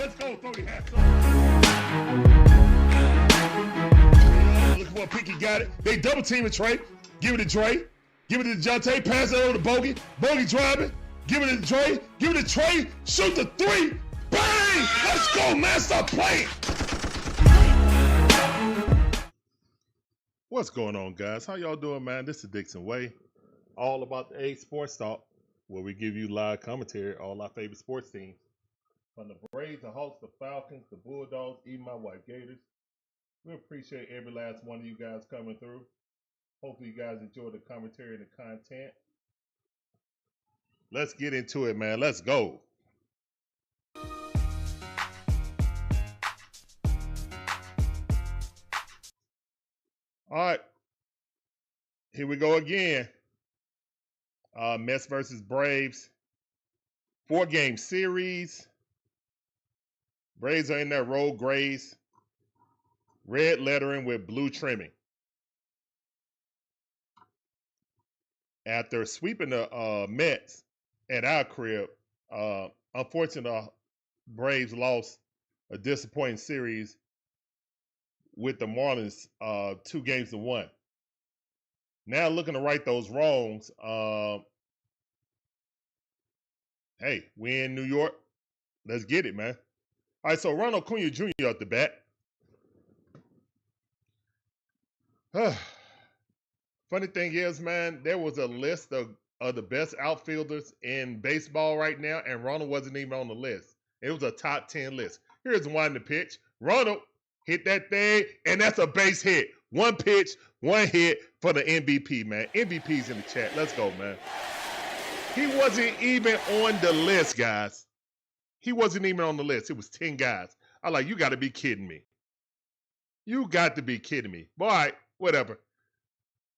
Let's go, throw your hats up. Look what Pinky got it. They double teaming Trey. Give it to Dre. Give it to Jonte. Pass it over to Bogey. Bogey driving. Give it to Dre. Give it to Trey. Shoot the three. Bang! Let's go, man. Stop playing. What's going on, guys? How y'all doing, man? This is Dixon Way. All about the A Sports Talk, where we give you live commentary, all our favorite sports teams. From the Braves, the Hawks, the Falcons, the Bulldogs, even my wife Gators. We appreciate every last one of you guys coming through. Hopefully you guys enjoy the commentary and the content. Let's get into it, man. Let's go. All right. Here we go again. Mets versus Braves. 4-game series. Braves are in their road grays. Red lettering with blue trimming. After sweeping the Mets at our crib, unfortunately, Braves lost a disappointing series with the Marlins 2-1. Now looking to right those wrongs. Hey, we in New York. Let's get it, man. All right, so Ronald Acuna Jr. at the bat. Funny thing is, man, there was a list of the best outfielders in baseball right now, and Ronald wasn't even on the list. It was a top 10 list. Here's one to pitch. Ronald hit that thing, and that's a base hit. One pitch, one hit for the MVP, man. MVP's in the chat. Let's go, man. He wasn't even on the list, guys. He wasn't even on the list. It was 10 guys. I like, you got to be kidding me. You got to be kidding me. But all right, whatever.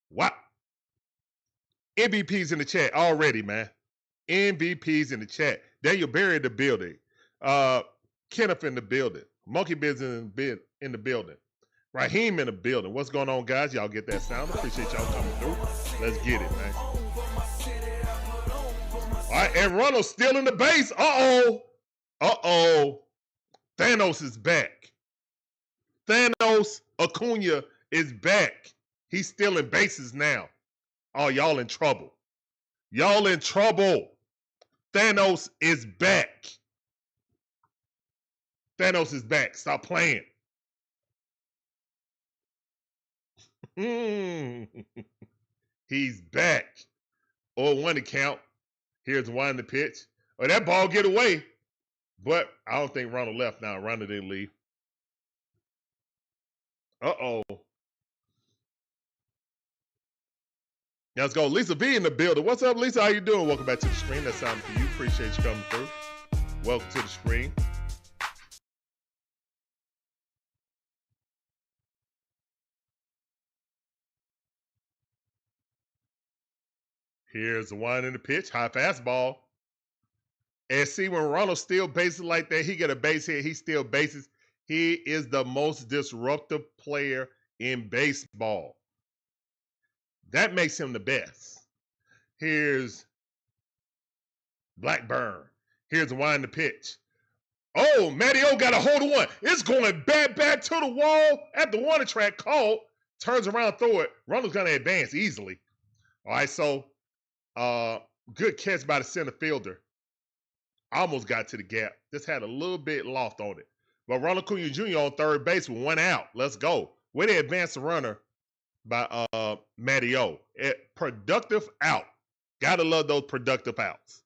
Wow. MVP's in the chat already, man. MVP's in the chat. Daniel Berry in the building. Kenneth in the building. Monkey Business in the building. Raheem in the building. What's going on, guys? Y'all get that sound? Appreciate y'all coming through. Let's get it, man. All right, and Ronald's still in the base. Uh-oh. Uh-oh. Thanos is back. Thanos Acuna is back. He's still in bases now. Oh, y'all in trouble. Y'all in trouble. Thanos is back. Thanos is back. Stop playing. He's back. 0-1 to count. Here's one to pitch. Oh, that ball get away. But I don't think Ronald left now. Ronald didn't leave. Uh-oh. Now let's go. Lisa V in the building. What's up, Lisa? How you doing? Welcome back to the stream. That sounded for you. Appreciate you coming through. Welcome to the stream. Here's the one in the pitch. High fastball. And see, when Ronald still bases like that, he get a base hit. He still bases. He is the most disruptive player in baseball. That makes him the best. Here's Blackburn. Here's the one in the pitch. Oh, Matty O got a hold of one. It's going back to the wall at the warning track. Called. Turns around, throw it. Ronald's going to advance easily. All right, so good catch by the center fielder. Almost got to the gap. Just had a little bit loft on it. But Ronald Acuna Jr. on third base with one out. Let's go. Way to advance the runner by Matty O. Productive out. Gotta love those productive outs.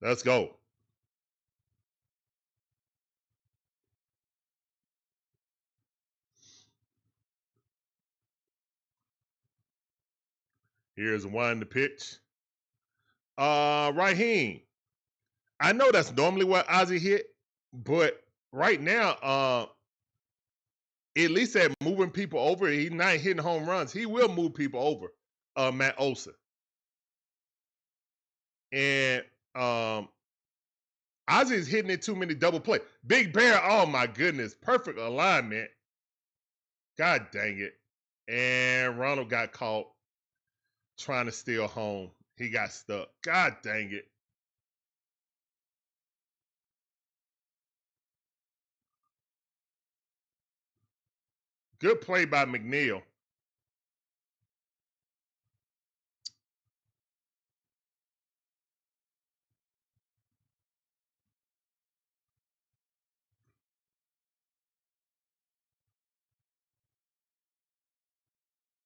Let's go. Here's one to pitch. Raheem. I know that's normally what Ozzie hit, but right now, at least at moving people over, he's not hitting home runs. He will move people over, Matt Olson. And Ozzie's hitting it too many double play. Big Bear, oh my goodness, perfect alignment. God dang it. And Ronald got caught trying to steal home. He got stuck. God dang it. Good play by McNeil.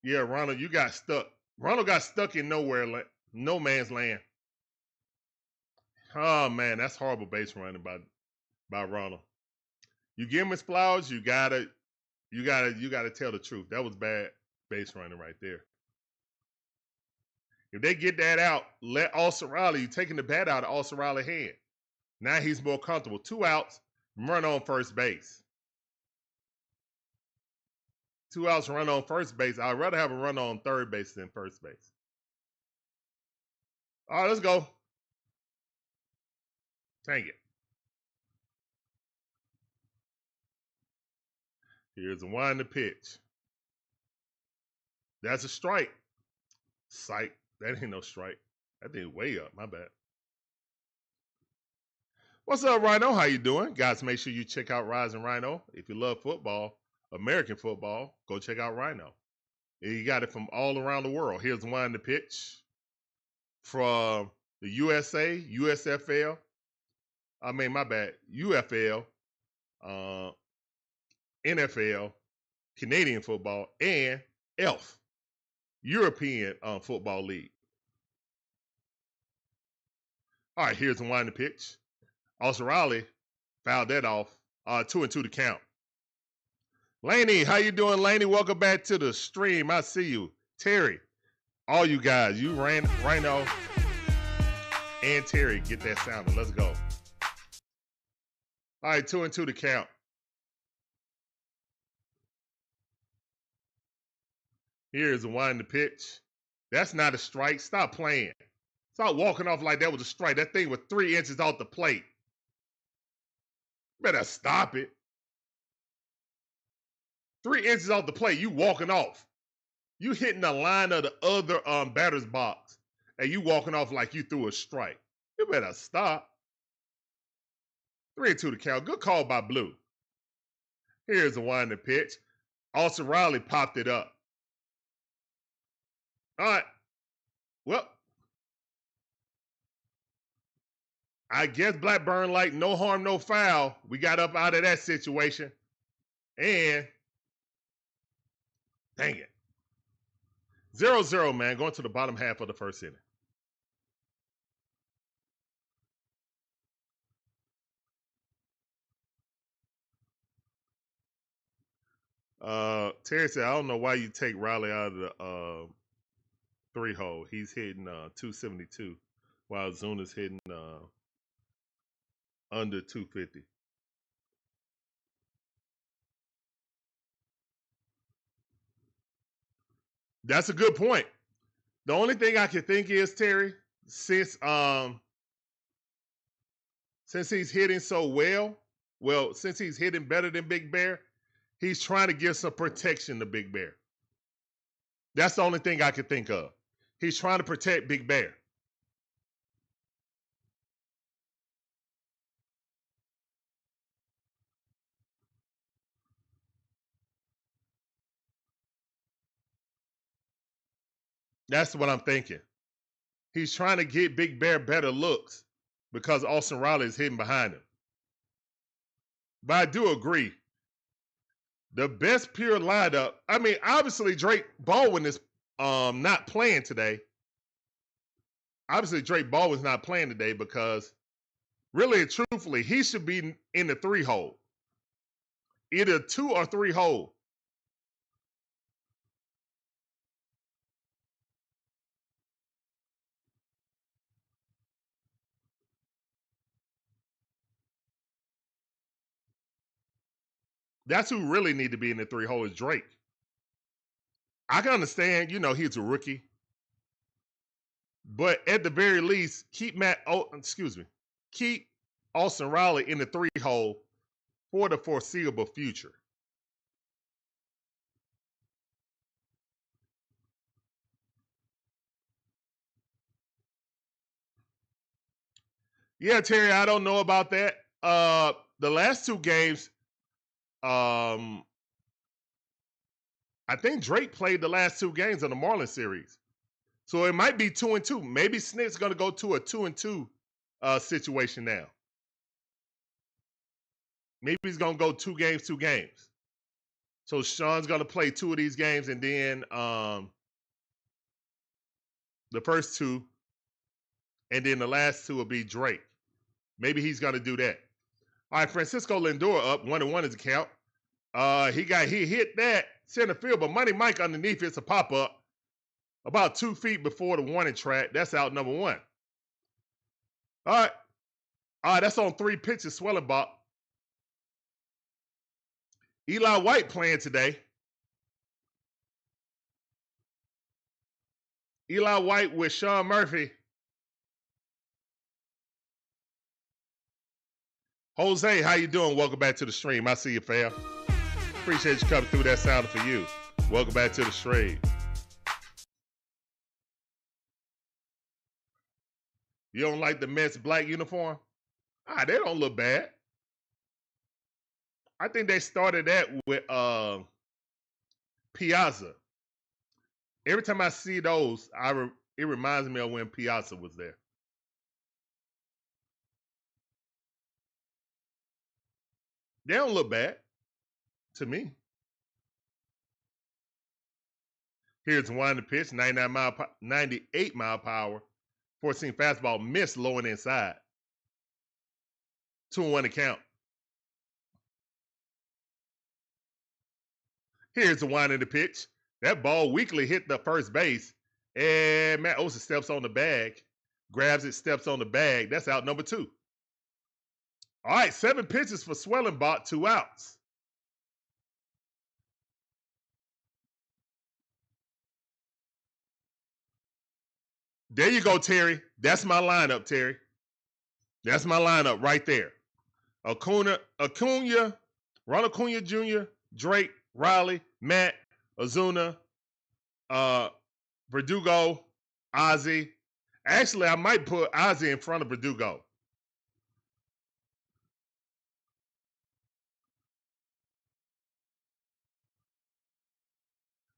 Yeah, Ronald, you got stuck. Ronald got stuck in no man's land. Oh man, that's horrible base running by Ronald. You give him his flowers, you gotta tell the truth. That was bad base running right there. If they get that out, let Austin Riley, you taking the bat out of Austin Riley's hand. Now he's more comfortable. 2 outs, run on first base. 2 outs, run on first base. I'd rather have a run on third base than first base. All right, let's go. Dang it. Here's a wind to pitch. That's a strike. Psych. That ain't no strike. That thing way up. My bad. What's up, Rhino? How you doing? Guys, make sure you check out Rising Rhino. If you love football, American football, go check out Rhino. You got it from all around the world. Here's one to pitch from the USA, USFL. I mean, my bad. UFL, NFL, Canadian football, and ELF, European Football League. All right, here's the wind to pitch. Austin Riley fouled that off. 2-2 to count. Laney, how you doing, Laney? Welcome back to the stream. I see you. Terry, all you guys, you Rhino and Terry, get that sounded. Let's go. All right, 2-2 to count. Here's the wind to pitch. That's not a strike. Stop playing. Stop walking off like that was a strike. That thing was 3 inches off the plate. Better stop it. 3 inches off the plate, you walking off. You hitting the line of the other batter's box, and you walking off like you threw a strike. You better stop. 3-2 to count. Good call by Blue. Here's the wind to pitch. Austin Riley popped it up. All right. Well, I guess Blackburn like no harm, no foul. We got up out of that situation. And dang it. 0-0, man. Going to the bottom half of the first inning. Terry said, I don't know why you take Riley out of the 3-hole. He's hitting 272 while Ozuna's hitting under 250. That's a good point. The only thing I can think is, Terry, since he's hitting so well, since he's hitting better than Big Bear, he's trying to give some protection to Big Bear. That's the only thing I can think of. He's trying to protect Big Bear. That's what I'm thinking. He's trying to get Big Bear better looks because Austin Riley is hitting behind him. But I do agree. The best pure lineup, I mean, obviously Drake Baldwin is not playing today. Obviously Drake Baldwin's not playing today because really and truthfully, he should be in the 3-hole. Either 2 or 3-hole. That's who really need to be in the 3-hole is Drake. I can understand, he's a rookie. But at the very least, keep Austin Riley in the 3-hole for the foreseeable future. Yeah, Terry, I don't know about that. The last 2 games, I think Drake played the last 2 games of the Marlins series. So it might be 2-2. Maybe Snit's going to go to a 2-2 situation now. Maybe he's going to go 2 games, 2 games. So Sean's going to play 2 of these games, and then the first 2, and then the last 2 will be Drake. Maybe he's going to do that. All right, Francisco Lindor up 1-1 is the count. He hit that center field, but Money Mike underneath it's a pop up about 2 feet before the warning track. That's out number 1. All right, that's on 3 pitches. Swelling ball. Eli White playing today. Eli White with Sean Murphy. Jose, how you doing? Welcome back to the stream. I see you, fam. Appreciate you coming through. That sounded for you. Welcome back to the stream. You don't like the Mets black uniform? They don't look bad. I think they started that with Piazza. Every time I see those, it reminds me of when Piazza was there. They don't look bad to me. Here's one to pitch, 98 mile power, 14 fastball, missed low and inside. 2-1 to count. Here's the one in the pitch. That ball weakly hit the first base, and Matt Olson steps on the bag, grabs it, steps on the bag. That's out number 2. All right, 7 pitches for Swellenbach, 2 outs. There you go, Terry. That's my lineup, Terry. That's my lineup right there. Acuna, Ronald Acuna Jr., Drake, Riley, Matt, Ozuna, Verdugo, Ozzie. Actually, I might put Ozzie in front of Verdugo.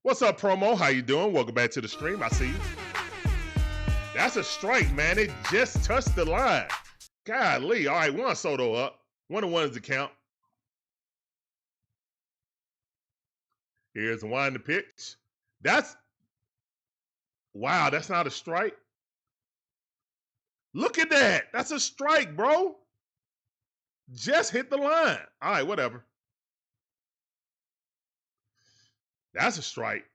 What's up, Promo? How you doing? Welcome back to the stream. I see you. That's a strike, man. It just touched the line. Golly. All right, Juan Soto up. 1-1 is the count. Here's one to pitch. Wow, that's not a strike. Look at that. That's a strike, bro. Just hit the line. All right, whatever. That's a strike.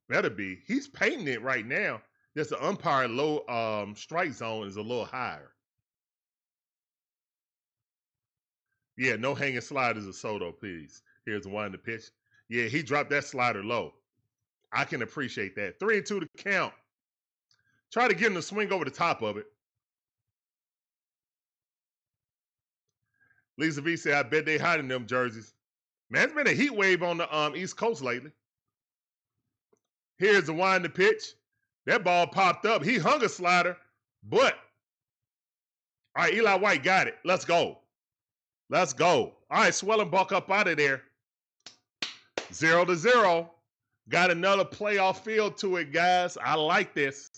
Better be. He's painting it right now. Just the umpire low strike zone is a little higher. Yeah, no hanging sliders of Soto, please. Here's one to pitch. Yeah, he dropped that slider low. I can appreciate that. 3-2 to count. Try to get him to swing over the top of it. Lisa V said, I bet they hiding them jerseys. Man, it's been a heat wave on the East Coast lately. Here's the one to pitch. That ball popped up. He hung a slider, but all right, Eli White got it. Let's go. Let's go. All right, Swellenbach up out of there. 0-0. Got another playoff feel to it, guys. I like this.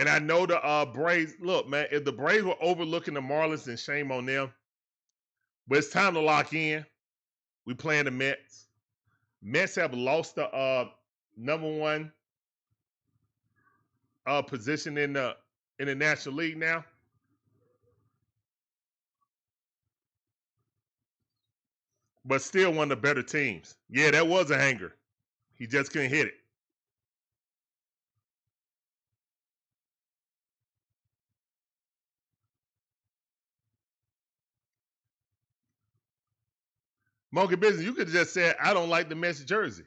And I know the Braves, look, man, if the Braves were overlooking the Marlins, then shame on them. But it's time to lock in. We playing the Mets. Mets have lost the number 1 position in the National League now. But still one of the better teams. Yeah, that was a hanger. He just couldn't hit it. Monkey Business, you could have just said, I don't like the Mets jersey.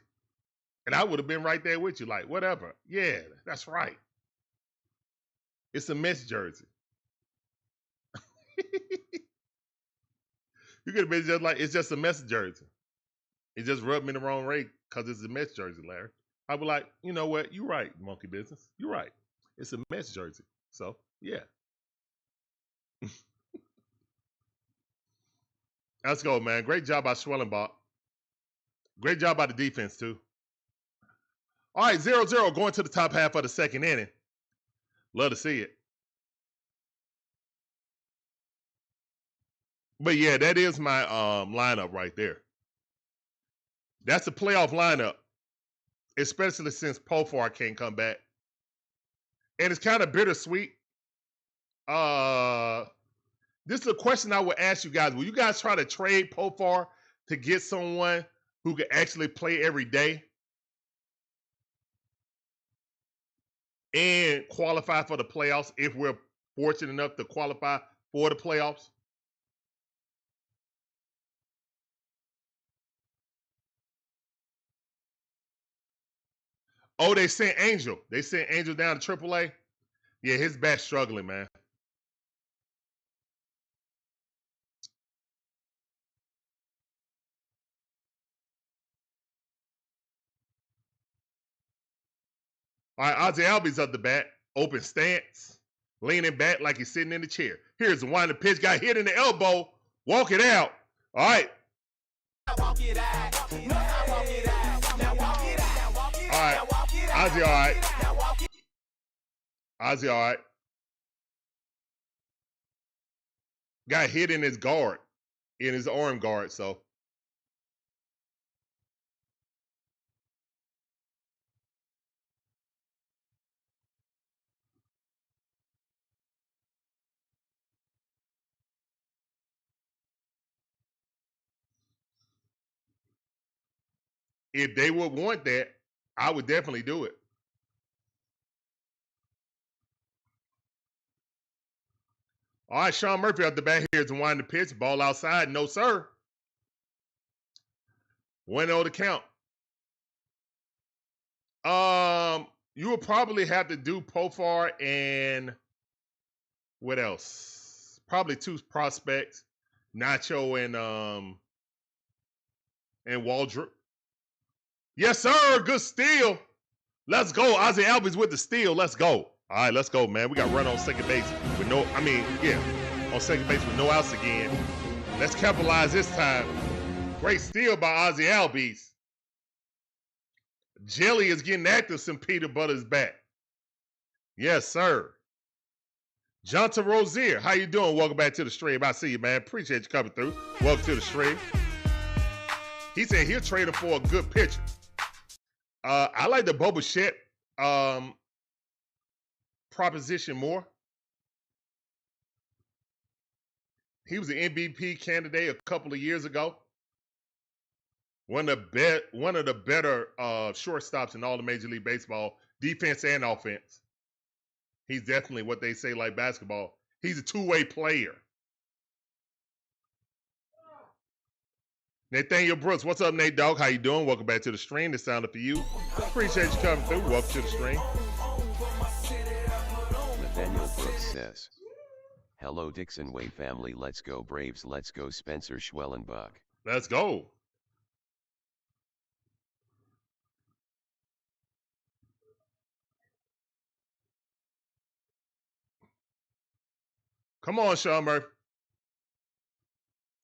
And I would have been right there with you, like, whatever. Yeah, that's right. It's a Mets jersey. You could have been just like, it's just a Mets jersey. It just rubbed me the wrong way because it's a Mets jersey, Larry. I was like, you know what? You're right, Monkey Business. You're right. It's a Mets jersey. So, yeah. Let's go, man. Great job by Swellenbach. Great job by the defense, too. All right, 0-0 going to the top half of the second inning. Love to see it. But yeah, that is my lineup right there. That's the playoff lineup, especially since Pofar can't come back. And it's kind of bittersweet. This is a question I would ask you guys. Will you guys try to trade Pofar to get someone who can actually play every day and qualify for the playoffs if we're fortunate enough to qualify for the playoffs? Oh, they sent Angel. They sent Angel down to AAA. Yeah, his bat's struggling, man. All right, Ozzie Albies up the bat. Open stance. Leaning back like he's sitting in the chair. Here's the winding pitch. Got hit in the elbow. Walk it out. All right. All right. Ozzie, all right. Ozzie, all right. Got hit in his guard, in his arm guard, so. If they would want that, I would definitely do it. All right, Sean Murphy out the bat here to wind the pitch. Ball outside. No, sir. 1-0 to count. You would probably have to do Pofar and what else? Probably two prospects, Nacho and Waldrop. Yes, sir. Good steal. Let's go. Ozzie Albies with the steal. Let's go. All right, let's go, man. We got run on second base with no, on second base with no outs again. Let's capitalize this time. Great steal by Ozzie Albies. Jelly is getting active since Peter Butter's back. Yes, sir. Jonathan Rozier, how you doing? Welcome back to the stream. I see you, man. Appreciate you coming through. Welcome to the stream. He said he'll trade him for a good pitcher. I like the Bo Bichette proposition more. He was an MVP candidate a couple of years ago. One of the better shortstops in all of Major League Baseball, defense and offense. He's definitely what they say like basketball. He's a two-way player. Nathaniel Brooks, what's up, Nate Dogg? How you doing? Welcome back to the stream. This sounded for you. Appreciate you coming through. Welcome to the stream. Nathaniel Brooks says, hello Dixon Way family, let's go Braves, let's go Spencer Schwellenbach. Let's go. Come on, Sean Murphy.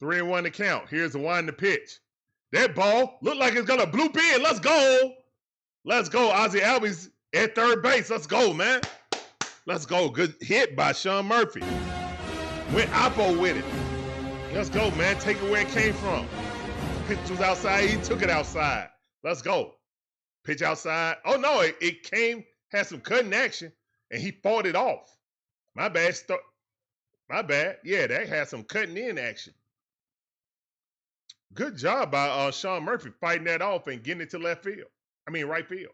3-1 to count. Here's the wind to pitch. That ball looked like it's going to bloop in. Let's go. Let's go. Ozzie Albies at third base. Let's go, man. Let's go. Good hit by Sean Murphy. Went Oppo with it. Let's go, man. Take it where it came from. Pitch was outside. He took it outside. Let's go. Pitch outside. Oh, no. It came, had some cutting action, and he fought it off. My bad. My bad. Yeah, that had some cutting in action. Good job by Sean Murphy fighting that off and getting it to right field.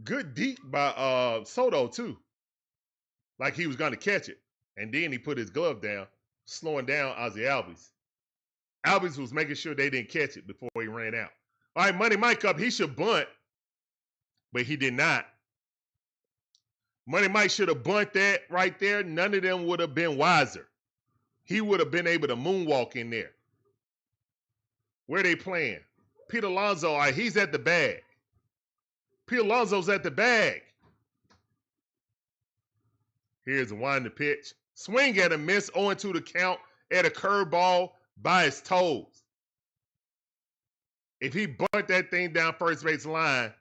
Good deep by Soto, too. Like he was going to catch it. And then he put his glove down, slowing down Ozzie Albies. Albies was making sure they didn't catch it before he ran out. All right, Money Mike up. He should bunt, but he did not. Money Mike should have bunt that right there. None of them would have been wiser. He would have been able to moonwalk in there. Where they playing? Pete Alonso, all right, he's at the bag. Pete Alonso's at the bag. Here's the wind to pitch. Swing at a miss, 0-2 to count at a curveball by his toes. If he bunt that thing down first base line,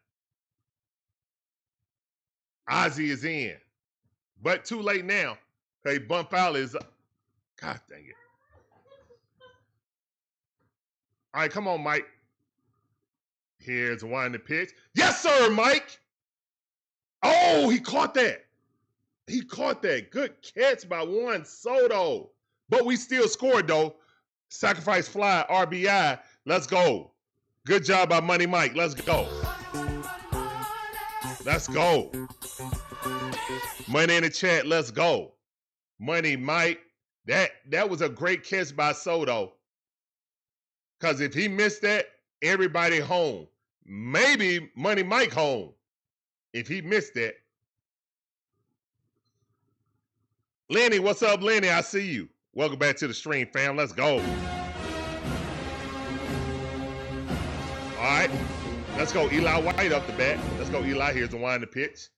Ozzie is in. But too late now. Hey, bunt foul is, God dang it. All right, come on, Mike. Here's one to pitch. Yes, sir, Mike. Oh, he caught that. He caught that. Good catch by Juan Soto. But we still scored, though. Sacrifice fly, RBI. Let's go. Good job by Money Mike. Let's go. Let's go. Money in the chat. Let's go. Money Mike. That was a great catch by Soto. Because if he missed that, everybody home. Maybe Money Mike home. If he missed that. Lenny, what's up, Lenny? I see you. Welcome back to the stream, fam. Let's go. All right. Let's go. Eli White up the bat. Let's go, Eli. Here's the wind to pitch.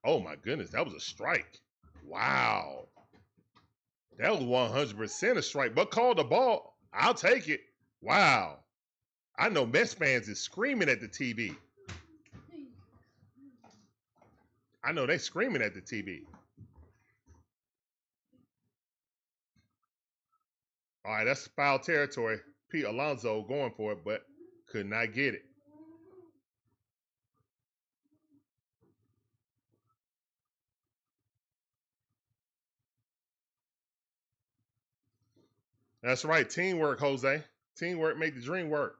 Oh, my goodness. That was a strike. Wow. That was 100% a strike. But call the ball. I'll take it. Wow. I know Mets fans is screaming at the TV. I know they screaming at the TV. All right, that's foul territory. Pete Alonso going for it, but could not get it. That's right. Teamwork, Jose. Teamwork make the dream work.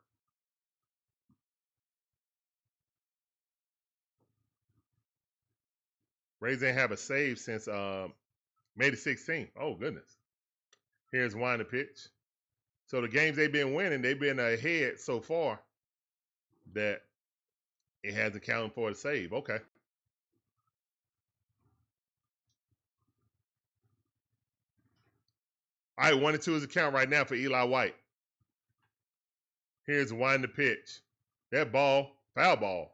Rays didn't have a save since May the 16th. Oh, goodness. Here's one to pitch. So the games they've been winning, they've been ahead so far that it hasn't counted for the save. Okay. All right, 1-2 is the count right now for Eli White. Here's one to pitch. That ball, foul ball.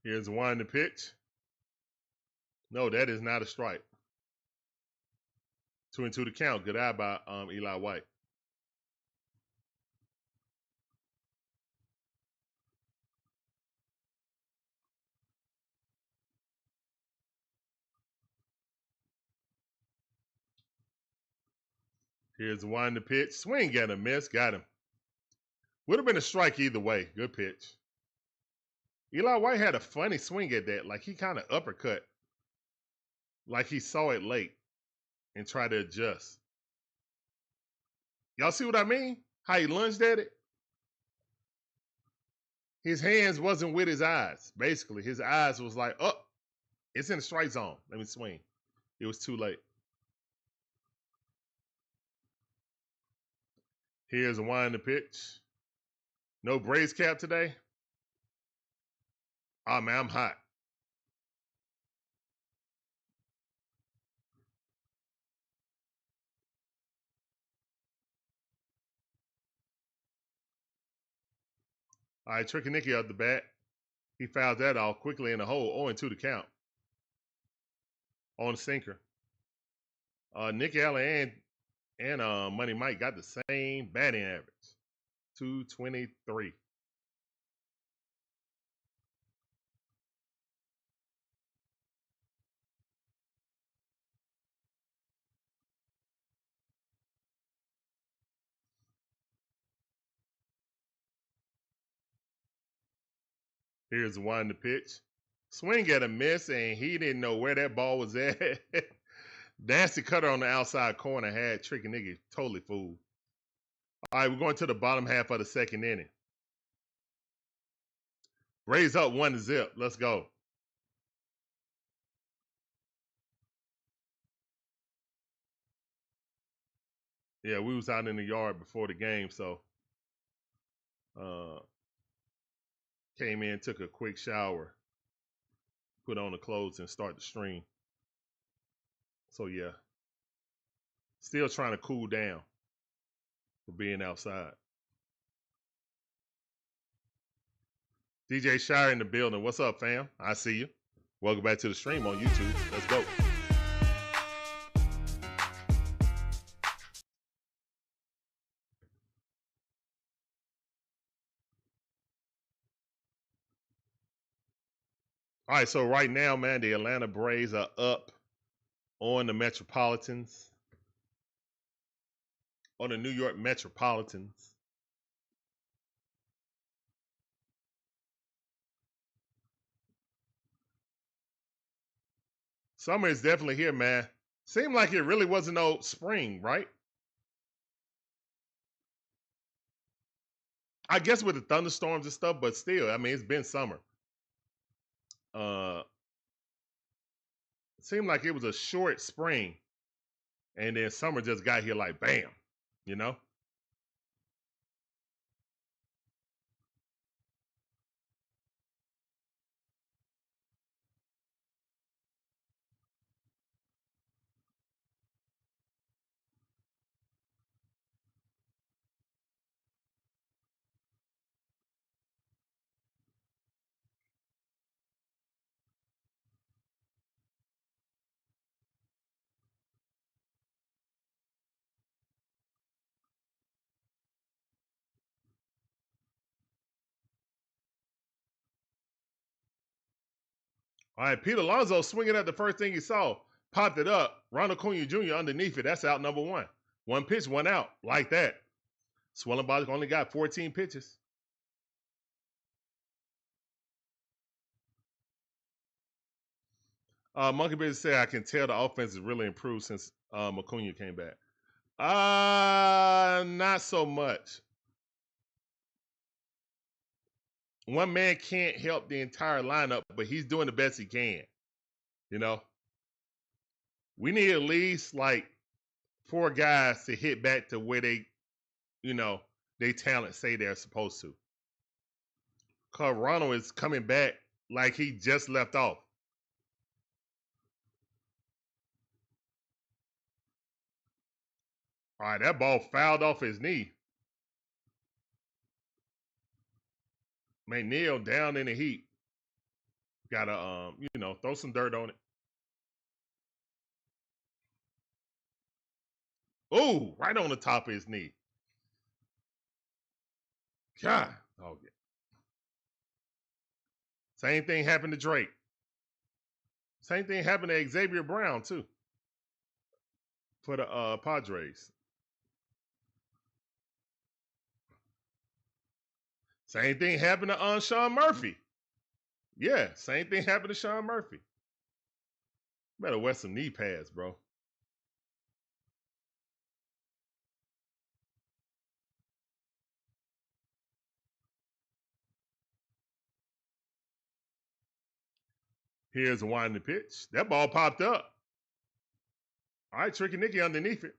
Here's one to pitch. No, that is not a strike. 2-2 to count. Good eye by Eli White. Here's one to pitch. Swing at him, miss. Got him. Would have been a strike either way. Good pitch. Eli White had a funny swing at that. Like he kind of uppercut. Like he saw it late and tried to adjust. Y'all see what I mean? How he lunged at it? His hands wasn't with his eyes. Basically, his eyes was like, oh, it's in the strike zone. Let me swing. It was too late. Here's a wind to pitch. No Braves cap today. Oh, man, I'm hot. All right, Tricky Nicky up the bat. He fouled that off quickly in the hole. 0-2 to count. On the sinker. Nicky Allen and Money Mike got the same batting average. 223. Here's one to pitch. Swing at a miss, and he didn't know where that ball was at. Nasty cutter on the outside corner had Tricky Nicky totally fooled. All right, we're going to the bottom half of the second inning. Raise up 1-0. Let's go. Yeah, we was out in the yard before the game, so came in, took a quick shower, put on the clothes and start the stream. So yeah, still trying to cool down for being outside. DJ Shire in the building. What's up, fam? I see you. Welcome back to the stream on YouTube. Let's go. All right, so right now, man, the Atlanta Braves are up on the Metropolitans, on the New York Metropolitans. Summer is definitely here, man. Seemed like it really wasn't no spring, right? I guess with the thunderstorms and stuff, but still, I mean, it's been summer. It seemed like it was a short spring, and then summer just got here like bam, you know? All right, Pete Alonso swinging at the first thing he saw, popped it up. Ronald Acuna Jr. underneath it. That's out number one. One pitch, one out, like that. Swellenbach only got 14 pitches. Monkey Business said, I can tell the offense has really improved since Acuna came back. Not so much. One man can't help the entire lineup, but he's doing the best he can. You know, we need at least like 4 guys to hit back to where they, you know, they talent say they're supposed to. Cause Ronald is coming back like he just left off. All right, that ball fouled off his knee. McNeil down in the heat. Gotta you know, throw some dirt on it. Ooh, right on the top of his knee. God. Oh yeah. Same thing happened to Drake. Same thing happened to Xavier Brown too. For the Padres. Same thing happened to Sean Murphy. Yeah, same thing happened to Sean Murphy. Better wear some knee pads, bro. Here's a winding pitch. That ball popped up. All right, Tricky Nicky underneath it.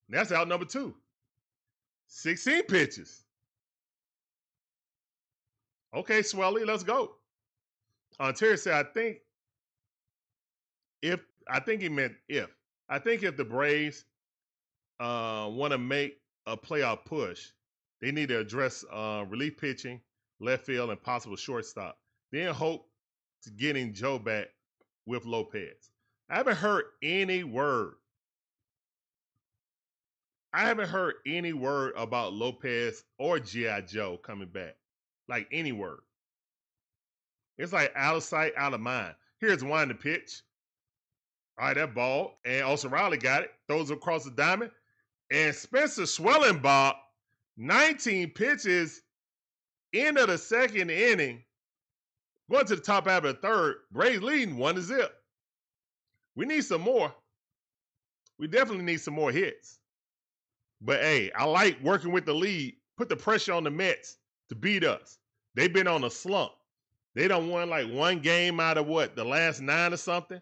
That's out number 2. 16 pitches. Okay, Swelly, let's go. Terry said, I think he meant if. I think if the Braves want to make a playoff push, they need to address relief pitching, left field, and possible shortstop. Then hope to getting Joe back with Lopez. I haven't heard any word. About Lopez or G.I. Joe coming back. Like any word. It's like out of sight, out of mind. Here's one the pitch. All right, that ball. And Olson Riley got it. Throws it across the diamond. And Spencer Schwellenbach, 19 pitches, end of the second inning. Going to the top half of the third. Braves leading 1-0. We need some more. We definitely need some more hits. But hey, I like working with the lead. Put the pressure on the Mets to beat us. They've been on a slump. They done won like 1 game out of what, the last 9 or something?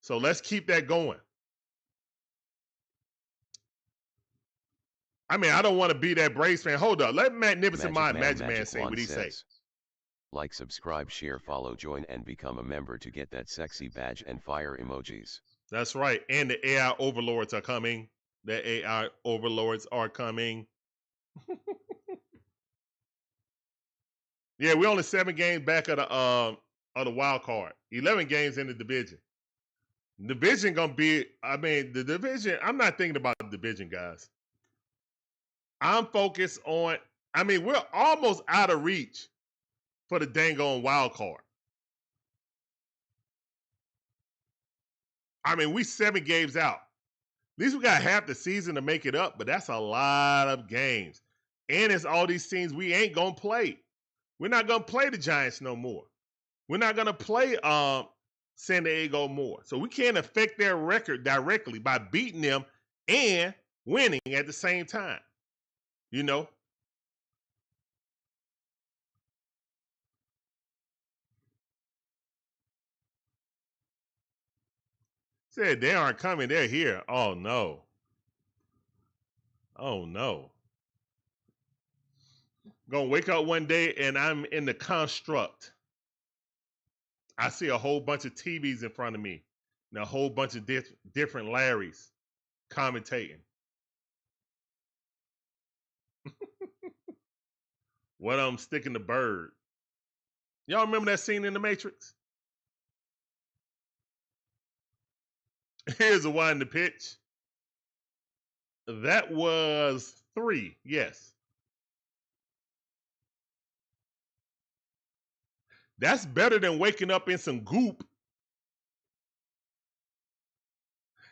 So let's keep that going. I mean, I don't want to be that Braves fan. Hold up. Let Matt Nicholson, Magic Man, say what he says. Like, subscribe, share, follow, join, and become a member to get that sexy badge and fire emojis. That's right. And the AI overlords are coming. The AI overlords are coming. Yeah, we're only 7 games back of the wild card. 11 games in the division. Division gonna be, the division, I'm not thinking about the division, guys. I'm focused on, we're almost out of reach for the dang on wild card. We 7 games out. At least we got half the season to make it up, but that's a lot of games. And it's all these teams we ain't gonna play. We're not gonna play the Giants no more. We're not gonna play San Diego more. So we can't affect their record directly by beating them and winning at the same time. You know? Said they aren't coming, they're here. Oh no. Oh no. Gonna wake up one day and I'm in the construct. I see a whole bunch of TVs in front of me and a whole bunch of different Larrys commentating. One of them sticking the bird. Y'all remember that scene in The Matrix? Here's a one in the pitch. That was 3, yes. That's better than waking up in some goop.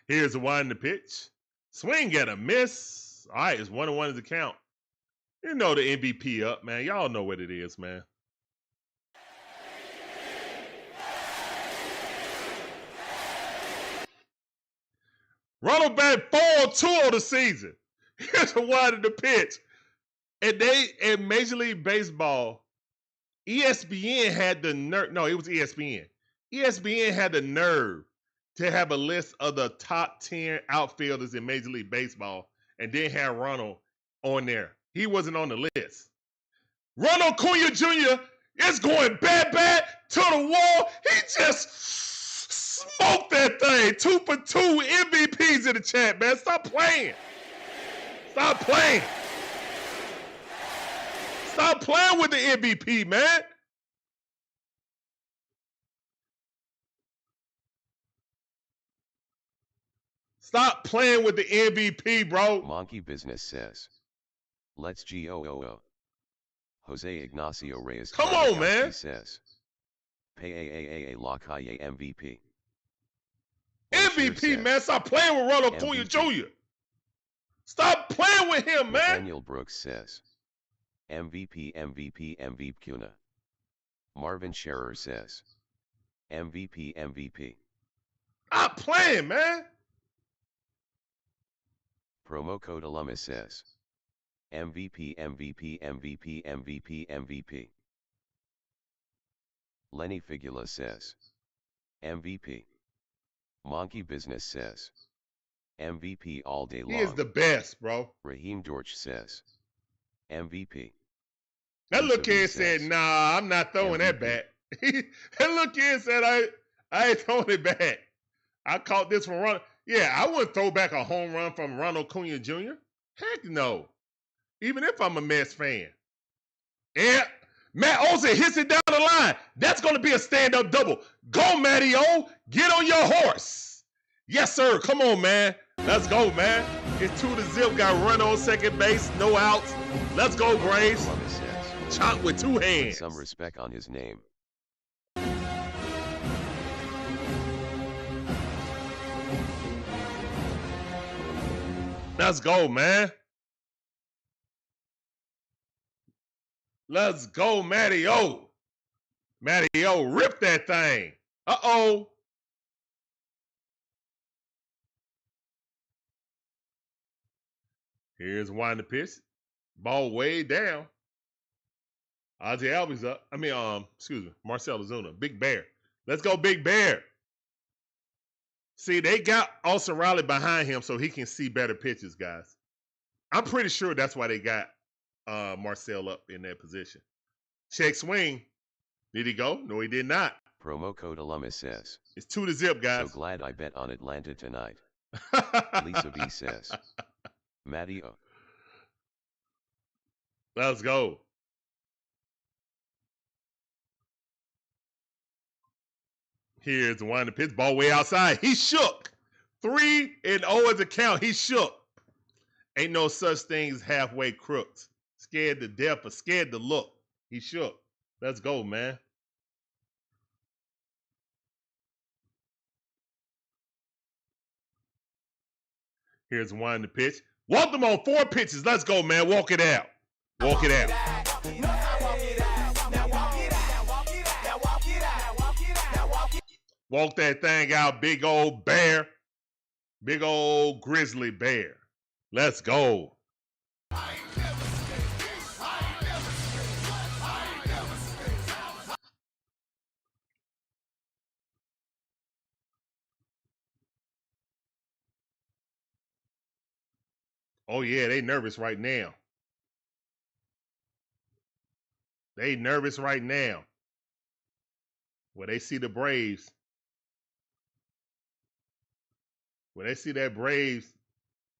Here's a one in the pitch. Swing and a miss. All right, it's 1-1 is the count. You know the MVP up, man. Y'all know what it is, man. Ronald batted 4-2 on the season. Here's a one in the pitch. And they, in Major League Baseball, ESPN had the nerve. No, it was ESPN. ESPN had the nerve to have a list of the top 10 outfielders in Major League Baseball and then have Ronald on there. He wasn't on the list. Ronald Acuna Jr. is going bad to the wall. He just smoked that thing. 2 for 2 MVPs in the chat, man. Stop playing. Stop playing. Stop playing with the MVP, man. Stop playing with the MVP, bro. Monkey Business says, let's go. Jose Ignacio Reyes. Come on, man. Says, pay lock high MVP. MVP, says, man. Stop playing with Ronald Acuna Jr. Stop playing with him, man. Daniel Brooks says, MVP Cuna. Marvin Scherer says, MVP. Stop playing, man. Promo code Alumma says, MVP. Lenny Figula says, MVP. Monkey Business says, MVP all day long. He is the best, bro. Raheem Dorch says, MVP. That little kid said, nah, I'm not throwing that back. That little kid said, I ain't throwing it back. I caught this from Ronald. Yeah, I wouldn't throw back a home run from Ronald Acuna Jr. Heck no. Even if I'm a Mets fan. Yeah, Matt Olson hits it down the line. That's going to be a stand-up double. Go, Matty-O. Get on your horse. Yes, sir. Come on, man. Let's go, man. It's 2-0. Got run on second base. No outs. Let's go, Braves. Chop with 2 hands. Some respect on his name. Let's go, man. Let's go, Matty-O. Matty-O, rip that thing. Uh-oh. Here's one to pitch. Ball way down. Ozzie Albies up. Marcell Ozuna. Big Bear. Let's go, Big Bear. See, they got Olson Riley behind him so he can see better pitches, guys. I'm pretty sure that's why they got Marcell up in that position. Check swing. Did he go? No, he did not. Promo code Alumma says. It's 2-0, guys. So glad I bet on Atlanta tonight. Lisa B says. Matty O. Let's go. Here's the one, the pitch, ball way outside. He shook. 3-0 at the count. He shook. Ain't no such thing as halfway crooks. Scared to death or scared to look. He shook. Let's go, man. Here's one, the pitch. Walk them on 4 pitches. Let's go, man. Walk it out. Walk it out. Walk that thing out, big old bear. Big old grizzly bear. Let's go. Oh, yeah, they nervous right now. They nervous right now. Well, they see the Braves. When they see that Braves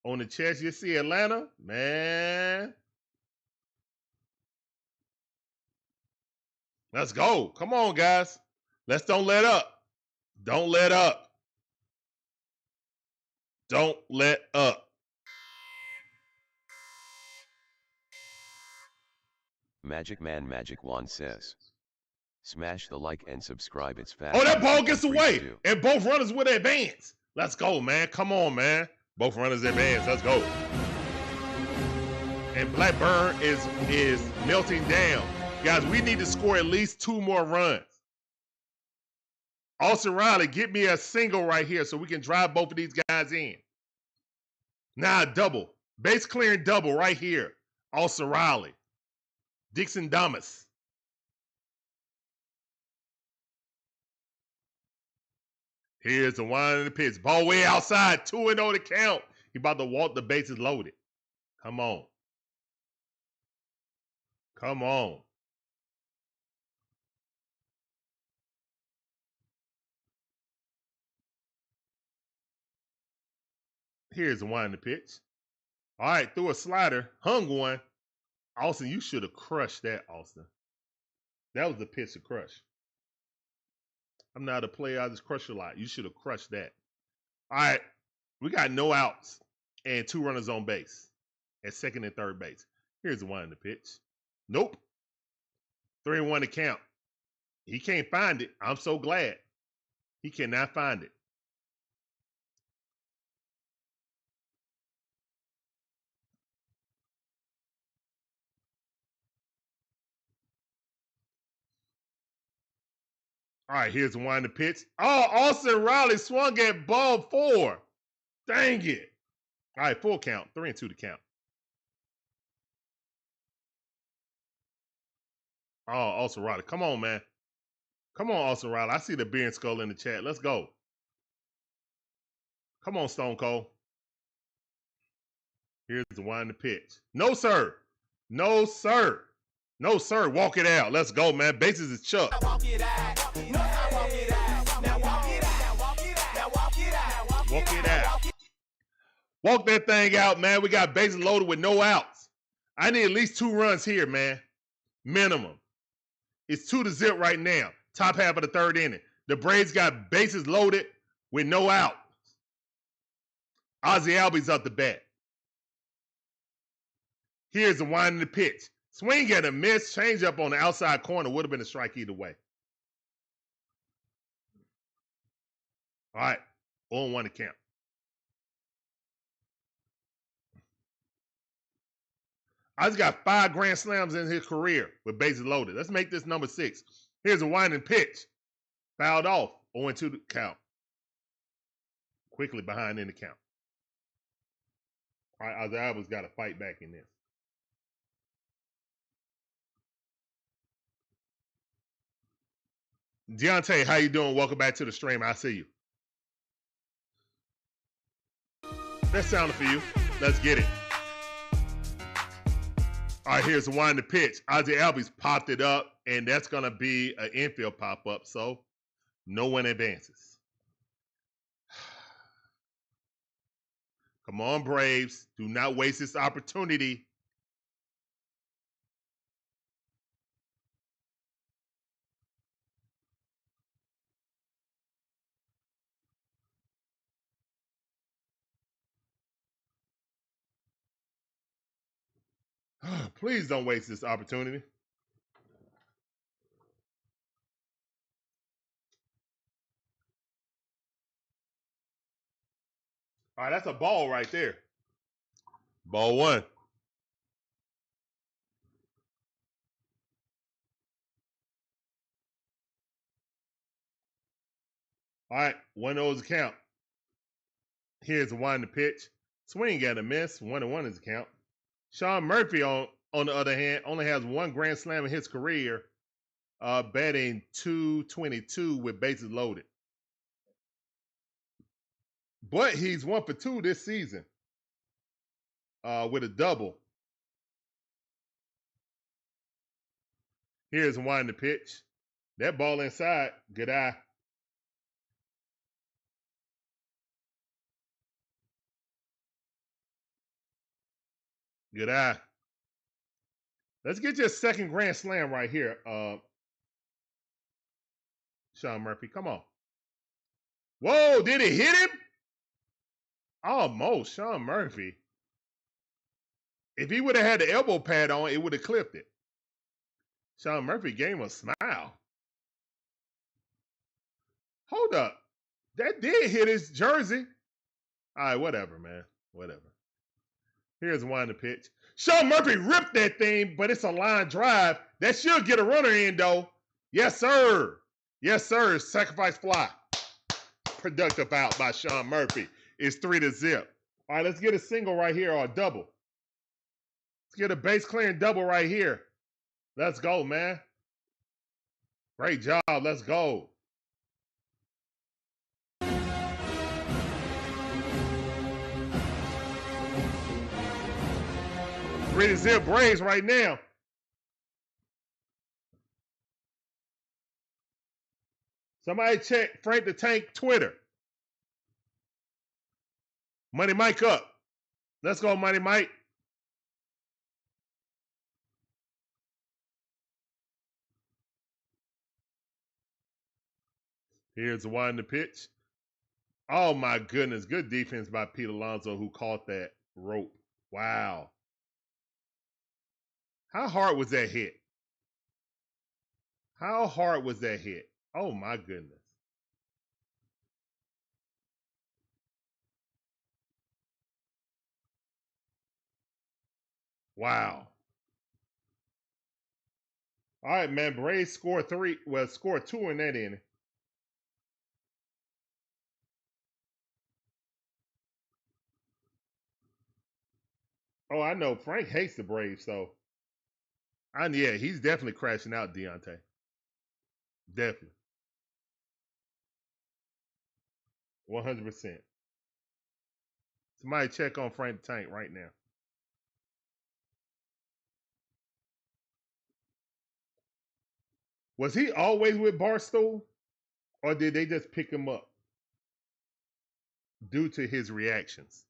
on the chest, you see Atlanta, man. Let's go. Come on, guys. Let's don't let up. Don't let up. Don't let up. Magic Man Magic Wand says. Smash the like and subscribe. It's fast. Oh, that ball gets away. And both runners with advance. Let's go, man. Come on, man. Both runners advance. Let's go. And Blackburn is melting down. Guys, we need to score at least 2 more runs. Austin Riley, get me a single right here so we can drive both of these guys in. Now, double. Base clearing double right here. Austin Riley. Dixon Damas. Here's the one in the pitch. Ball way outside. 2-0 to count. He about to walk, the bases loaded. Come on. Come on. Here's the one in the pitch. All right, threw a slider. Hung one. Olson, you should have crushed that, Austin. That was the pitch to crush. I'm not a player. I just crush a lot. You should have crushed that. All right. We got no outs and 2 runners on base at second and third base. Here's the one in the pitch. Nope. 3-1 to count. He can't find it. I'm so glad. He cannot find it. All right, here's the one in the pitch. Oh, Austin Riley swung at ball 4. Dang it. All right, full count. 3-2 to count. Oh, Austin Riley. Come on, man. Come on, Austin Riley. I see the beer and skull in the chat. Let's go. Come on, Stone Cold. Here's the one in the pitch. No, sir. No, sir. No, sir. Walk it out. Let's go, man. Bases is Chuck. Walk it out. Walk that thing out, man. We got bases loaded with no outs. I need at least 2 runs here, man. Minimum. It's 2-0 right now. Top half of the third inning. The Braves got bases loaded with no outs. Ozzie Albies up the bat. Here's the wind in the pitch. Swing and a miss. Change up on the outside corner. Would have been a strike either way. All right. 0-1 to count. Ozzie got 5 grand slams in his career with bases loaded. Let's make this number 6. Here's a winding pitch. Fouled off. 0-2 to count. Quickly behind in the count. All right, Ozzie Albies got to fight back in this. Deontay, how you doing? Welcome back to the stream. I see you. That sounded for you. Let's get it. All right, here's the one to pitch. Ozzie Albies popped it up, and that's going to be an infield pop-up, so no one advances. Come on, Braves. Do not waste this opportunity. Please don't waste this opportunity. All right, that's a ball right there. Ball one. All right, 1-0 is the count. Here's the one to pitch. Swing and a miss. 1-1 is the count. Sean Murphy, on the other hand, only has one grand slam in his career, batting .222 with bases loaded. But he's 1 for 2 this season with a double. Here's one to pitch. That ball inside. Good eye. Good eye. Let's get you a second grand slam right here, Sean Murphy. Come on. Whoa, did it hit him? Almost, Sean Murphy. If he would have had the elbow pad on, it would have clipped it. Sean Murphy gave him a smile. Hold up. That did hit his jersey. All right, whatever, man. Whatever. Here's one to pitch. Sean Murphy ripped that thing, but it's a line drive. That should get a runner in, though. Yes, sir. Yes, sir. Sacrifice fly. Productive out by Sean Murphy. It's 3-0. All right, let's get a single right here or a double. Let's get a base clearing double right here. Let's go, man. Great job. Let's go. 3-0 Braves right now. Somebody check Frank the Tank Twitter. Money Mike up. Let's go, Money Mike. Here's the one to pitch. Oh, my goodness. Good defense by Pete Alonso, who caught that rope. Wow. How hard was that hit? How hard was that hit? Oh, my goodness. Wow. All right, man. Braves score 2 in that inning. Oh, I know. Frank hates the Braves, so. Yeah, he's definitely crashing out, Deontay. Definitely. 100%. Somebody check on Frank the Tank right now. Was he always with Barstool? Or did they just pick him up due to his reactions?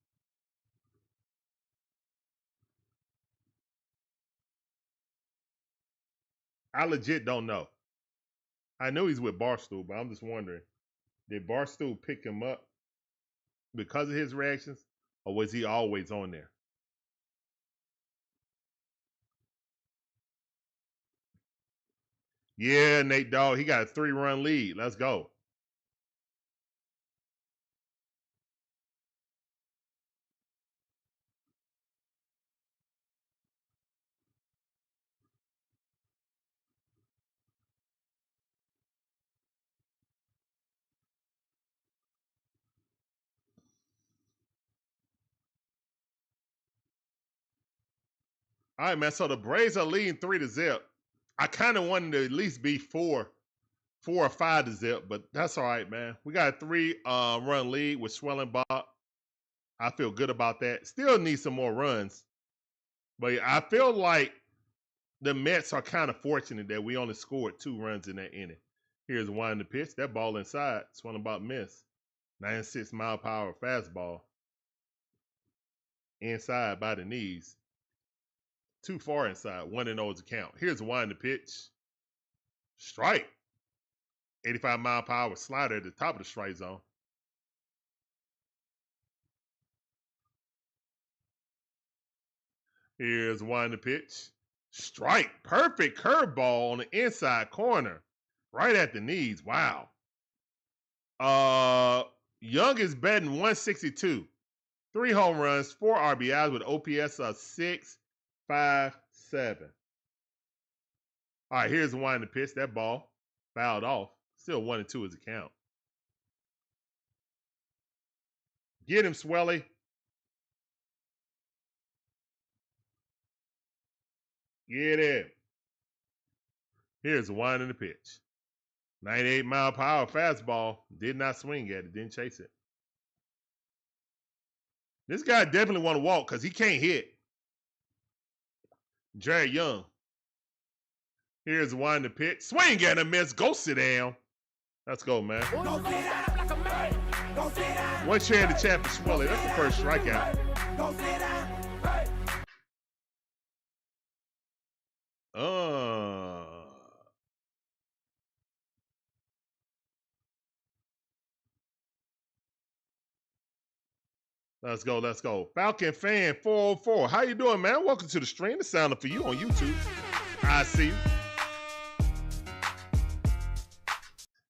I legit don't know. I know he's with Barstool, but I'm just wondering, did Barstool pick him up because of his reactions? Or was he always on there? Yeah, Nate Dogg, he got a 3-run lead. Let's go. All right, man. So the Braves are leading 3-0. I kind of wanted to at least be 4 or 5-0, but that's all right, man. We got a 3-run lead with Swelling Bob. I feel good about that. Still need some more runs. But I feel like the Mets are kind of fortunate that we only scored 2 runs in that inning. Here's one the pitch. That ball inside. Swung about miss. 96-mile-per-hour fastball. Inside by the knees. Too far inside. 1-0 is the count. Here's one the pitch. Strike. 85-mile-per-hour slider at the top of the strike zone. Here's one the pitch. Strike. Perfect curveball on the inside corner. Right at the knees. Wow. Young is batting 162. 3 home runs, 4 RBIs with OPS of 6.57. All right, here's one the pitch. That ball fouled off. Still 1-2 is the count. Get him, Swelly. Get him. Here's one in the pitch. 98-mile-per-hour fastball. Did not swing at it. Didn't chase it. This guy definitely want to walk because he can't hit. Jared Young. Here's one in the pitch. Swing at a miss. Go sit down. Let's go, man. One share in the chat for Swelly. That's the first strikeout. Let's go, let's go. Falcon Fan 404. How you doing, man? Welcome to the stream. It's sounding for you on YouTube. I see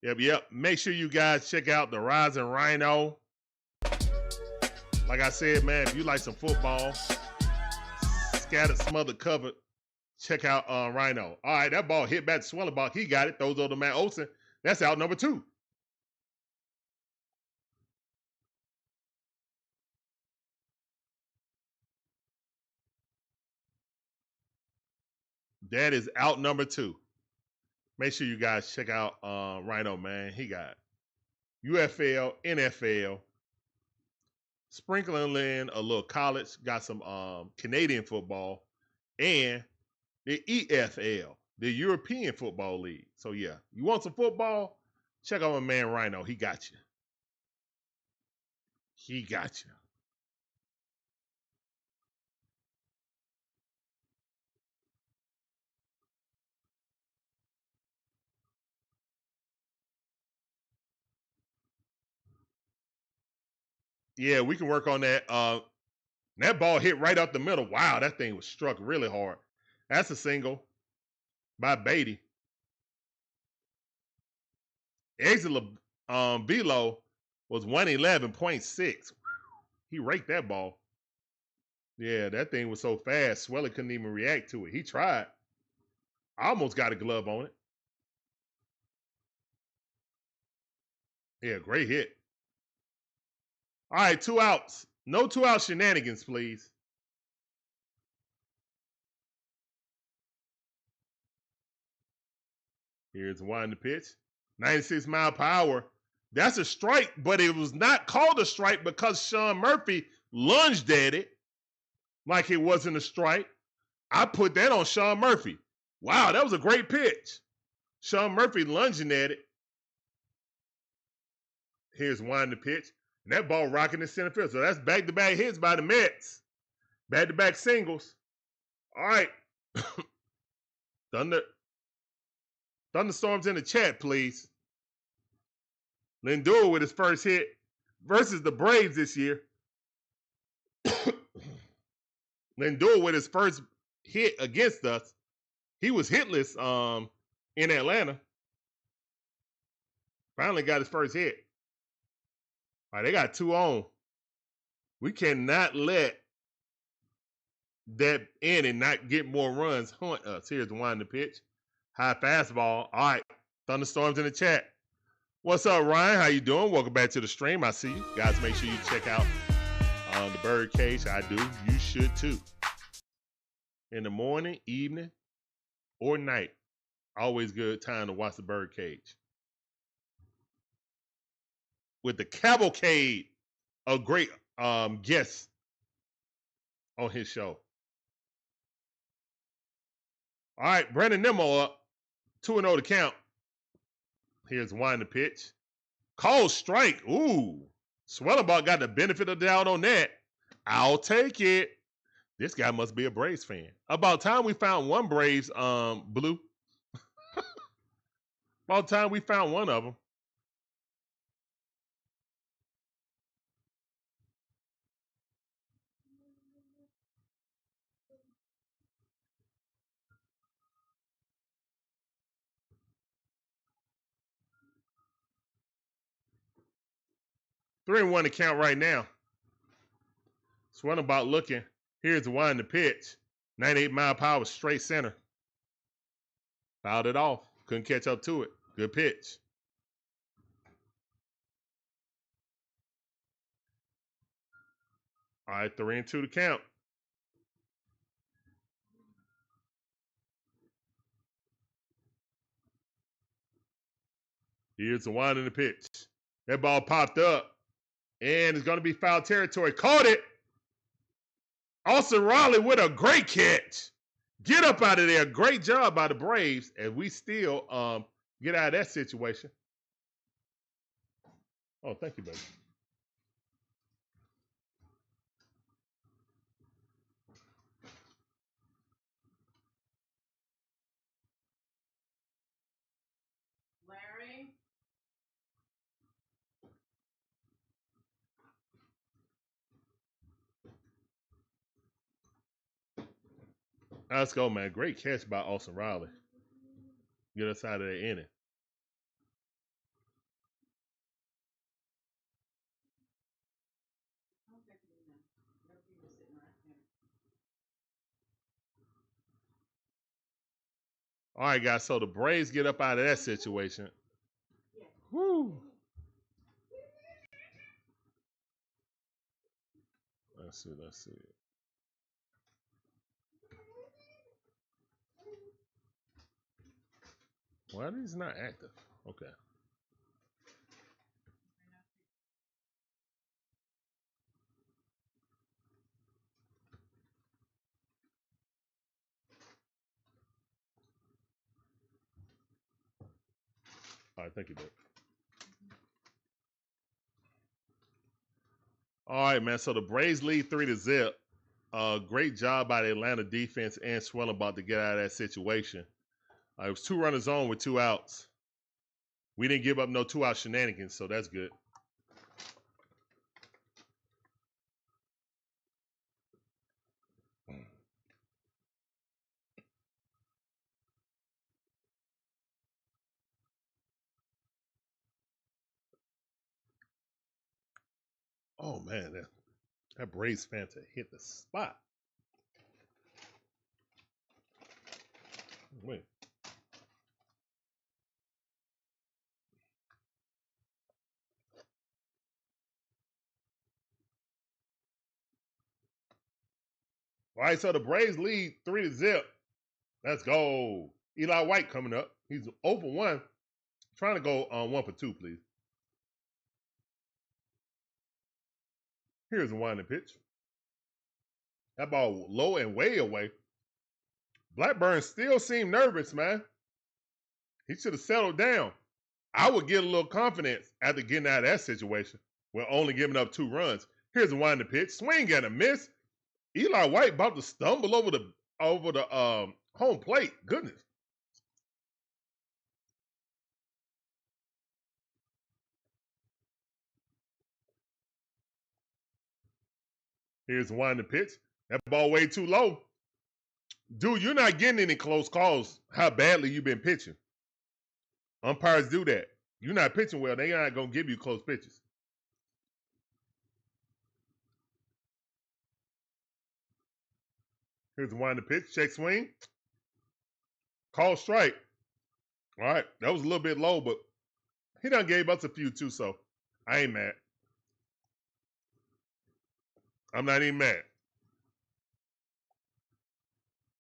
you. Yep. Make sure you guys check out the Rising Rhino. Like I said, man, if you like some football, scattered, smothered, covered, check out Rhino. All right, that ball hit back to Swellenbach. He got it. Throws over to Matt Olson. That's out number 2. That is out number 2. Make sure you guys check out Rhino, man. He got UFL, NFL, sprinkling in a little college, got some Canadian football, and the EFL, the European Football League. So, yeah, you want some football? Check out my man Rhino. He got you. He got you. Yeah, we can work on that. That ball hit right up the middle. Wow, that thing was struck really hard. That's a single by Beatty. Exit Velo was 111.6. He raked that ball. Yeah, that thing was so fast, Swelly couldn't even react to it. He tried. I almost got a glove on it. Yeah, great hit. All right, 2 outs. No 2-out shenanigans, please. Here's one to pitch. 96-mile-per-hour. That's a strike, but it was not called a strike because Sean Murphy lunged at it like it wasn't a strike. I put that on Sean Murphy. Wow, that was a great pitch. Sean Murphy lunging at it. Here's one to pitch. And that ball rocking in center field. So that's back-to-back hits by the Mets. Back-to-back singles. All right. Thunderstorms in the chat, please. Lindor with his first hit versus the Braves this year. Lindor with his first hit against us. He was hitless in Atlanta. Finally got his first hit. All right, they got 2 on. We cannot let that in and not get more runs haunt us. Here's the one to pitch. High fastball. All right, Thunderstorms in the chat. What's up, Ryan? How you doing? Welcome back to the stream. I see you. Guys, make sure you check out the Bird Cage. I do. You should too. In the morning, evening, or night. Always good time to watch the Bird Cage. With the cavalcade of great guests on his show. All right, Brandon Nimmo up. 2-0 to count. Here's one to pitch. Call strike. Ooh. Swellenbach got the benefit of the doubt on that. I'll take it. This guy must be a Braves fan. About time we found one Braves, Blue. About time we found one of them. Three and one to count right now. Swellenbach looking. Here's the one to pitch. 98 mile per hour straight center. Fouled it off. Couldn't catch up to it. Good pitch. All right, 3-2 to count. Here's the one in the pitch. That ball popped up. And it's going to be foul territory. Caught it. Olson Riley with a great catch. Get up out of there. Great job by the Braves. And we still get out of that situation. Oh, thank you, baby. Larry? Let's go, man. Great catch by Olson Riley. Get us out of that inning. All right, guys. So the Braves get up out of that situation. Woo. Let's see. Why are these not active? Okay. All right, thank you, babe. All right, man. So the Braves lead 3-0. Great job by the Atlanta defense and Swellenbach to get out of that situation. It was 2 runners on with 2 outs. We didn't give up no 2-out shenanigans, so that's good. Oh, man. That Braves fan to hit the spot. Wait. All right, so the Braves lead 3-0. Let's go. Eli White coming up. He's 0 for 1. Trying to go 1 for 2, please. Here's a winding pitch. That ball low and way away. Blackburn still seemed nervous, man. He should have settled down. I would get a little confidence after getting out of that situation. We're only giving up 2 runs. Here's a winding pitch. Swing and a miss. Eli White about to stumble over the home plate. Goodness. Here's a winding pitch. That ball way too low. Dude, you're not getting any close calls how badly you've been pitching. Umpires do that. You're not pitching well. They're not going to give you close pitches. Here's the winding pitch. Check swing. Call strike. All right. That was a little bit low, but he done gave us a few too, so I ain't mad. I'm not even mad.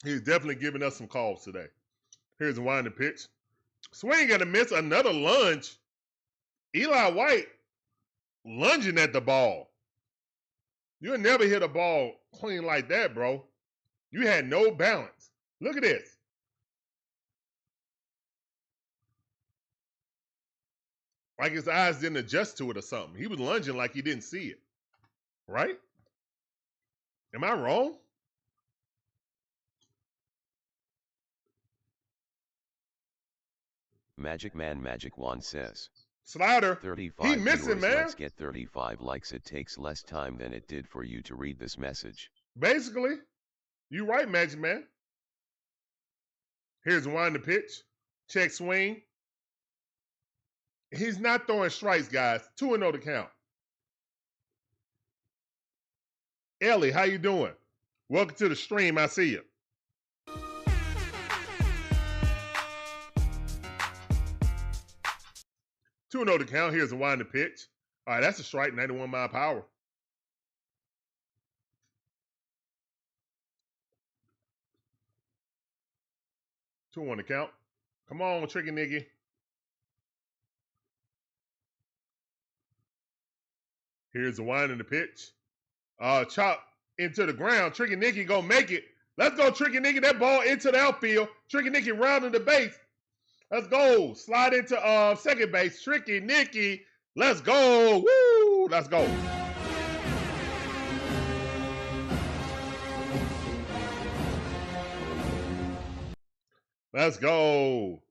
He's definitely giving us some calls today. Here's the winding pitch. Swing and a miss. Another lunge. Eli White lunging at the ball. You'll never hit a ball clean like that, bro. You had no balance. Look at this. Like his eyes didn't adjust to it or something. He was lunging like he didn't see it. Right? Am I wrong? Magic Man Magic Wand says. Slider. 35 He missing, viewers, man. let's get 35 likes. It takes less time than it did for you to read this message. Basically, you right, Magic Man. Here's one to pitch. Check swing. He's not throwing strikes, guys. 2-0 to count. Ellie, how you doing? Welcome to the stream. I see you. Two and 0 to count. Here's a wind to pitch. All right, that's a strike. 91-mile-per-hour. Two on the count. Come on, Tricky Nicky. Here's the wind and the pitch. Chop into the ground. Tricky Nicky gonna make it. Let's go, Tricky Nicky. That ball into the outfield. Tricky Nicky rounding the base. Let's go. Slide into second base. Tricky Nicky. Let's go. Woo! Let's go. Let's go.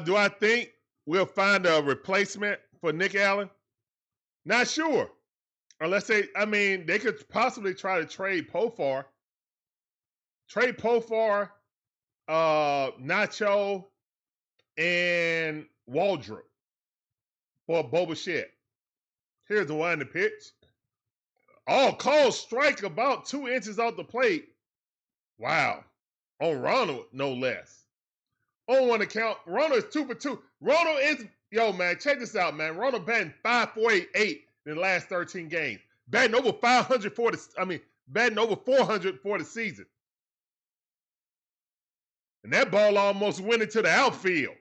Do I think we'll find a replacement for Nick Allen? Not sure. Unless they could possibly try to trade Pofar. Trade Pofar, Nacho, and Waldrop for Boba Shett. Here's the one to pitch. Oh, called strike about 2 inches off the plate. Wow. On Ronald, no less. On one account, Ronald is 2 for 2. Ronald is, man, check this out, man. Ronald batting 5.48 in the last 13 games. Batting over 500 for batting over 400 for the season. And that ball almost went into the outfield.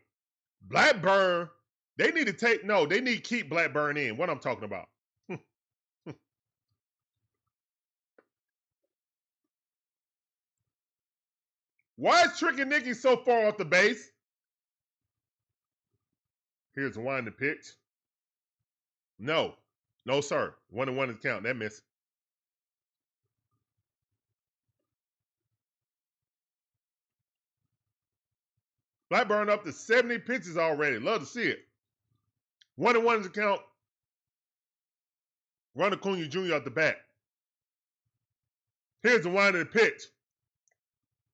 Blackburn, they need to keep Blackburn in. What I'm talking about. Why is Tricky Nicky so far off the base? Here's the wind to pitch. No, sir. 1-1 is count. That miss. Blackburn up to 70 pitches already. Love to see it. 1-1 is the count. Ronald Acuna Jr. at the bat. Here's the wind of the pitch.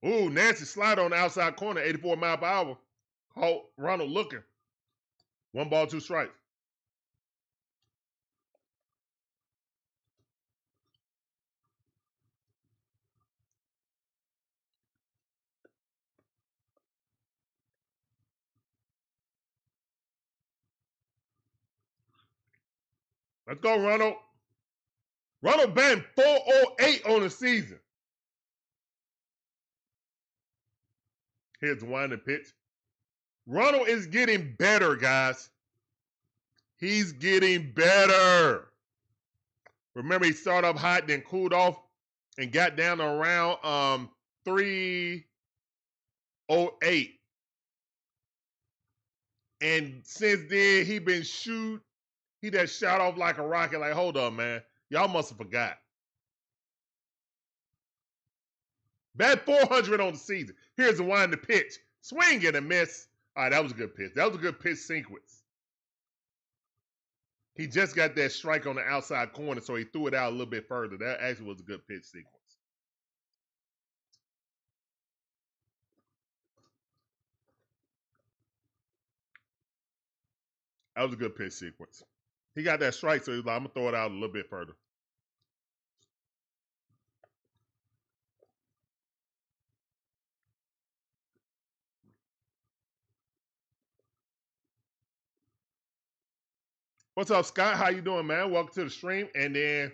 Ooh, Nancy slide on the outside corner, 84-mile-per-hour. Caught Ronald looking. 1 ball, 2 strikes. Let's go, Ronald. Ronald batting 408 on the season. Here's the wind and pitch. Ronald is getting better, guys. He's getting better. Remember, he started up hot, then cooled off, and got down to around 308. And since then, he been he just shot off like a rocket. Like, hold on, man. Y'all must have forgot. Bat 400 on the season. Here's the wind to pitch. Swing and a miss. All right, that was a good pitch. That was a good pitch sequence. He just got that strike on the outside corner, so he threw it out a little bit further. That actually was a good pitch sequence. That was a good pitch sequence. He got that strike, so he was like, I'm going to throw it out a little bit further. What's up, Scott? How you doing, man? Welcome to the stream. And then,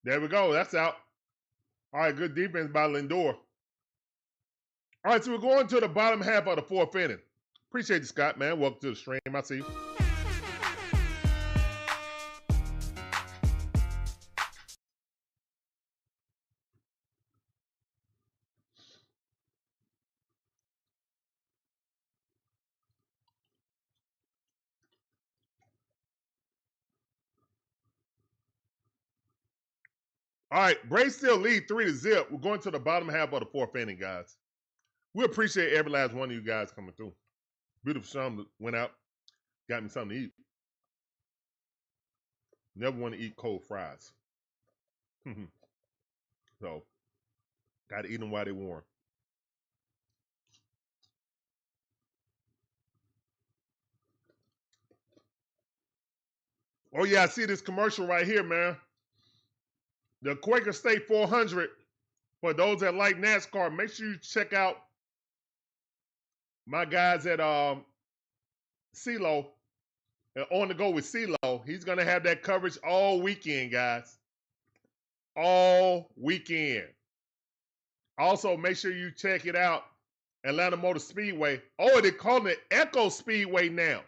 there we go. That's out. All right, good defense by Lindor. All right, so we're going to the bottom half of the 4th inning. Appreciate you, Scott, man. Welcome to the stream. I see you. All right, Braves still lead 3-0. We're going to the bottom half of the fourth inning, guys. We appreciate every last one of you guys coming through. Beautiful Sean went out, got me something to eat. Never want to eat cold fries. So, got to eat them while they're warm. Oh, yeah, I see this commercial right here, man. The Quaker State 400. For those that like NASCAR, make sure you check out my guys at CeeLo. On the go with CeeLo. He's going to have that coverage all weekend, guys. All weekend. Also, make sure you check it out. Atlanta Motor Speedway. Oh, they're calling it Echo Speedway now.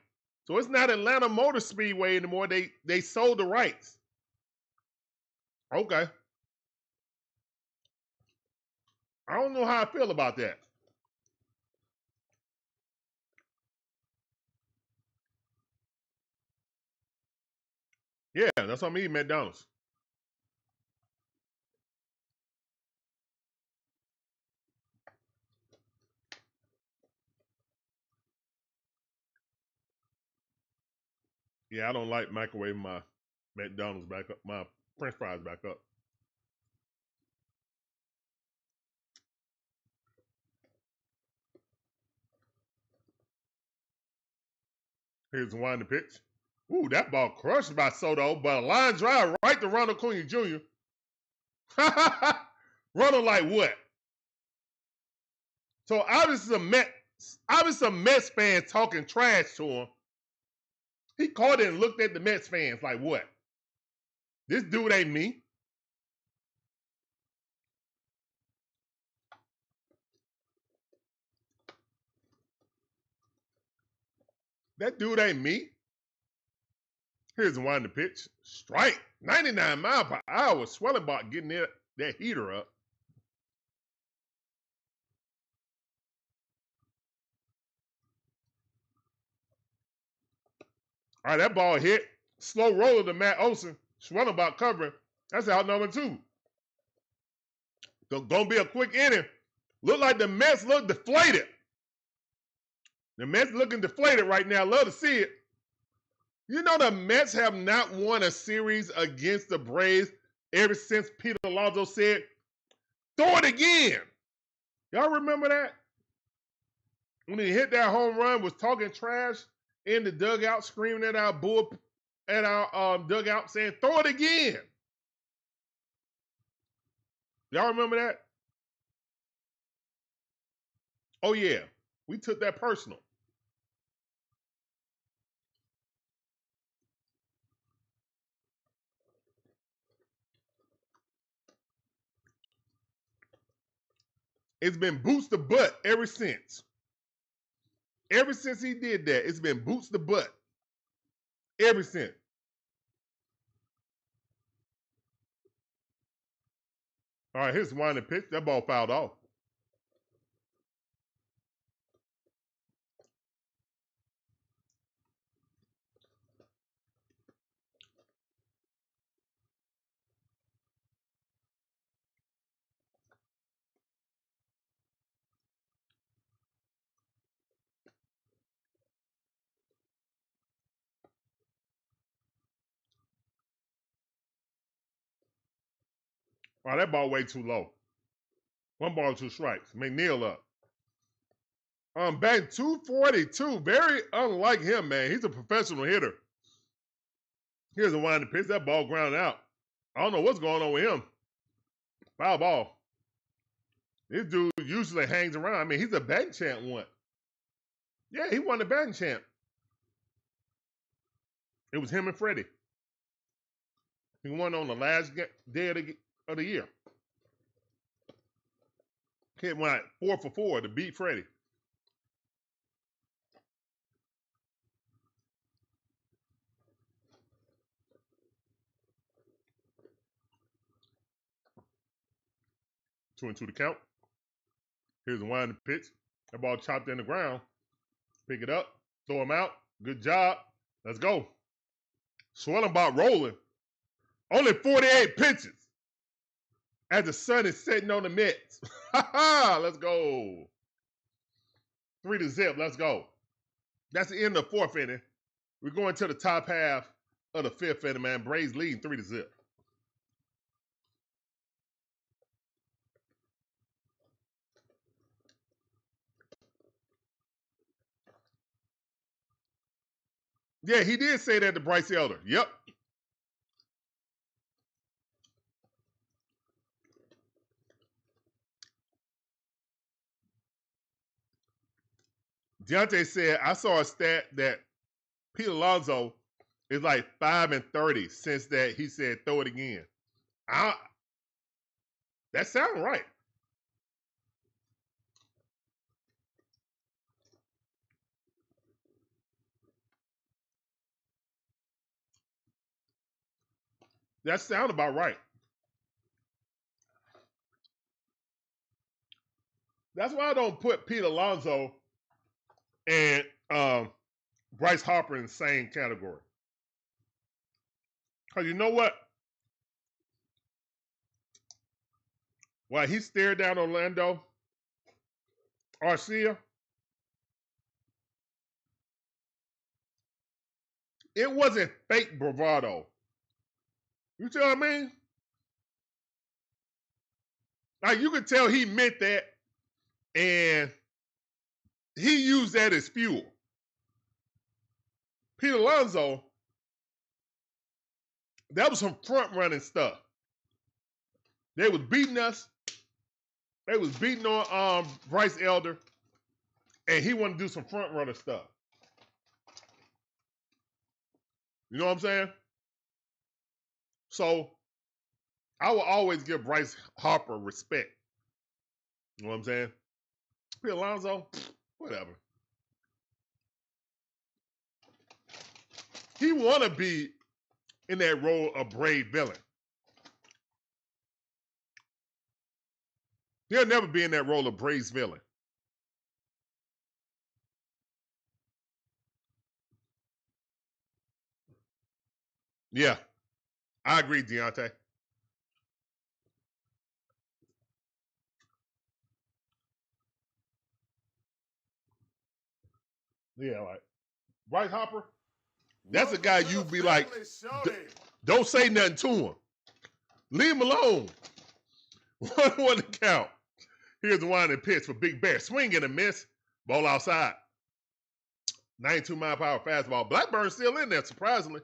So it's not Atlanta Motor Speedway anymore. They sold the rights. Okay. I don't know how I feel about that. Yeah, that's what I'm eating McDonald's. Yeah, I don't like microwaving my McDonald's back up, my French fries back up. Here's the one to pitch. Ooh, that ball crushed by Soto, but a line drive right to Ronald Acuna Jr. Ronald like what? So obviously some Mets fans talking trash to him. He caught it and looked at the Mets fans like what? This dude ain't me. That dude ain't me. Here's the one to pitch. Strike. 99 mile per hour. Swellenbach getting that heater up. All right, that ball hit. Slow roller to Matt Olson. Swellenbach covering. That's out number 2. So gonna be a quick inning. Look like the Mets look deflated. The Mets looking deflated right now. Love to see it. You know the Mets have not won a series against the Braves ever since Peter Alonso said, throw it again. Y'all remember that? When he hit that home run, was talking trash in the dugout, screaming at our dugout, saying, throw it again. Y'all remember that? Oh, yeah. We took that personal. It's been boots to butt ever since. Ever since he did that, it's been boots to butt. Ever since. All right, here's one to pitch. That ball fouled off. All right, that ball way too low. One ball, 2 strikes. McNeil up. Batting 242. Very unlike him, man. He's a professional hitter. Here's a wind to pitch. That ball grounded out. I don't know what's going on with him. Foul ball. This dude usually hangs around. I mean, he's a batting champ one. Yeah, he won the batting champ. It was him and Freddie. He won on the last day of the year. Kid went 4 for 4 to beat Freddie. Two and two to count. Here's the wind to pitch. That ball chopped in the ground. Pick it up. Throw him out. Good job. Let's go. Swellenbach rolling. Only 48 pitches. as the sun is setting on the Mets. Let's go. 3-0. Let's go. That's the end of the fourth inning. We're going to the top half of the fifth inning, man. Braves leading 3-0. Yeah, he did say that to Bryce Elder. Yep. Deontay said, I saw a stat that Pete Alonso is like 5-30 since that he said throw it again. That sounds right. That sounds about right. That's why I don't put Pete Alonso and Bryce Harper in the same category. Because you know what? While he stared down Orlando Arcia, it wasn't fake bravado. You see what I mean? Like, you could tell he meant that, and he used that as fuel. Pete Alonso, that was some front running stuff. They was beating us. They was beating on Bryce Elder, and he wanted to do some front runner stuff. You know what I'm saying? So I will always give Bryce Harper respect. You know what I'm saying? Pete Alonso, whatever. He want to be in that role of brave villain. He'll never be in that role of brave villain. Yeah, I agree, Deontay. Yeah, like Bryce Harper, that's a guy you be like, don't say nothing to him. Leave him alone. 1-1 to count. Here's the winding pitch for Big Bear. Swing and a miss. Ball outside. 92-mile-per-hour fastball. Blackburn's still in there, surprisingly.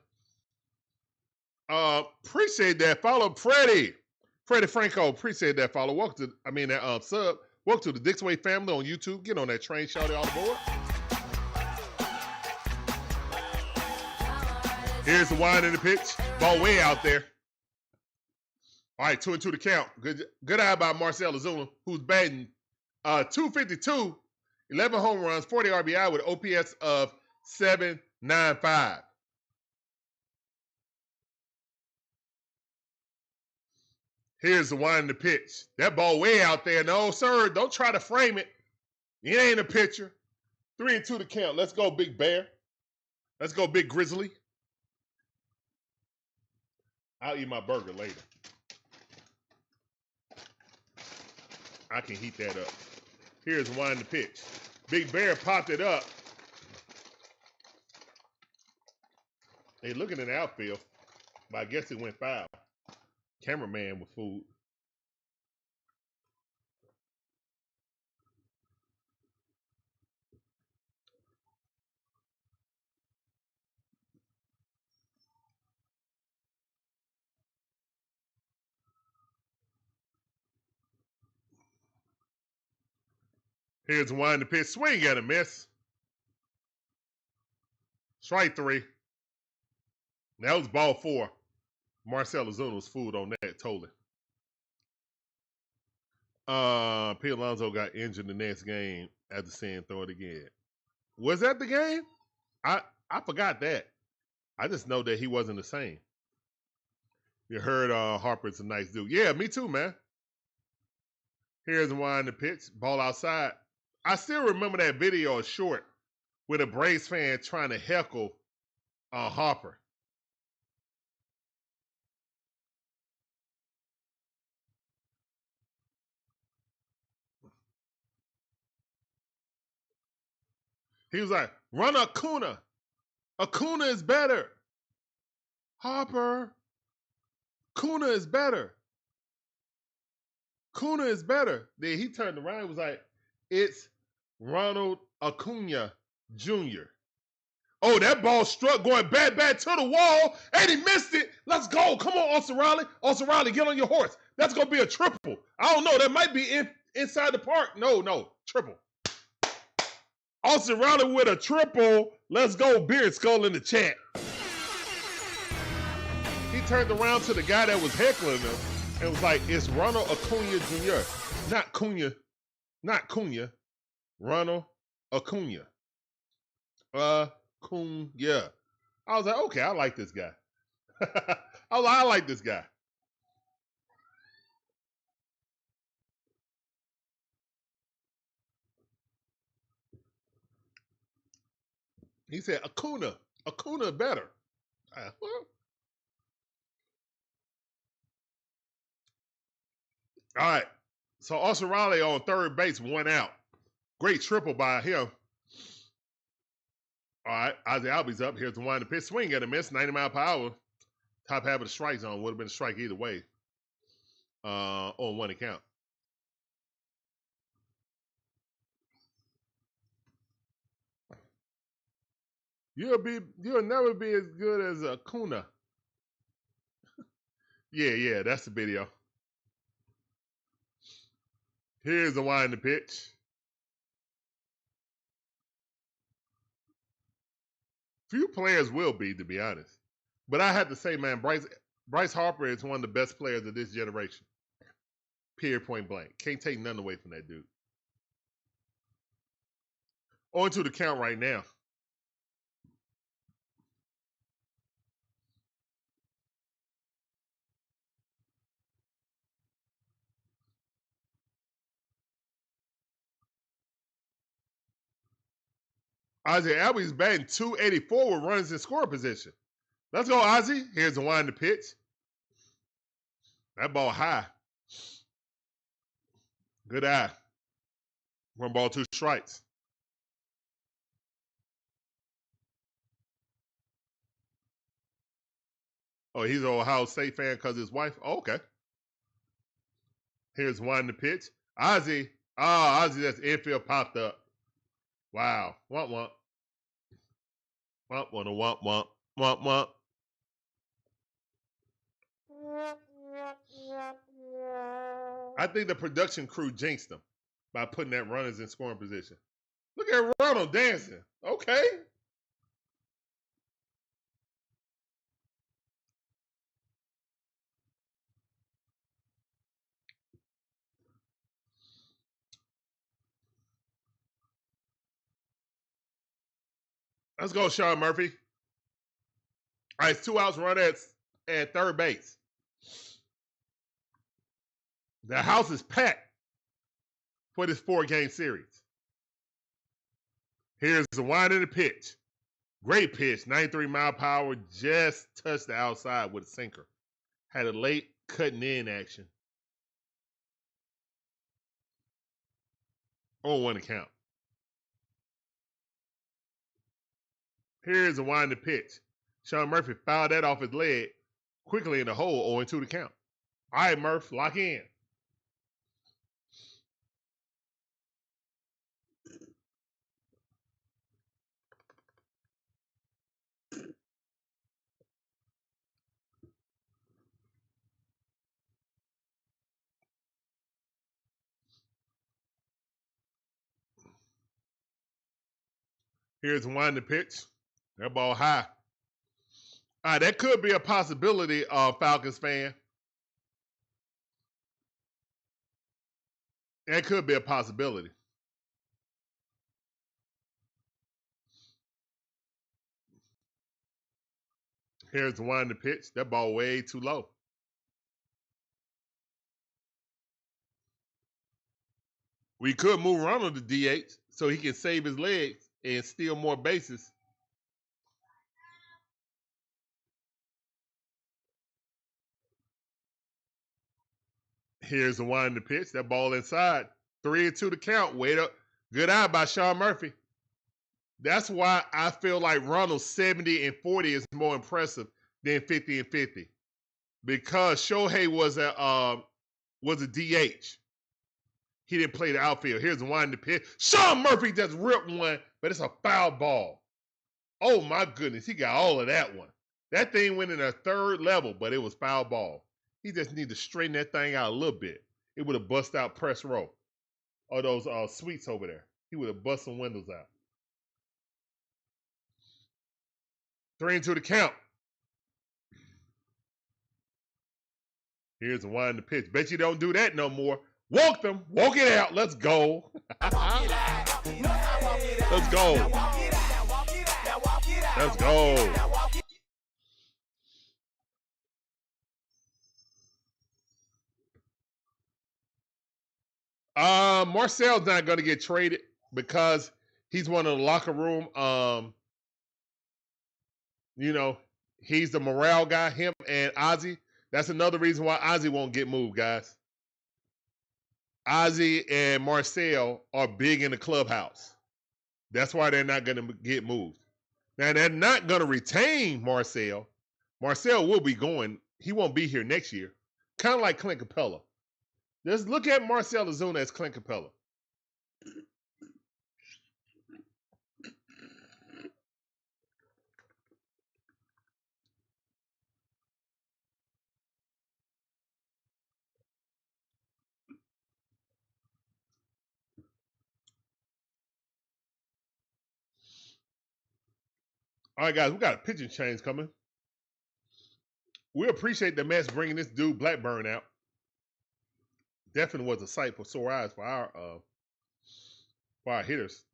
Appreciate that follow, Freddie Franco. Appreciate that follow. Welcome to, that sub. Welcome to the Dixway family on YouTube. Get on that train, shout it all aboard. Here's the wind in the pitch. Ball way out there. All right, 2-2 to count. Good eye by Marcell Ozuna, who's batting 252, 11 home runs, 40 RBI with OPS of 795. Here's the wind in the pitch. That ball way out there. No, sir, don't try to frame it. It ain't a pitcher. 3-2 to count. Let's go, Big Bear. Let's go, Big Grizzly. I'll eat my burger later. I can heat that up. Here's wind the pitch. Big Bear popped it up. They looking in the outfield, but I guess it went foul. Cameraman was fooled. Here's wind the pitch. Swing and a miss. Strike 3. That was ball 4. Marcell Ozuna was fooled on that totally. Pete Alonso got injured the next game after seeing throw it again. Was that the game? I forgot that. I just know that he wasn't the same. You heard Harper's a nice dude. Yeah, me too, man. Here's the wind the pitch. Ball outside. I still remember that video short with a Braves fan trying to heckle Harper. He was like, run Acuna. Acuna is better. Harper. Acuna is better. Acuna is better. Then he turned around and was like, it's Ronald Acuna Jr. Oh, that ball struck going bad to the wall, and he missed it. Let's go. Come on, Austin Riley. Austin Riley, get on your horse. That's going to be a triple. I don't know. That might be inside the park. No. Triple. Austin Riley with a triple. Let's go. Beard Skull in the chat. He turned around to the guy that was heckling him and was like, it's Ronald Acuna Jr. Not Cunha. Ronald Acuna. Cunha. I was like, okay, I like this guy. I like this guy. He said, Acuna better. Well. All right. So Austin Riley on third base, 1 out. Great triple by him. All right. Ozzie Albies up. Here's the one. The pitch swing at a miss. 90 mile per hour. Top half of the strike zone. Would have been a strike either way. On one account. You'll never be as good as Acuna. Yeah, that's the video. Here's the wind the pitch. Few players will be, to be honest. But I have to say, man, Bryce Harper is one of the best players of this generation. Period, point blank. Can't take nothing away from that dude. On to the count right now. Ozzie Albies batting .284 with runners in scoring position. Let's go, Ozzie. Here's the wind the pitch. That ball high. Good eye. 1 ball, 2 strikes. Oh, he's an Ohio State fan because his wife? Oh, okay. Here's one the pitch. Ozzie. Ozzie, that's infield popped up. Wow. Womp. I think the production crew jinxed them by putting that runners in scoring position. Look at Ronald dancing. Okay. Let's go, Sean Murphy. All right, it's 2 outs, run at third base. The house is packed for this 4-game series. Here's the wind of the pitch. Great pitch, 93 mile per hour, just touched the outside with a sinker. Had a late cutting in action. 0-1 account. Here's the wind of the pitch. Sean Murphy fouled that off his leg quickly in the hole, 0-2 the count. All right, Murph, lock in. Here's the wind of the pitch. That ball high. All right, that could be a possibility, Falcons fan. That could be a possibility. Here's the wind of the pitch. That ball way too low. We could move Ronald to DH so he can save his legs and steal more bases. Here's the wind of the pitch. That ball inside. 3-2 to count. Wait up. Good eye by Sean Murphy. That's why I feel like Ronald's 70 and 40 is more impressive than 50 and 50. Because Shohei was a DH. He didn't play the outfield. Here's one in the pit. Sean Murphy just ripped one, but it's a foul ball. Oh my goodness, he got all of that one. That thing went in a third level, but it was foul ball. He just need to straighten that thing out a little bit. It would have bust out press row or those suites over there. He would have bust some windows out. 3-2 the count. Here's the one in the pitch. Bet you don't do that no more. Walk them. Walk it out. Let's go. Let's go. Let's go. Marcell's not going to get traded because he's one of the locker room. He's the morale guy. Him and Ozzie. That's another reason why Ozzie won't get moved, guys. Ozzie and Marcell are big in the clubhouse. That's why they're not going to get moved. Now, they're not going to retain Marcell. Marcell will be going. He won't be here next year. Kind of like Clint Capella. Just look at Marcell Ozuna as Clint Capella. All right, guys, we got a pitching change coming. We appreciate the Mets bringing this dude Blackburn out. Definitely was a sight for sore eyes for our hitters.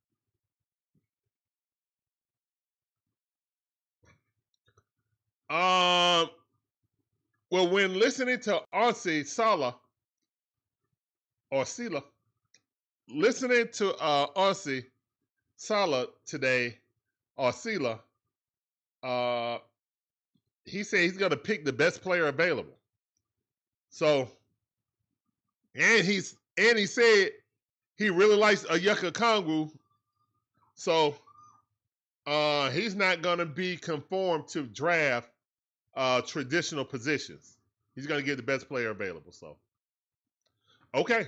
Well, when listening to Ozzie Sala or Sila, listening to Ozzie Sala today or Sila, he said he's gonna pick the best player available. So, and he said he really likes Ayuka Kongwu. So, he's not gonna be conformed to draft traditional positions. He's gonna get the best player available. So, okay,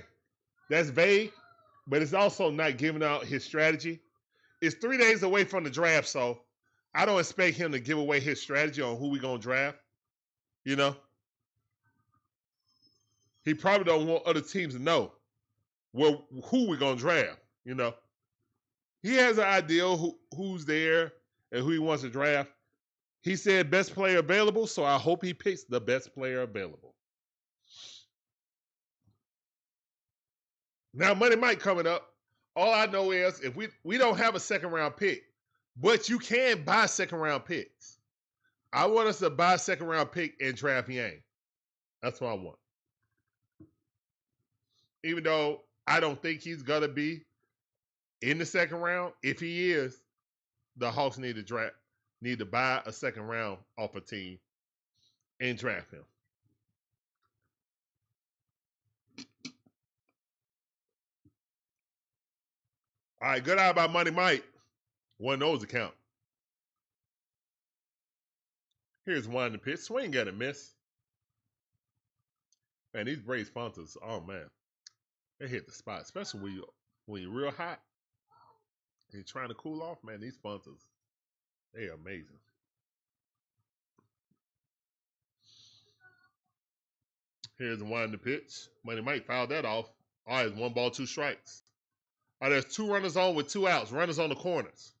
that's vague, but it's also not giving out his strategy. It's 3 days away from the draft, so I don't expect him to give away his strategy on who we're going to draft. You know? He probably don't want other teams to know who we're going to draft. You know? He has an idea who's there and who he wants to draft. He said best player available, so I hope he picks the best player available. Now, Money Mike coming up. All I know is if we don't have a second round pick, but you can buy second round picks. I want us to buy a second round pick and draft Yang. That's what I want. Even though I don't think he's gonna be in the second round, if he is, the Hawks need to buy a second round off a team and draft him. All right, good eye by Money Mike. One of those account. Here's one in the pitch. Swing at a miss. Man, these Braves sponsors, oh man, they hit the spot, especially when you're real hot and you're trying to cool off. Man, these sponsors, they are amazing. Here's one in the pitch. Money Mike fouled that off. All right, it's 1 ball, 2 strikes. All right, there's 2 runners on with 2 outs. Runners on the corners.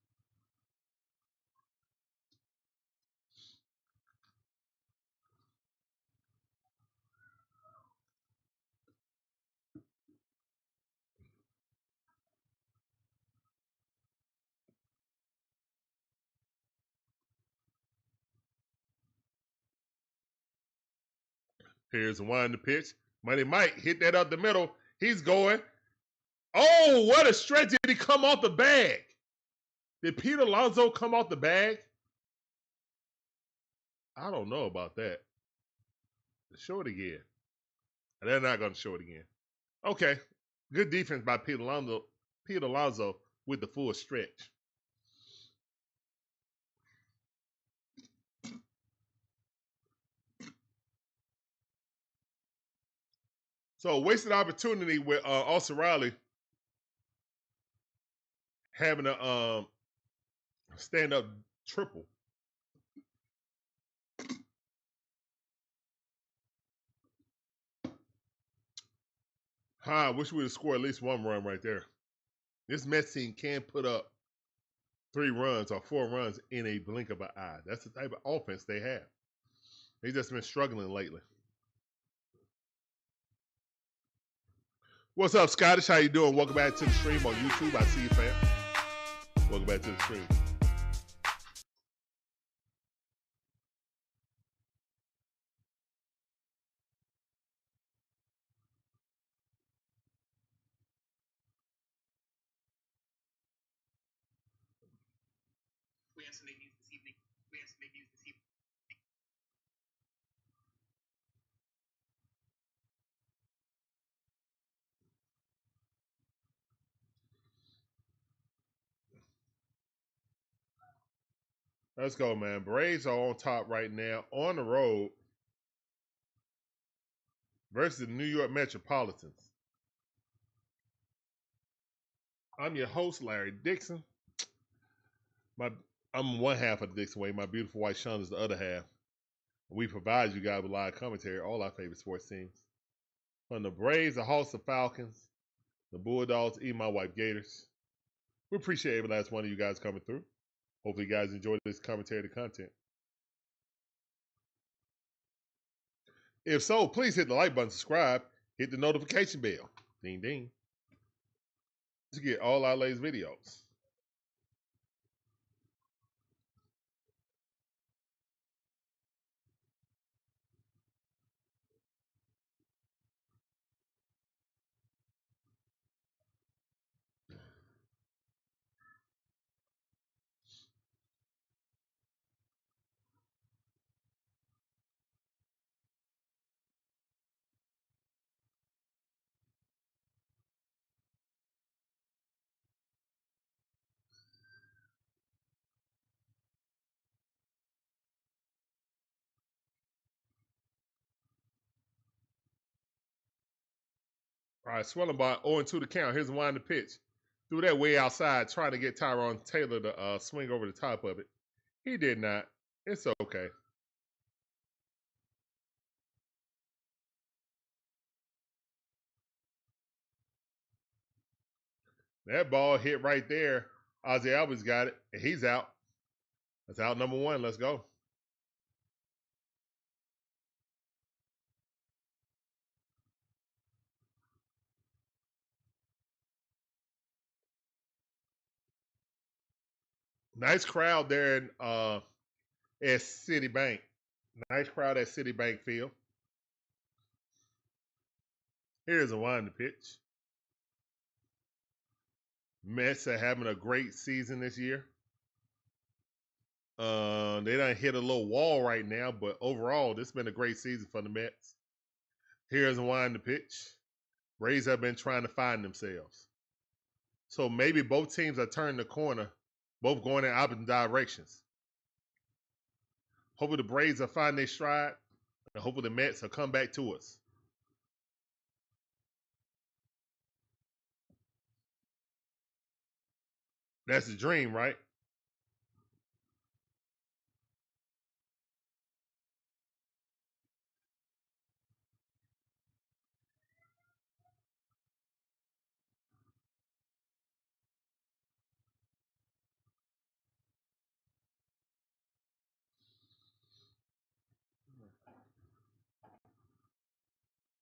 Here's one in the pitch. Money Mike hit that up the middle. He's going. Oh, what a stretch. Did he come off the bag? Did Pete Alonso come off the bag? I don't know about that. Show it again. They're not going to show it again. Okay. Good defense by Pete Alonso with the full stretch. So wasted opportunity with Austin Riley having a stand-up triple. I wish we would have scored at least one run right there. This Mets team can put up 3 runs or 4 runs in a blink of an eye. That's the type of offense they have. They just been struggling lately. What's up, Scottish? How you doing? Welcome back to the stream on YouTube. I see you, fam. Welcome back to the stream. Let's go, man. Braves are on top right now on the road versus the New York Metropolitans. I'm your host, Larry Dixon. I'm one half of the Dixon Way. My beautiful wife, Sean, is the other half. We provide you guys with live commentary, all our favorite sports teams. From the Braves, the Hawks, the Falcons, the Bulldogs, even my wife, Gators. We appreciate every last one of you guys coming through. Hopefully you guys enjoy this commentary to content. If so, please hit the like button, subscribe, hit the notification bell. Ding, ding. To get all our latest videos. All right, swelling by 0-2 to count. Here's the wind the pitch. Threw that way outside, trying to get Tyrone Taylor to swing over the top of it. He did not. It's okay. That ball hit right there. Ozzie Albies got it, and he's out. That's out number 1. Let's go. Nice crowd there at Citibank. Nice crowd at Citibank Field. Here's a wind to pitch. Mets are having a great season this year. They done hit a little wall right now, but overall, this has been a great season for the Mets. Here's a wind to pitch. Braves have been trying to find themselves. So maybe both teams are turning the corner, both going in opposite directions. Hopefully the Braves will find their stride, and hopefully the Mets will come back to us. That's the dream, right?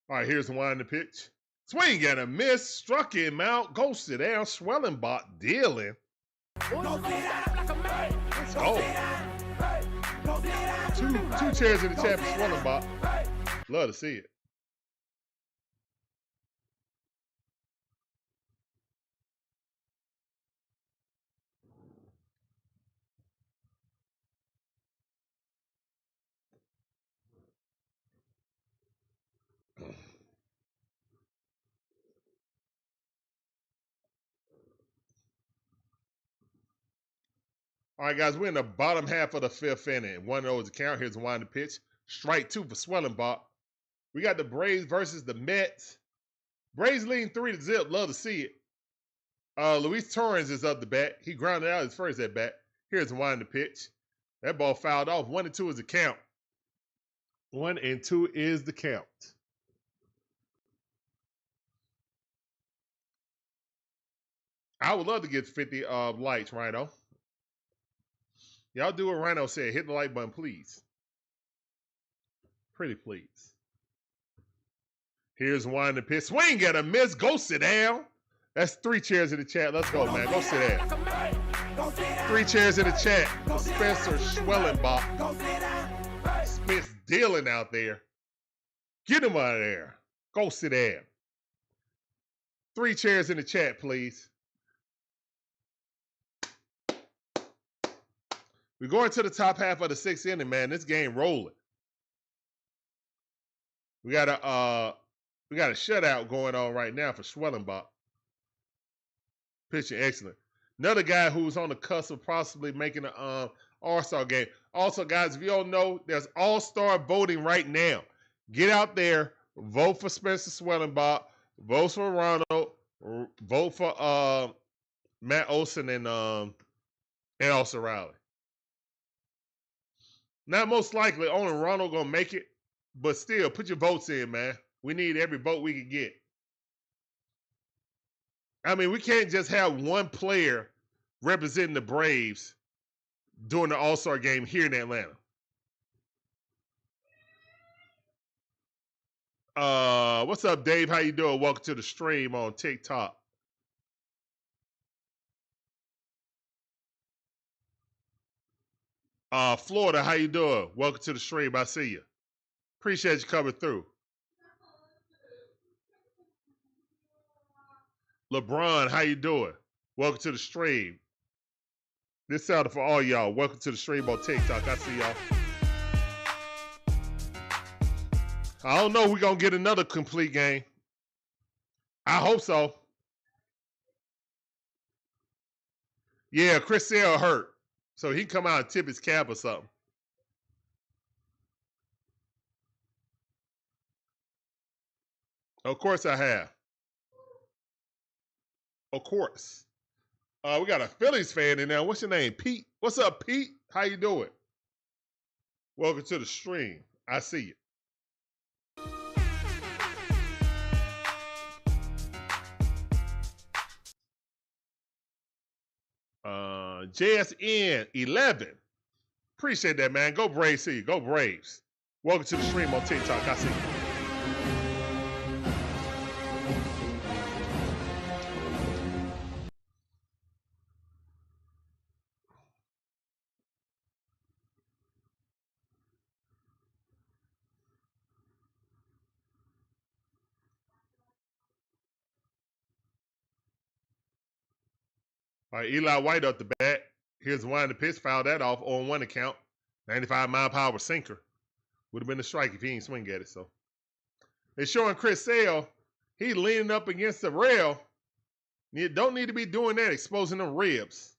All right, here's the wind to pitch. Swing and a miss. Struck him out. Ghosted down. Swelling bot dealing. Let's go. Two chairs in the champ for Swelling bot. Love to see it. All right, guys, we're in the bottom half of the 5th inning. 1-0 to count. Here's the wind to pitch. Strike 2 for Swelling bot. We got the Braves versus the Mets. Braves leading 3-0. Love to see it. Luis Torrens is up the bat. He grounded out his first at bat. Here's one the pitch. That ball fouled off. 1-2 is the count. 1-2 is the count. I would love to get 50 likes, Rhino. Y'all do what Rhino said. Hit the like button, please. Pretty please. Here's one the pitch. Swing at a miss. Go sit down. That's 3 chairs in the chat. Let's go, man. Go sit down. 3 chairs in the chat for Spencer Schwellenbach. Spence dealing out there. Get him out of there. Go sit down. 3 chairs in the chat, please. We're going to the top half of the 6th inning, man. This game rolling. We got a shutout going on right now for Schwellenbach. Pitching excellent. Another guy who's on the cusp of possibly making an All-Star game. Also, guys, if you don't know, there's All-Star voting right now. Get out there, vote for Spencer Schwellenbach, vote for Ronald, vote for Matt Olson and Austin Riley. Not most likely, only Ronald gonna make it, but still, put your votes in, man. We need every vote we can get. I mean, we can't just have one player representing the Braves during the All-Star game here in Atlanta. What's up, Dave? How you doing? Welcome to the stream on TikTok. Florida, how you doing? Welcome to the stream. I see you. Appreciate you coming through. LeBron, how you doing? Welcome to the stream. This sounded for all y'all. Welcome to the stream on TikTok. I see y'all. I don't know if we're going to get another complete game. I hope so. Yeah, Chris Sale hurt. So he can come out and tip his cap or something. Of course I have. Of course. We got a Phillies fan in there. What's your name? Pete. What's up, Pete? How you doing? Welcome to the stream. I see you. JSN 11. Appreciate that, man. Go Braves. See you. Go Braves. Welcome to the stream on TikTok. I see you. All right, Eli White up the bat. Here's one the pitch. Fouled that off on 1 account. 95-mile-per-hour sinker. Would have been a strike if he didn't swing at it. So they're showing Chris Sale. He leaning up against the rail. You don't need to be doing that, exposing them ribs.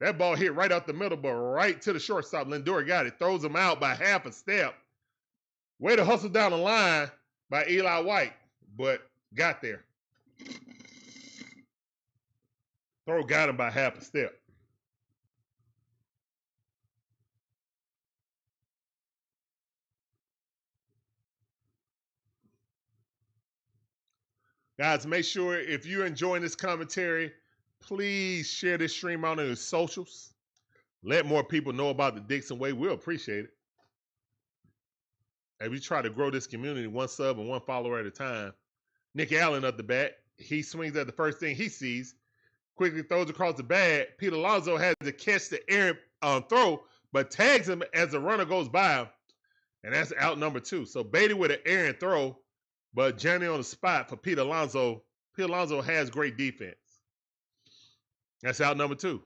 That ball hit right out the middle, but right to the shortstop. Lindor got it. Throws him out by half a step. Way to hustle down the line by Eli White, but got there. Throw got him by half a step. Guys, make sure if you're enjoying this commentary, please share this stream out on your socials. Let more people know about the Dixon Way. We'll appreciate it. As we try to grow this community 1 sub and 1 follower at a time. Nick Allen up the bat. He swings at the first thing he sees. Quickly throws across the bat. Pete Alonso has to catch the errant throw, but tags him as the runner goes by. And that's out number 2. So Beatty with an errant throw, but Johnny on the spot for Pete Alonso. Pete Alonso has great defense. That's out number 2.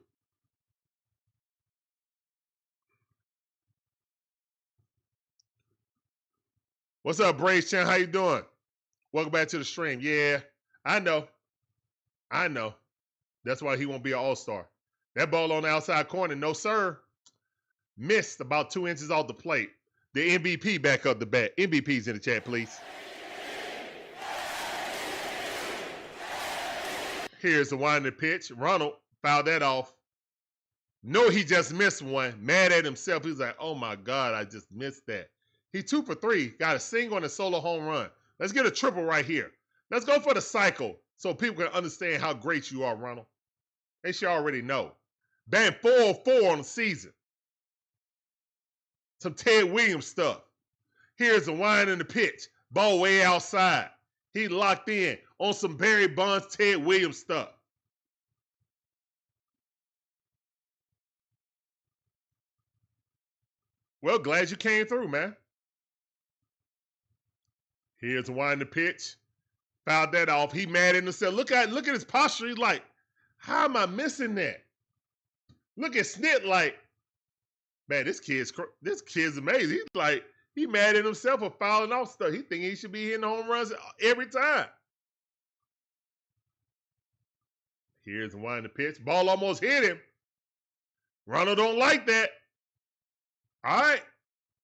What's up, Braves Chan? How you doing? Welcome back to the stream. Yeah, I know. That's why he won't be an all-star. That ball on the outside corner, no, sir. Missed about 2 inches off the plate. The MVP back up the bat. MVP's in the chat, please. Here's the winding pitch. Ronald fouled that off. No, he just missed one. Mad at himself. He's like, oh my God, I just missed that. He 2 for 3. Got a single and a solo home run. Let's get a triple right here. Let's go for the cycle so people can understand how great you are, Ronald. They should already know. Batting 404 on the season. Some Ted Williams stuff. Here's the wind and the pitch. Ball way outside. He locked in on some Barry Bonds, Ted Williams stuff. Well, glad you came through, man. Here's the wind and the pitch. Fouled that off. He mad at himself. Look at his posture. He's like, how am I missing that? Look at Snit like, man, this kid's amazing. He's like, he mad at himself for fouling off stuff. He think he should be hitting home runs every time. Here's the wind the pitch. Ball almost hit him. Ronald don't like that. All right.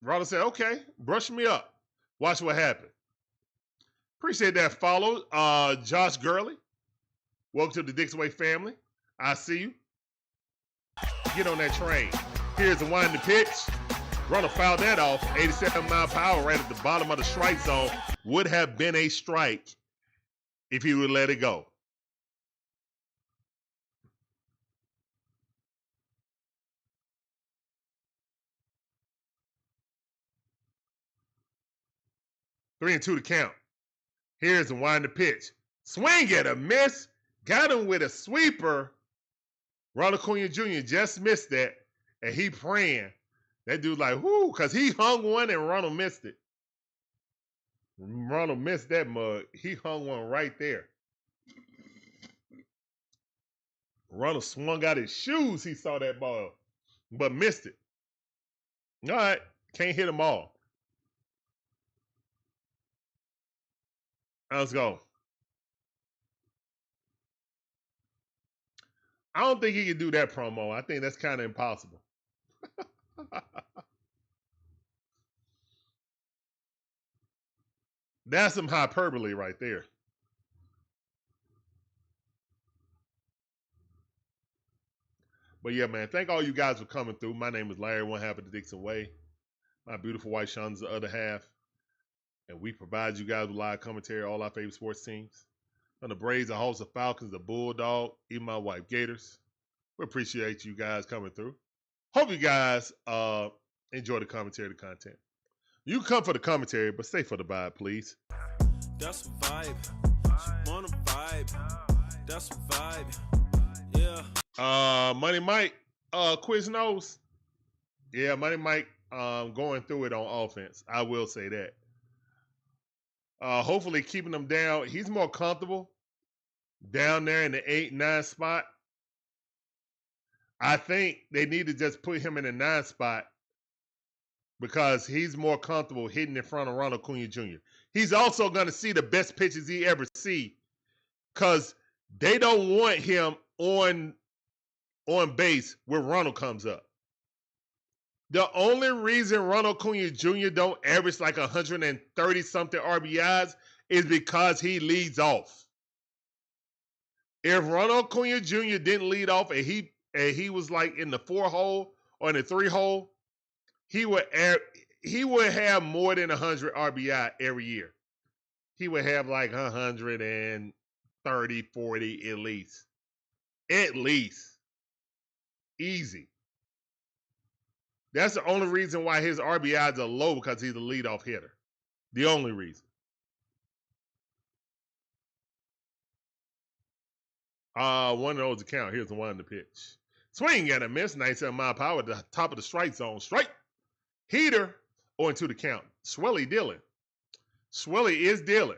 Ronald said, okay, brush me up. Watch what happened. Appreciate that follow. Josh Gurley. Welcome to the Dixon Way family. I see you. Get on that train. Here's the wind the pitch. Ronald fouled that off. 87-mile-per-hour right at the bottom of the strike zone. Would have been a strike if he would let it go. Three and two to count. Here's the wind the pitch. Swing at a miss. Got him with a sweeper. Ronald Acuna Jr. just missed that. And he praying. That dude's like, whoo, because he hung one and Ronald missed it. Ronald missed that mug. He hung one right there. Ronald swung out his shoes. He saw that ball, but missed it. All right. Can't hit them all. Let's go. I don't think he can do that promo. I think that's kind of impossible. That's some hyperbole right there. But yeah, man, thank all you guys for coming through. My name is Larry, one half of the Dixon Way. My beautiful wife, Shon's the other half. And we provide you guys with live commentary, all our favorite sports teams. On the Braves, the Hawks, the Falcons, the Bulldog, even my wife, Gators. We appreciate you guys coming through. Hope you guys enjoy the commentary, the content. You can come for the commentary, but stay for the vibe, please. That's a vibe. She want a vibe. That's a vibe. Yeah. Money Mike, Quiznos. Yeah, Money Mike going through it on offense. I will say that. Hopefully keeping him down. He's more comfortable down there in the 8-9 spot. I think they need to just put him in the 9 spot because he's more comfortable hitting in front of Ronald Acuna Jr. He's also going to see the best pitches he ever see because they don't want him on base when Ronald comes up. The only reason Ronald Acuna Jr. don't average like 130-something RBIs is because he leads off. If Ronald Acuna Jr. didn't lead off and he was like in the 4-hole or in the 3-hole, he would have more than 100 RBI every year. He would have like 130, 40 at least. At least. Easy. That's the only reason why his RBIs are low, because he's a leadoff hitter. The only reason. One of those account. Here's the one in the pitch. Swing and a miss. 97-mile-per-hour at the top of the strike zone. Strike. Heater. Or into the count. Swelly dealing. Swelly is dealing.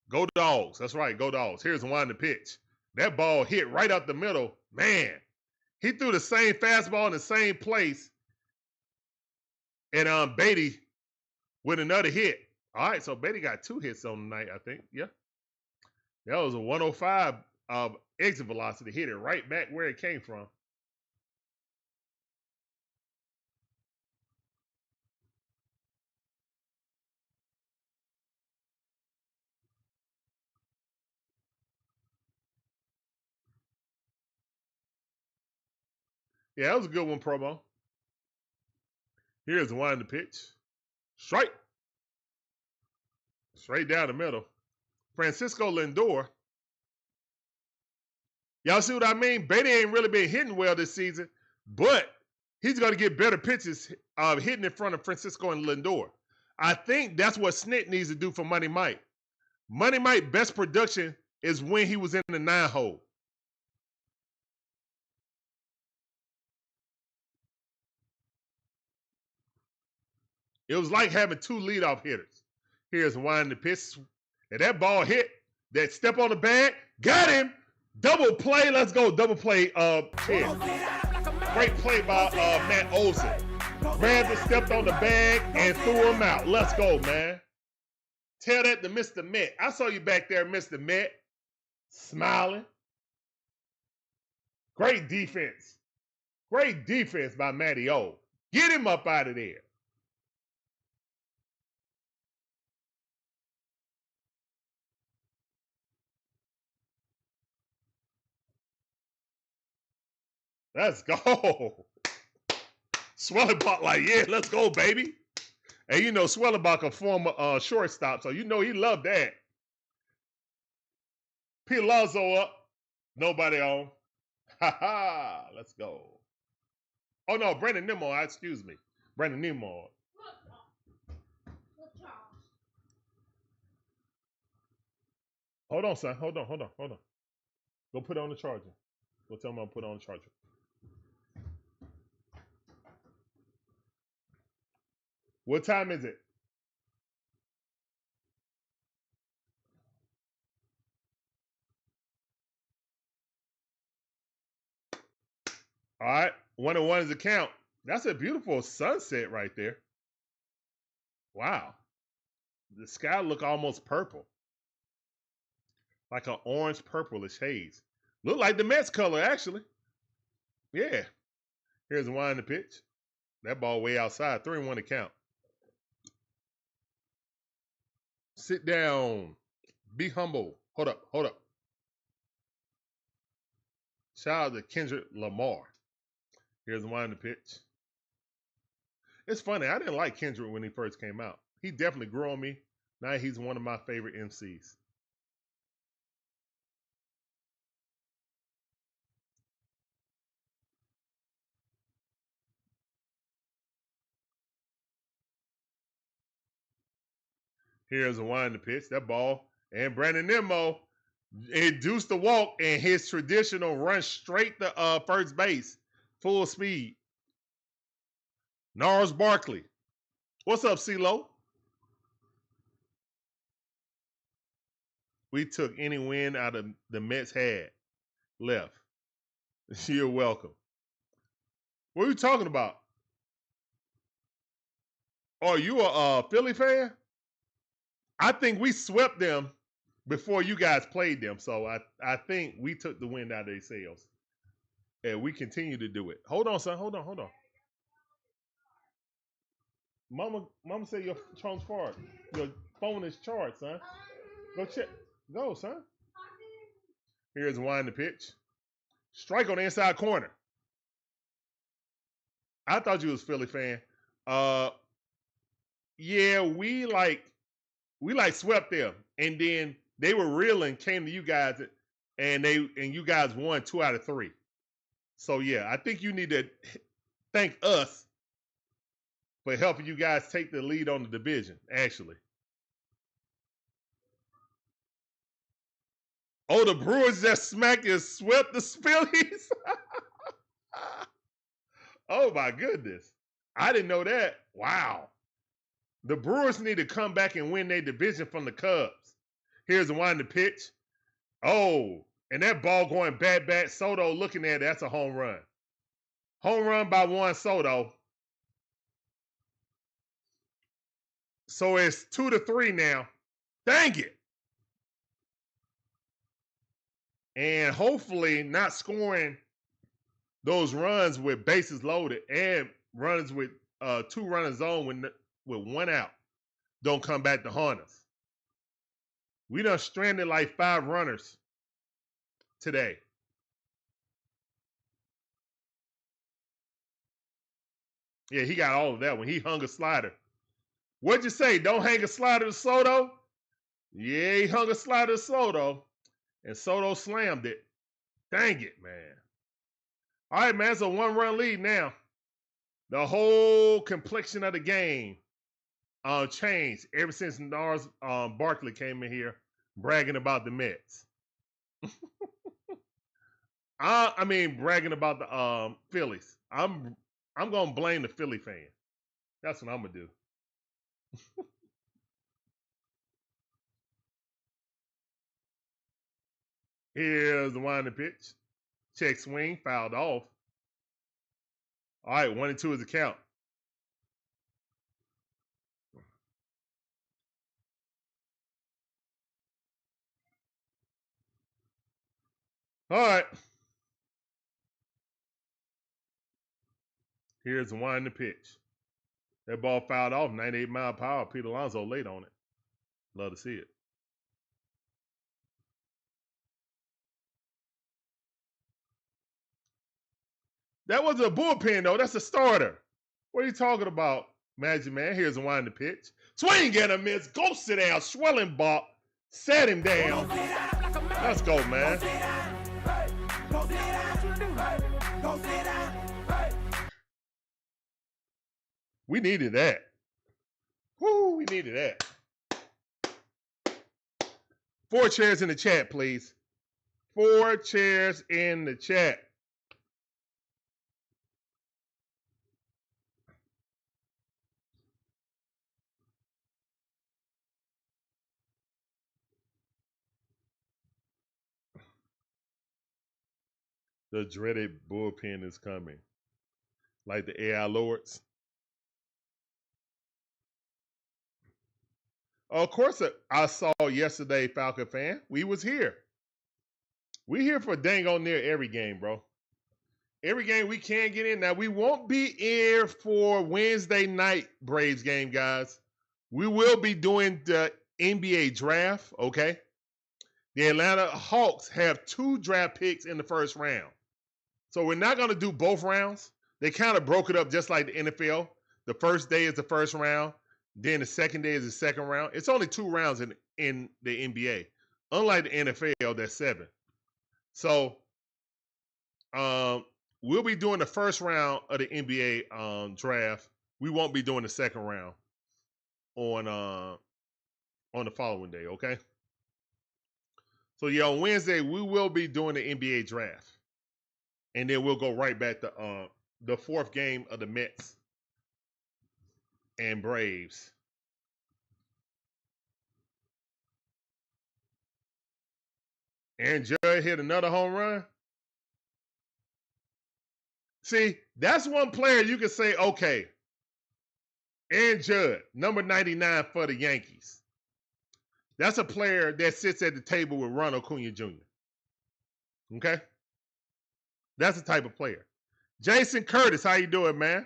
Go Dogs. That's right. Go Dogs. Here's the one in the pitch. That ball hit right up the middle. Man. He threw the same fastball in the same place. And Beatty with another hit. All right, so Beatty got 2 hits on the night, I think. Yeah. That was a 105 exit velocity. Hit it right back where it came from. Yeah, that was a good one, promo. Here's one to pitch. Strike. Straight down the middle. Francisco Lindor. Y'all see what I mean? Beatty ain't really been hitting well this season, but he's going to get better pitches hitting in front of Francisco and Lindor. I think that's what Snit needs to do for Money Mike. Money Mike best production is when he was in the 9-hole. It was like having two leadoff hitters. Here's one the pitch. And that ball hit. That step on the bag. Got him. Double play. Let's go. Double play. Great play by Matt Olson. Ramsey stepped on the bag and threw him out. Let's go, man. Tell that to Mr. Met. I saw you back there, Mr. Met. Smiling. Great defense. Great defense by Matty O. Get him up out of there. Let's go. Swellenbach like, yeah, let's go, baby. And you know Swellenbach a former shortstop, so you know he loved that. P. Lazo up. Nobody on. Ha. Let's go. Oh, no, Brandon Nimmo. Excuse me. Brandon Nimmo. Hold on, son. Hold on. Go put it on the charger. Go tell him I'll put it on the charger. What time is it? All right. 1-1 is the count. That's a beautiful sunset right there. Wow. The sky look almost purple. Like an orange purplish haze. Look like the Mets color, actually. Yeah. Here's one to pitch. That ball way outside. 3-1 to count. Sit down. Be humble. Hold up. Shout out to Kendrick Lamar. Here's one to pitch. It's funny. I didn't like Kendrick when he first came out. He definitely grew on me. Now he's one of my favorite MCs. Here's a one to pitch. That ball. And Brandon Nimmo induced the walk and his traditional run straight to first base. Full speed. Gnarls Barkley. What's up, CeeLo? We took any win out of the Mets had left. You're welcome. What are you talking about? Oh, you a Philly fan? I think we swept them before you guys played them. So I think we took the wind out of their sails. And we continue to do it. Hold on, son. Hold on. Mama said your phone's charged. Your phone is charged, son. Go check. Go, son. Here's one to pitch. Strike on the inside corner. I thought you was a Philly fan. Yeah, we swept them, and then they were reeling, came to you guys, and you guys won 2 out of 3. So yeah, I think you need to thank us for helping you guys take the lead on the division. Actually, oh, the Brewers just smacked and swept the Phillies. Oh my goodness, I didn't know that. Wow. The Brewers need to come back and win their division from the Cubs. Here's the one to pitch. Oh, and that ball going back. Soto looking at it. That's a home run. Home run by Juan Soto. So it's 2-3 now. Dang it. And hopefully not scoring those runs with bases loaded and runs with 2 runners on with 1 out don't come back to haunt us. We done stranded like 5 runners today. Yeah, he got all of that when he hung a slider. What'd you say? Don't hang a slider to Soto? Yeah, he hung a slider to Soto, and Soto slammed it. Dang it, man. All right, man, it's a 1-run lead now. The whole complexion of the game changed ever since Nars Barkley came in here bragging about the Mets. I mean, bragging about the Phillies. I'm gonna blame the Philly fan. That's what I'm gonna do. Here's the winding pitch. Check swing, fouled off. All right, 1-2 is the count. All right. Here's the winding pitch. That ball fouled off, 98 mile per hour. Pete Alonso late on it. Love to see it. That wasn't a bullpen, though. That's a starter. What are you talking about, Magic Man? Here's the winding pitch. Swing and a miss. Go sit down. Swelling ball. Set him down. Let's go, man. We needed that. Woo, we needed that. 4 chairs in the chat, please. 4 chairs in the chat. The dreaded bullpen is coming. Like the AI Lords. Of course, I saw yesterday, Falcon fan. We was here. We here for dang on near every game, bro. Every game we can get in. Now, we won't be here for Wednesday night Braves game, guys. We will be doing the NBA draft, okay? The Atlanta Hawks have 2 draft picks in the first round. So we're not going to do both rounds. They kind of broke it up just like the NFL. The first day is the first round. Then the second day is the second round. It's only 2 rounds in the NBA. Unlike the NFL, that's 7. So we'll be doing the first round of the NBA draft. We won't be doing the second round on the following day, okay? So yeah, on Wednesday, we will be doing the NBA draft. And then we'll go right back to the 4th game of the Mets and Braves. Aaron Judge hit another home run. See, that's one player you can say, okay, Aaron Judge, number 99 for the Yankees. That's a player that sits at the table with Ronald Acuna Jr. Okay? That's the type of player. Jason Curtis, how you doing, man?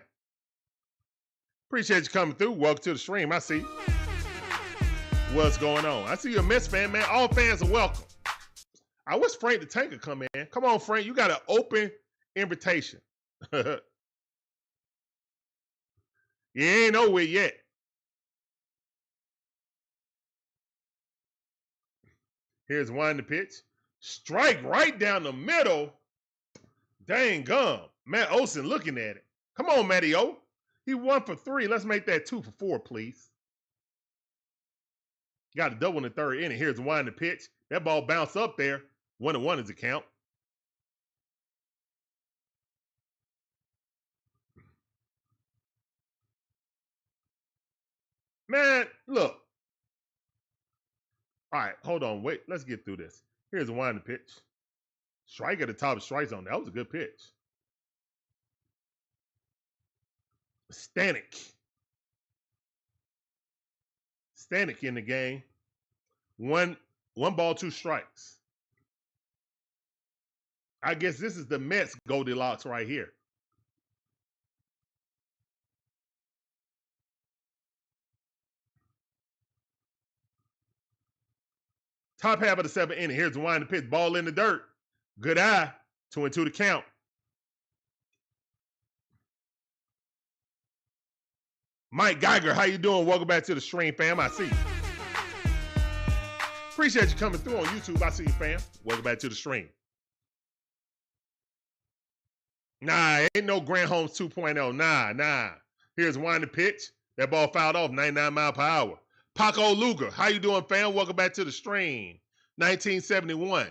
Appreciate you coming through. Welcome to the stream. I see you. What's going on? I see you're a Mets fan, man. All fans are welcome. I wish Frank the Tanker come in. Come on, Frank. You got an open invitation. You ain't over yet. Here's one the pitch. Strike right down the middle. Dang gum. Matt Olson looking at it. Come on, Matty O. He 1 for 3. Let's make that 2 for 4, please. Got a double in the 3rd inning. Here's one the pitch. That ball bounced up there. 1-1 is the count. Man, look. All right, hold on. Wait, let's get through this. Here's a wind pitch. Strike at the top of strike zone. That was a good pitch. Stanek in the game. One ball, 2 strikes. I guess this is the Mets Goldilocks right here. Top half of the 7th inning. Here's the wind pitch. Ball in the dirt. Good eye. 2-2 to count. Mike Geiger, how you doing? Welcome back to the stream, fam. I see you. Appreciate you coming through on YouTube. I see you, fam. Welcome back to the stream. Nah, ain't no Grant Holmes 2.0. Nah. Here's one to pitch. That ball fouled off 99 mile per hour. Paco Luger, how you doing, fam? Welcome back to the stream. 1971.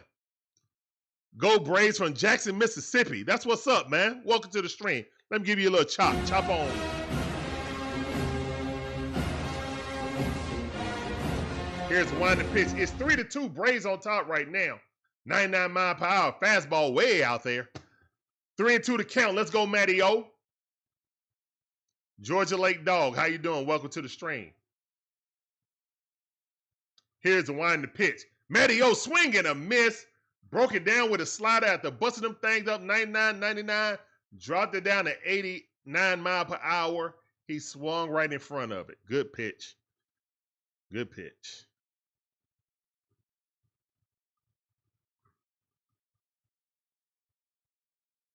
Go Braves from Jackson, Mississippi. That's what's up, man. Welcome to the stream. Let me give you a little chop. Chop on. Here's one to pitch. It's 3-2. Braves on top right now. 99 mile per hour. Fastball way out there. 3-2 to count. Let's go, Matty O. Georgia Lake Dog, how you doing? Welcome to the stream. Here's the one to pitch. Matty O swing and a miss. Broke it down with a slider after busting them things up 99, 99. Dropped it down to 89 mile per hour. He swung right in front of it. Good pitch. Good pitch.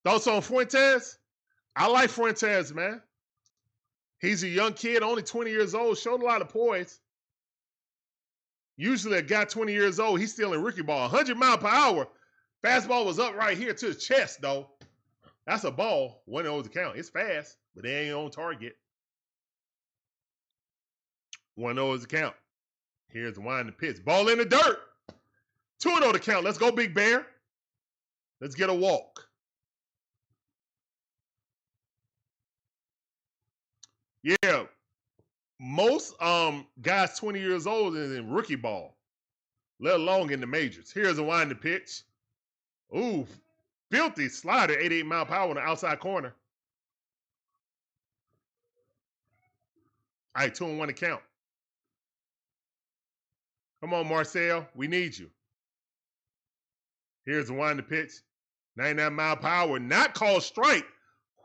Thoughts on Fuentes? I like Fuentes, man. He's a young kid, only 20 years old, showed a lot of poise. Usually a guy 20 years old, he's still in rookie ball. 100 mile per hour. Fastball was up right here to the chest, though. That's a ball. 1-0 to count. It's fast, but they ain't on target. 1-0 to count. Here's the wind to pitch. Ball in the dirt. 2-0 to count. Let's go, Big Bear. Let's get a walk. Yeah, most guys 20 years old is in rookie ball, let alone in the majors. Here's a wind to pitch. Ooh, filthy slider, 88 mile per hour on the outside corner. All right, 2-1 to count. Come on, Marcell, we need you. Here's the wind to pitch. 99 mile per hour, not called strike.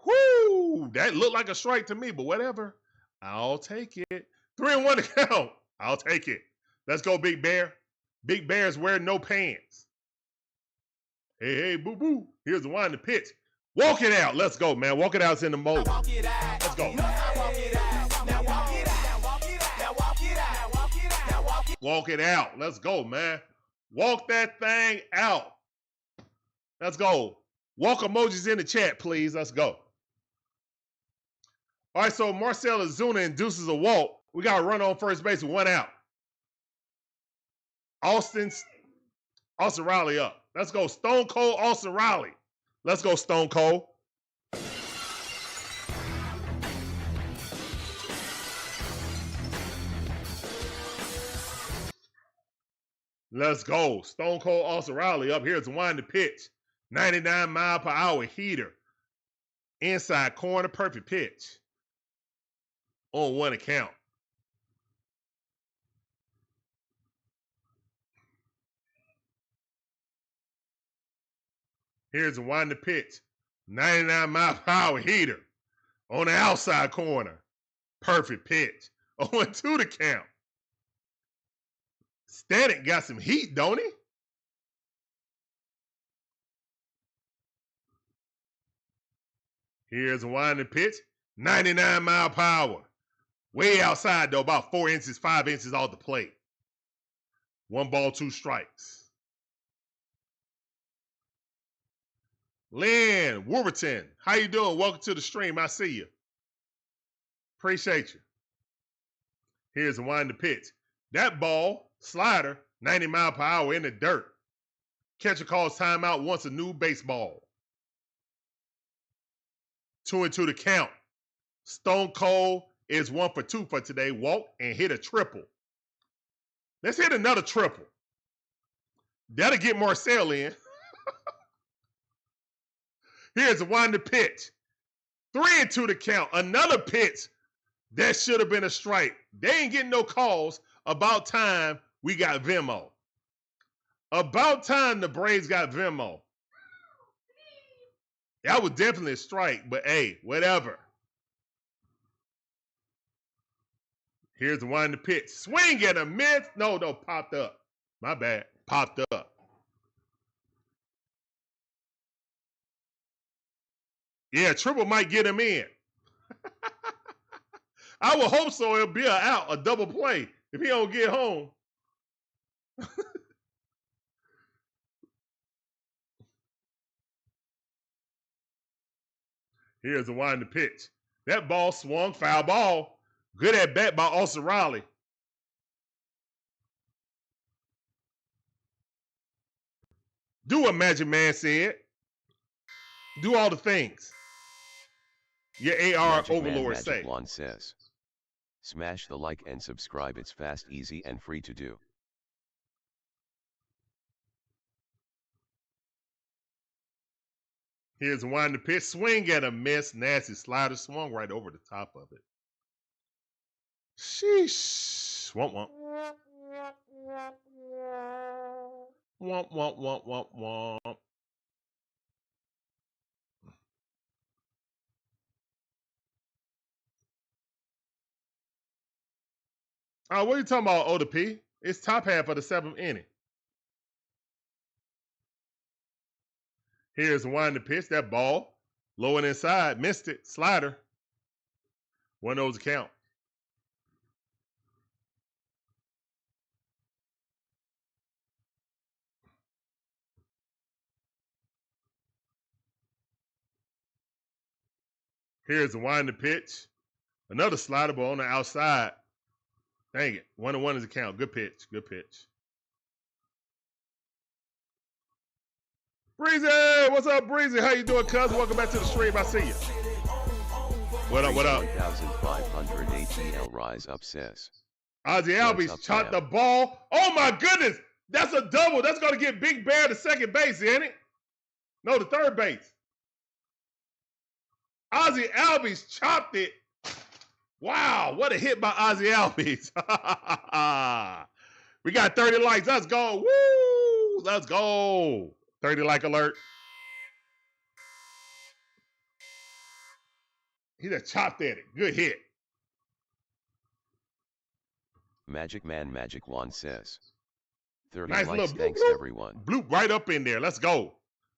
Whoo! That looked like a strike to me, but whatever. I'll take it. 3-1 to count. I'll take it. Let's go, Big Bear. Big Bear's wearing no pants. Hey, boo-boo. Here's the one to pitch. Walk it out. Let's go, man. Walk it out's in the mode. Let's go. Walk it out. Let's go, man. Walk that thing out. Let's go. Walk emojis in the chat, please. Let's go. All right, so Marcell Ozuna induces a walk. We got a run on first base with 1 out. Austin Riley up. Let's go. Stone Cold Austin Riley. Let's go, Stone Cold. Let's go. Stone Cold Austin Riley up. Here's the wind to pitch. 99 mile per hour heater. Inside corner, perfect pitch. On 1 account. Here's the wind to pitch. 99 mile per hour heater. On the outside corner. Perfect pitch. 0-2 to count. Stanek got some heat, don't he? Here's a winding pitch. 99 mile per hour. Way outside, though, about 4 inches, 5 inches off the plate. 1 ball, 2 strikes. Lynn Wolverton, how you doing? Welcome to the stream. I see you. Appreciate you. Here's the winding pitch. That ball, slider, 90 mile per hour in the dirt. Catcher calls timeout, wants a new baseball. 2-2 to count. Stone Cold is 1 for 2 for today. Walk and hit a triple. Let's hit another triple. That'll get Marcell in. Here's the one to pitch. 3-2 to count. Another pitch that should have been a strike. They ain't getting no calls. About time we got Venmo. About time the Braves got Venmo. That was definitely a strike, but hey, whatever. Here's the one to pitch. Swing and a miss. No, popped up. My bad. Popped up. Yeah, triple might get him in. I would hope so. It'll be a double play if he don't get home. Here's the wind to pitch. That ball swung, foul ball. Good at bat by Austin Riley. Do what Magic Man said. Do all the things your AR Magic overlord Man, say. Magic Juan says. Smash the like and subscribe. It's fast, easy, and free to do. Here's the wind to pitch. Swing at a miss. Nasty slider. Swung right over the top of it. Sheesh. Womp womp. Womp womp womp womp womp. Oh, what are you talking about, Oda P? It's top half of the 7th inning. Here's the wind to pitch. That ball. Low and inside. Missed it. Slider. One of those count. Here's the wind to pitch. Another slider ball on the outside. Dang it. 1-1 is a count. Good pitch. Good pitch. Breezy! What's up, Breezy? How you doing, cuz? Welcome back to the stream. I see you. What up, what up? 1,500 ATL Rise Up says. Ozzie Albies shot the ball. Oh, my goodness. That's a double. That's going to get Big Bear to second base, ain't it? No, to third base. Ozzie Albies chopped it. Wow, what a hit by Ozzie Albies. We got 30 likes. Let's go. Woo! Let's go. 30 like alert. He just chopped at it. Good hit. Magic Man Magic Juan says. 30 Nice likes, bloop, thanks bloop. everyone. Bloop right up in there. Let's go.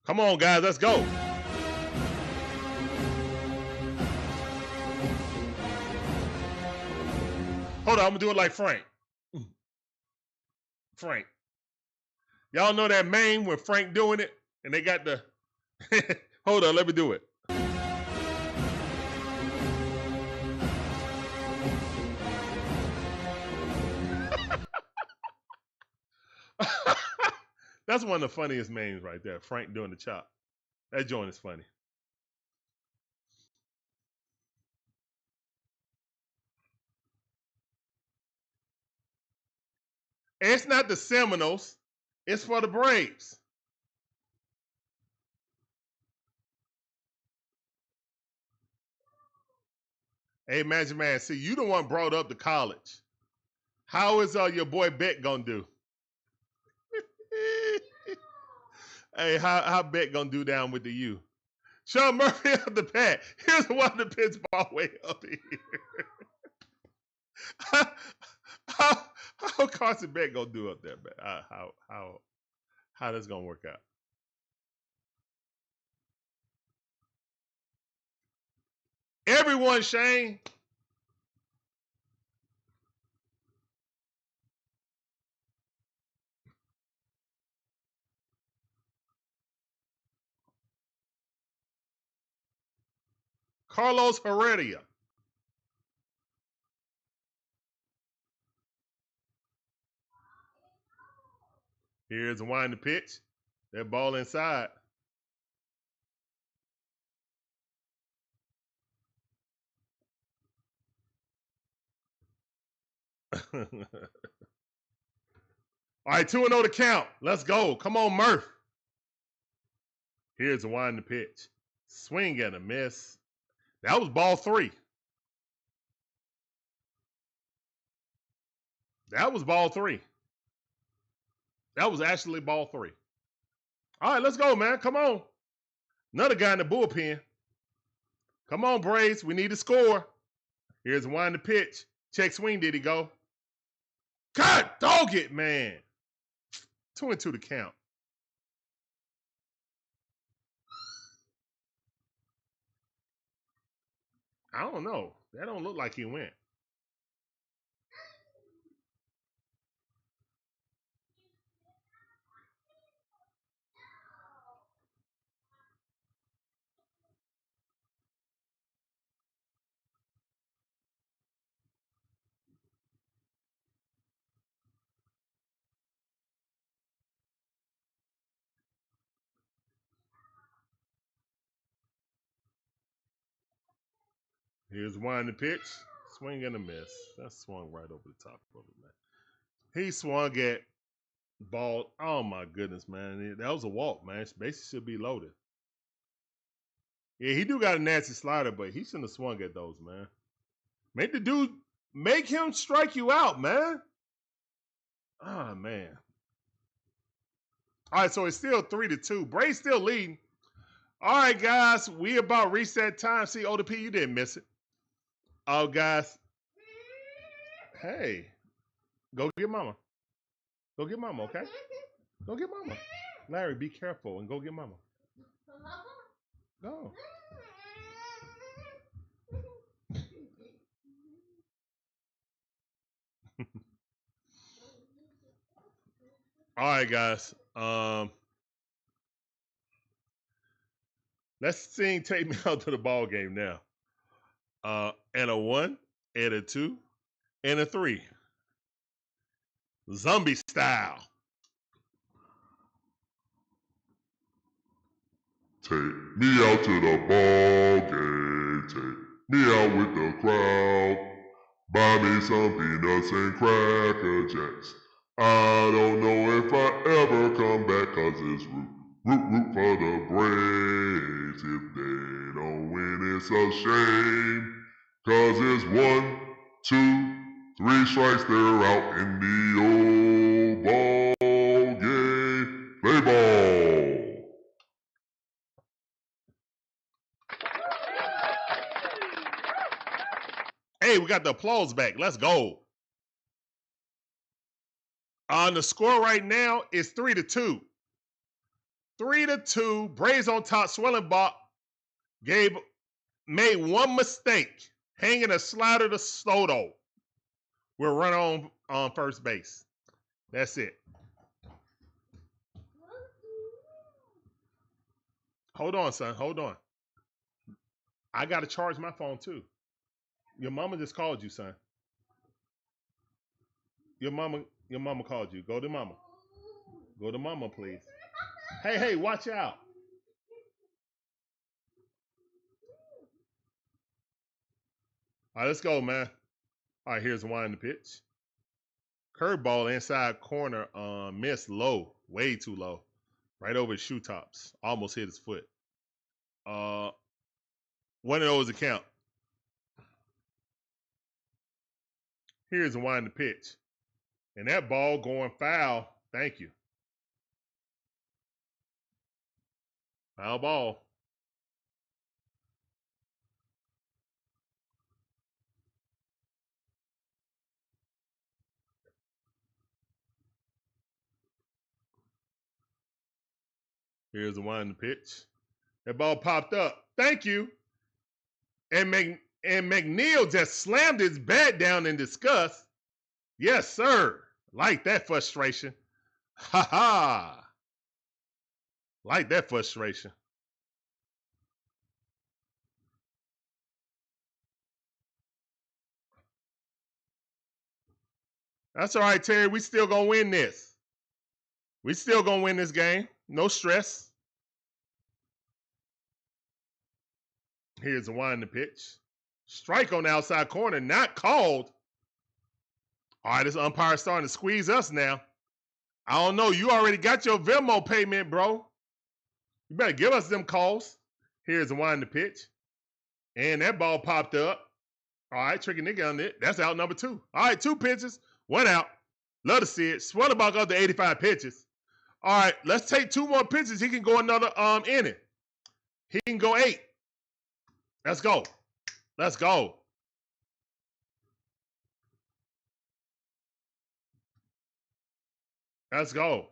Come on, guys. Let's go. Hold on. I'm going to do it like Frank. Frank. Y'all know that meme when Frank doing it? And they got the... Hold on. Let me do it. That's one of the funniest memes right there. Frank doing the chop. That joint is funny. And it's not the Seminoles. It's for the Braves. Hey, Magic Man, see, you the one brought up the college. How is your boy Beck gonna do? Hey, how Beck gonna do down with the U? Sean Murphy of the bat. Here's one of the pitch ball way up here. How Carson Beck gonna do up there, man? How that's gonna work out? Everyone, Shane. Carlos Heredia. Here's a wind to pitch. That ball inside. All right, 2-0 to count. Let's go. Come on, Murph. Here's a wind to pitch. Swing and a miss. That was ball 3. That was ball 3. That was actually ball 3. All right, let's go, man. Come on. Another guy in the bullpen. Come on, Braves. We need to score. Here's a wind to pitch. Check swing. Did he go? God dog it, man. 2-2 to count. I don't know. That don't look like he went. Here's one the pitch. Swing and a miss. That swung right over the top of it, man. He swung at ball. Oh, my goodness, man. That was a walk, man. Bases should be loaded. Yeah, he do got a nasty slider, but he shouldn't have swung at those, man. Make him strike you out, man. Oh, man. All right, so it's still 3-2. Braves still leading. All right, guys, we about reached that time. See, Older P, you didn't miss it. Oh, guys. Hey, go get mama. Go get mama, okay? Go get mama. Larry, be careful and go get mama. Go. All right, guys. Let's sing Take Me Out to the Ball Game now. And a 1, and a 2, and a 3. Zombie style. Take me out to the ball game. Take me out with the crowd. Buy me some peanuts and Cracker Jacks. I don't know if I ever come back, cause it's root for the Braves. If they don't win, it's a shame. Cause it's 1, 2, 3 strikes, they're out in the old ball game. Play ball. Hey, we got the applause back. Let's go. The score right now is 3-2. 3-2. Braves on top. Swellenbach made one mistake, hanging a slider to Soto. We'll run on first base. That's it. Hold on, son. Hold on. I got to charge my phone, too. Your mama just called you, son. Your mama called you. Go to mama. Go to mama, please. Hey, watch out. All right, let's go, man. All right, here's one in the pitch. Curveball inside corner, missed low, way too low. Right over his shoe tops. Almost hit his foot. One of those to count. Here's one in the pitch. And that ball going foul. Thank you. Foul ball. Here's the one in the pitch. That ball popped up. Thank you. And McNeil just slammed his bat down in disgust. Yes, sir. Like that frustration. Ha ha. Like that frustration. That's all right, Terry. We still gonna win this. We still gonna win this game. No stress. Here's the one in the pitch. Strike on the outside corner, not called. All right, this umpire starting to squeeze us now. I don't know. You already got your Venmo payment, bro. You better give us them calls. Here's the one in the pitch. And that ball popped up. All right, tricky nigga on it. That's out number 2. All right, 2 pitches, 1 out. Love to see it. Swellenbach up to 85 pitches. All right, let's take 2 more pitches. He can go another inning. He can go 8. Let's go. Let's go. Let's go.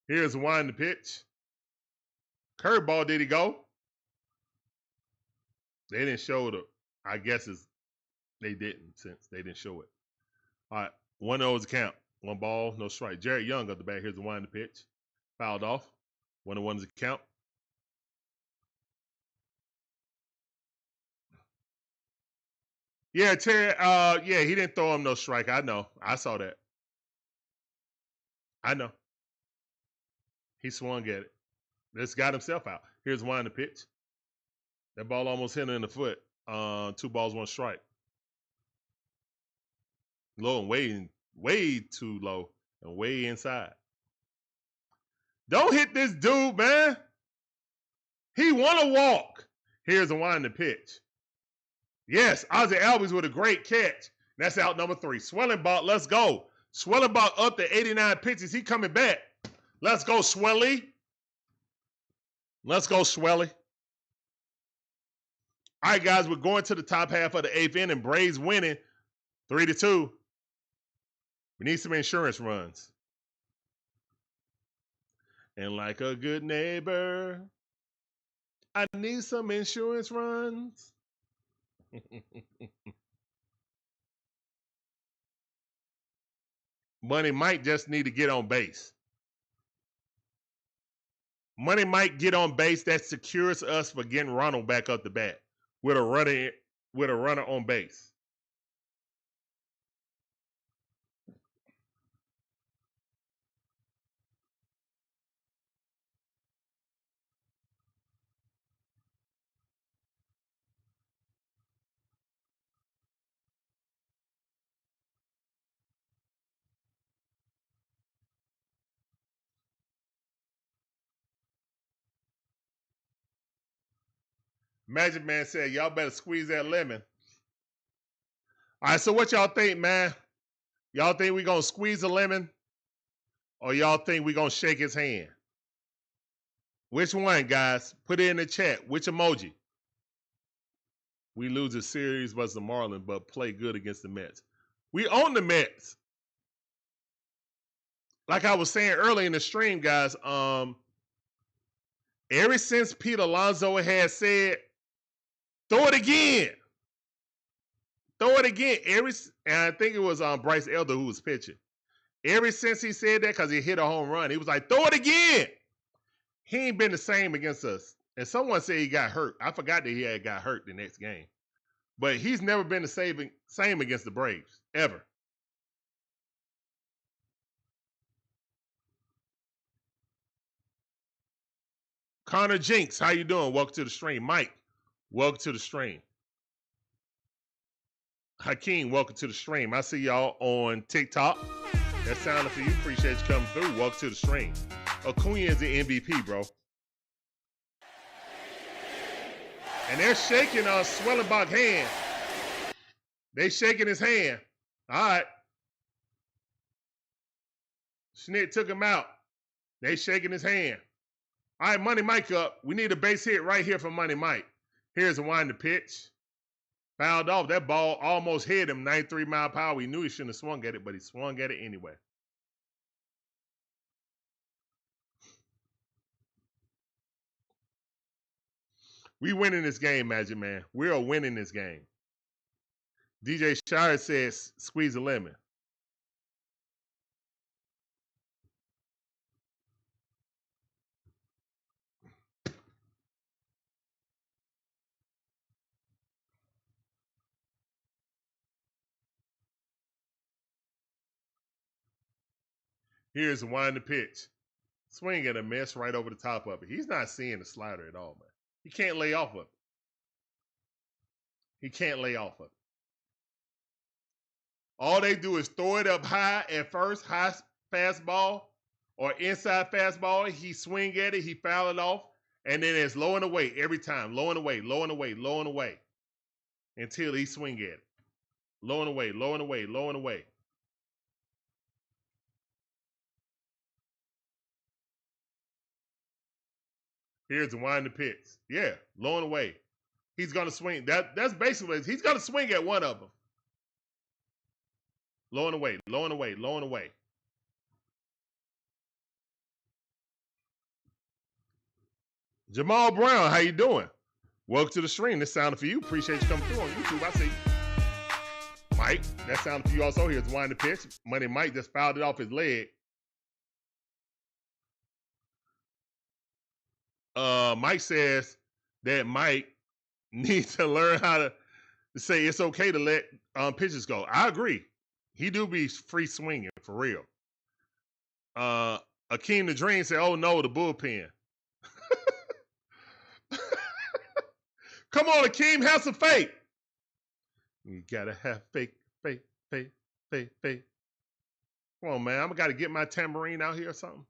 Here's one in the pitch. Curveball, did he go? They didn't show the, I guess they didn't since they didn't show it. All right, 1 of those count. 1 ball, no strike. Jared Young up the bat. Here's the one in the pitch. Fouled off. 1 of 1's a count. Yeah, Terry, yeah, he didn't throw him no strike. I know. I saw that. I know. He swung at it. Just got himself out. Here's one in the pitch. That ball almost hit her in the foot. 2 balls, 1 strike. Low and way too low and way inside. Don't hit this dude, man. He want to walk. Here's a winding pitch. Yes, Ozzie Albies with a great catch. That's out number 3. Swellenbach, let's go. Swellenbach up to 89 pitches. He coming back. Let's go, Swelly. Let's go, Swelly. All right, guys, we're going to the top half of the 8th inning. Braves winning 3-2. We need some insurance runs. And like a good neighbor, I need some insurance runs. Money might just need to get on base. Money might get on base. That secures us for getting Ronald back up the bat with a runner on base. Magic Man said, y'all better squeeze that lemon. All right, so what y'all think, man? Y'all think we going to squeeze a lemon? Or y'all think we going to shake his hand? Which one, guys? Put it in the chat. Which emoji? We lose a series versus the Marlins, but play good against the Mets. We own the Mets. Like I was saying earlier in the stream, guys, ever since Pete Alonso had said, throw it again. Throw it again. And I think it was Bryce Elder who was pitching. Ever since he said that, because he hit a home run, he was like, throw it again. He ain't been the same against us. And someone said he got hurt. I forgot that he had got hurt the next game. But he's never been the same against the Braves, ever. Connor Jinks, how you doing? Welcome to the stream. Mike, welcome to the stream. Hakeem, welcome to the stream. I see y'all on TikTok. That sounded for you. Appreciate you coming through. Welcome to the stream. Acuna is the MVP, bro. And they're shaking Swellenbach's hand. They shaking his hand. All right. Schnitt took him out. They shaking his hand. All right, Money Mike up. We need a base hit right here for Money Mike. Here's a wind to pitch. Fouled off. That ball almost hit him. 93 mile per hour. We knew he shouldn't have swung at it, but he swung at it anyway. We winning this game, Magic Man. We are winning this game. DJ Shire says, squeeze a lemon. Here's the wind to pitch. Swing and a miss right over the top of it. He's not seeing the slider at all, man. He can't lay off of it. He can't lay off of it. All they do is throw it up high at first, high fastball or inside fastball. He swing at it, he foul it off, and then it's low and away every time. Low and away, low and away, low and away until he swing at it. Low and away, low and away, low and away. Here's the wind to pitch. Yeah, low and away. He's going to swing. That's basically, he's going to swing at one of them. Low and away, low and away, low and away. Jamal Brown, how you doing? Welcome to the stream. This sounded for you. Appreciate you coming through on YouTube. I see. Mike, that sounded for you also. Here's the wind to pitch. Money Mike just fouled it off his leg. Mike says that Mike needs to learn how to say it's okay to let pitches go. I agree. He do be free swinging for real. Akeem the Dream said, "Oh no, the bullpen." Come on, Akeem, have some faith. You gotta have faith, faith, faith, faith, faith. Come on, man. I'm gotta get my tambourine out here or something.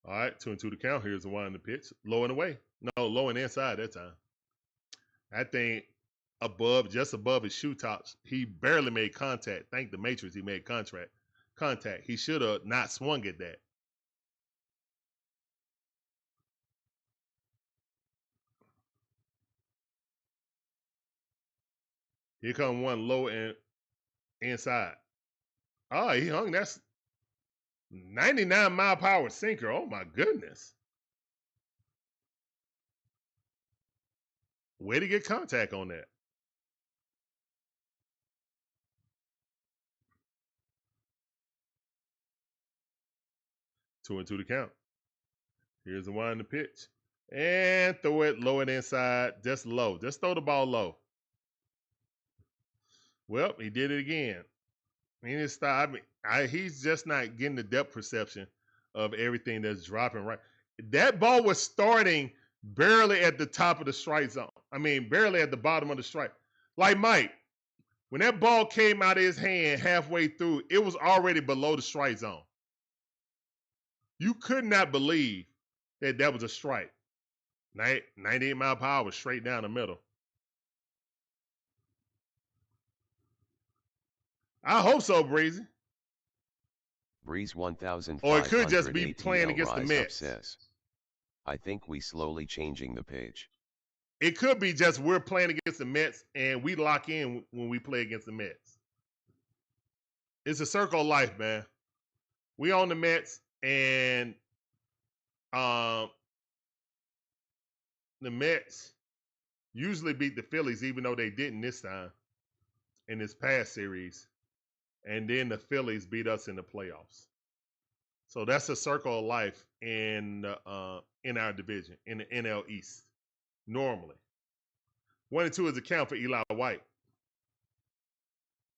All right, 2-2 to count. Here's the one in the pitch. Low and away. No, low and inside that time. That thing above, just above his shoe tops. He barely made contact. Thank the Matrix he made contact. He should have not swung at that. Here come one low and inside. Oh, he hung. That's 99-mile-per-hour sinker. Oh, my goodness. Way to get contact on that. Two and two to count. Here's the one in the pitch. And throw it low and inside. Just low. Just throw the ball low. Well, he did it again. He didn't stop. He's just not getting the depth perception of everything that's dropping right. That ball was starting barely at the top of the strike zone. I mean, barely at the bottom of the strike. Like Mike, when that ball came out of his hand halfway through, it was already below the strike zone. You could not believe that that was a strike. 98 mile per hour straight down the middle. I hope so, Breezy. Breeze 1,500. Or it could just be playing against the Mets. Says, I think we slowly changing the page. It could be just we're playing against the Mets and we lock in when we play against the Mets. It's a circle of life, man. We own the Mets and the Mets usually beat the Phillies, even though they didn't this time in this past series. And then the Phillies beat us in the playoffs. So that's a circle of life in our division, in the NL East, normally. 1-2 is the count for Eli White.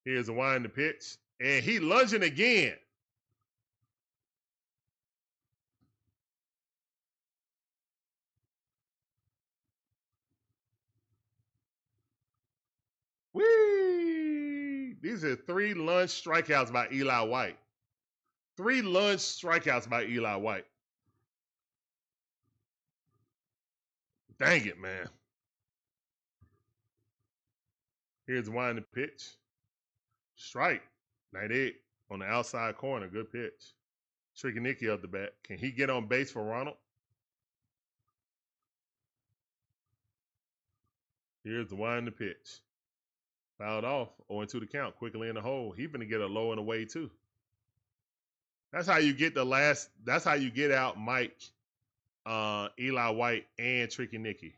Here's the wind the pitch. And he lunging again. Whee! These are 3 lunge strikeouts by Eli White. 3 lunge strikeouts by Eli White. Dang it, man. Here's the wind the pitch. Strike. 98 on the outside corner. Good pitch. Tricky Nicky up the bat. Can he get on base for Ronald? Here's the wind the pitch. Fouled off. 0-2 to count. Quickly in the hole. He's going to get a low and away too. That's how you get that's how you get out Mike, Eli White, and Tricky Nicky.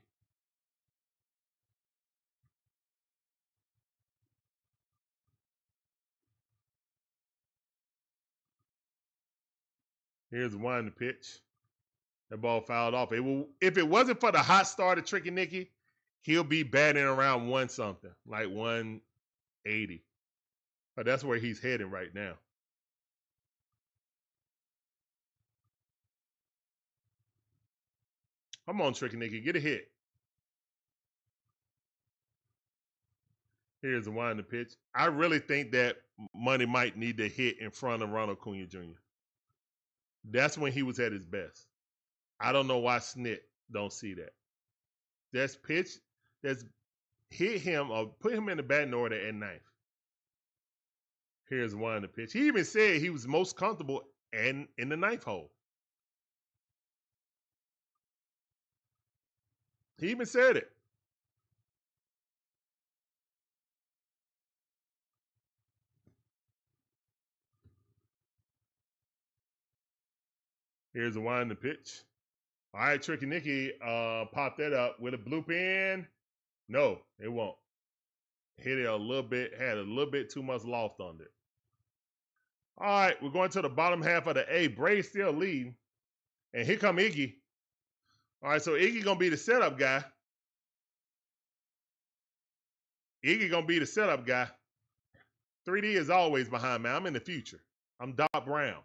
Here's one the pitch. That ball fouled off. If it wasn't for the hot start of Tricky Nicky, he'll be batting around 1-something, like 180. But that's where he's heading right now. Come on, Tricky Nicky, get a hit. Here's the wind the pitch. I really think that Money might need to hit in front of Ronald Acuna Jr. That's when he was at his best. I don't know why Snit don't see that. That's pitch. That's hit him or put him in the batting order at 9th. Here's one the pitch. He even said he was most comfortable in the 9th hole. He even said it. Here's the wind the pitch. All right, Tricky Nicky popped that up with a blue pen. No, it won't. Hit it a little bit, had a little bit too much loft on it. All right, we're going to the bottom half of the A. Braves still leading. And here come Iggy. All right, so Iggy going to be the setup guy. Iggy going to be the setup guy. 3D is always behind, man. I'm in the future. I'm Doc Brown.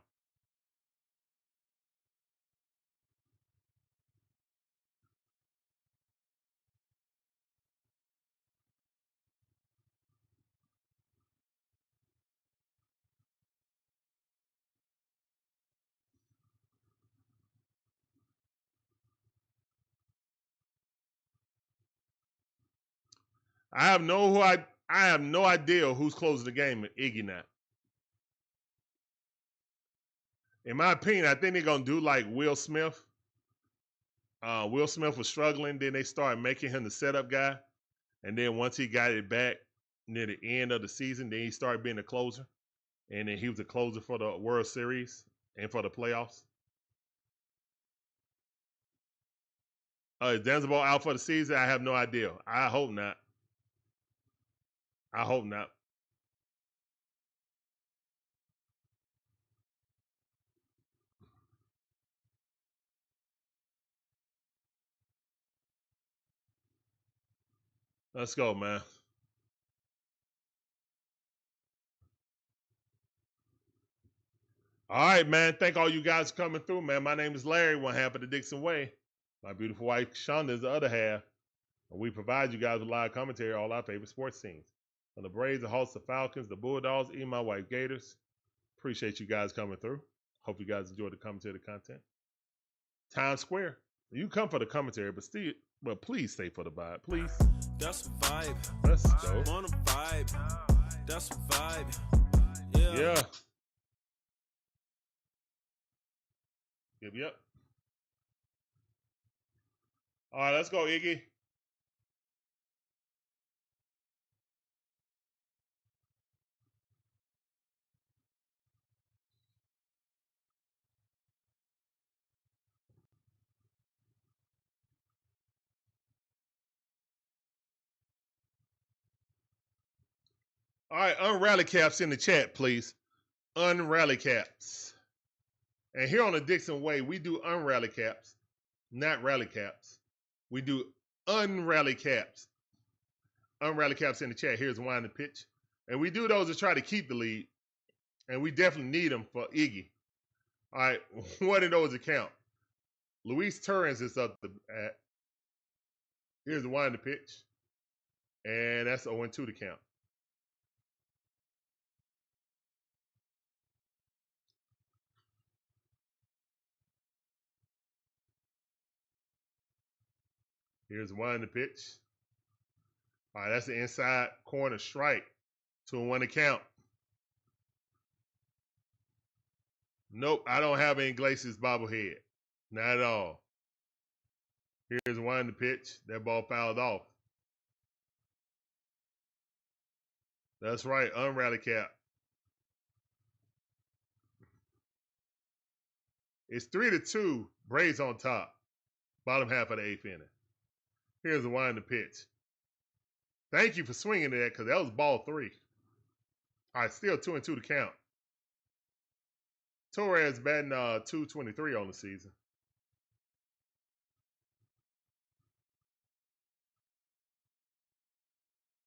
I have no idea who's closing the game at Iggy now. In my opinion, I think they're gonna do like Will Smith. Will Smith was struggling, then they started making him the setup guy, and then once he got it back near the end of the season, then he started being a closer, and then he was a closer for the World Series and for the playoffs. Is Denzel out for the season? I have no idea. I hope not. I hope not. Let's go, man. All right, man. Thank all you guys for coming through, man. My name is Larry, one half of the Dixon Way. My beautiful wife, Shonda, is the other half. And we provide you guys with live commentary on all our favorite sports teams. From the Braves, the Hawks, the Falcons, the Bulldogs, even my wife, Gators. Appreciate you guys coming through. Hope you guys enjoy the commentary, the content. Times Square. You come for the commentary, but please stay for the vibe, please. That's a vibe. Let's go. I'm on a vibe. That's a vibe. Yeah. Yeah. Yep. All right, let's go, Iggy. All right, unrally caps in the chat, please. Unrally caps. And here on the Dixon Way, we do unrally caps, not rally caps. We do unrally caps. Unrally caps in the chat. Here's one the pitch. And we do those to try to keep the lead. And we definitely need them for Iggy. All right, what do those account? Luis Torrens is up at. Here's the one the pitch. And that's 0-2 to count. Here's one the pitch. All right, that's the inside corner strike. 2-1 to count. Nope, I don't have any Iglesias bobblehead. Not at all. Here's one the pitch. That ball fouled off. That's right, unrally cap. It's 3-2. Braves on top. Bottom half of the eighth inning. Here's the one the pitch. Thank you for swinging that because that was ball 3. All right, still 2-2 to count. Torres batting .223 on the season.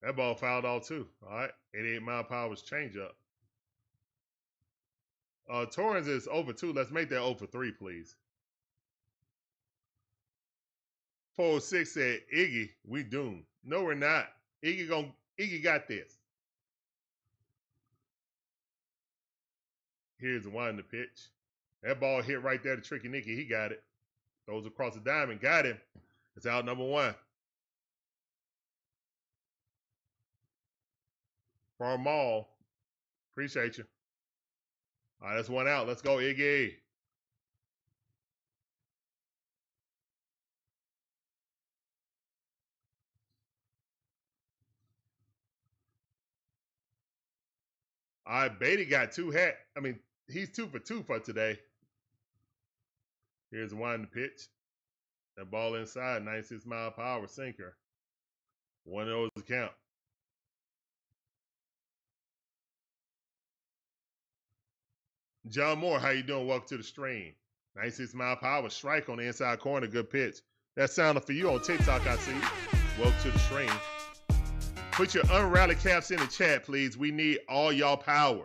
That ball fouled off too. All right, 88-mile-per-hour changeup. Torres is over 2. Let's make that over 3, please. 406 said, Iggy, we doomed. No, we're not. Iggy got this. Here's the one in the pitch. That ball hit right there to Tricky Nicky. He got it. Throws across the diamond. Got him. It's out number 1. Farm Mall. Appreciate you. All right, that's one out. Let's go, Iggy. All right, Beatty got 2 hat. I mean, he's 2 for 2 for today. Here's one in the pitch. That ball inside, 96-mile-per-hour sinker. One of those to count. John Moore, how you doing? Welcome to the stream. 96-mile-per-hour strike on the inside corner. Good pitch. That sounded for you on TikTok, I see. Welcome to the stream. Put your unrally caps in the chat, please. We need all y'all power.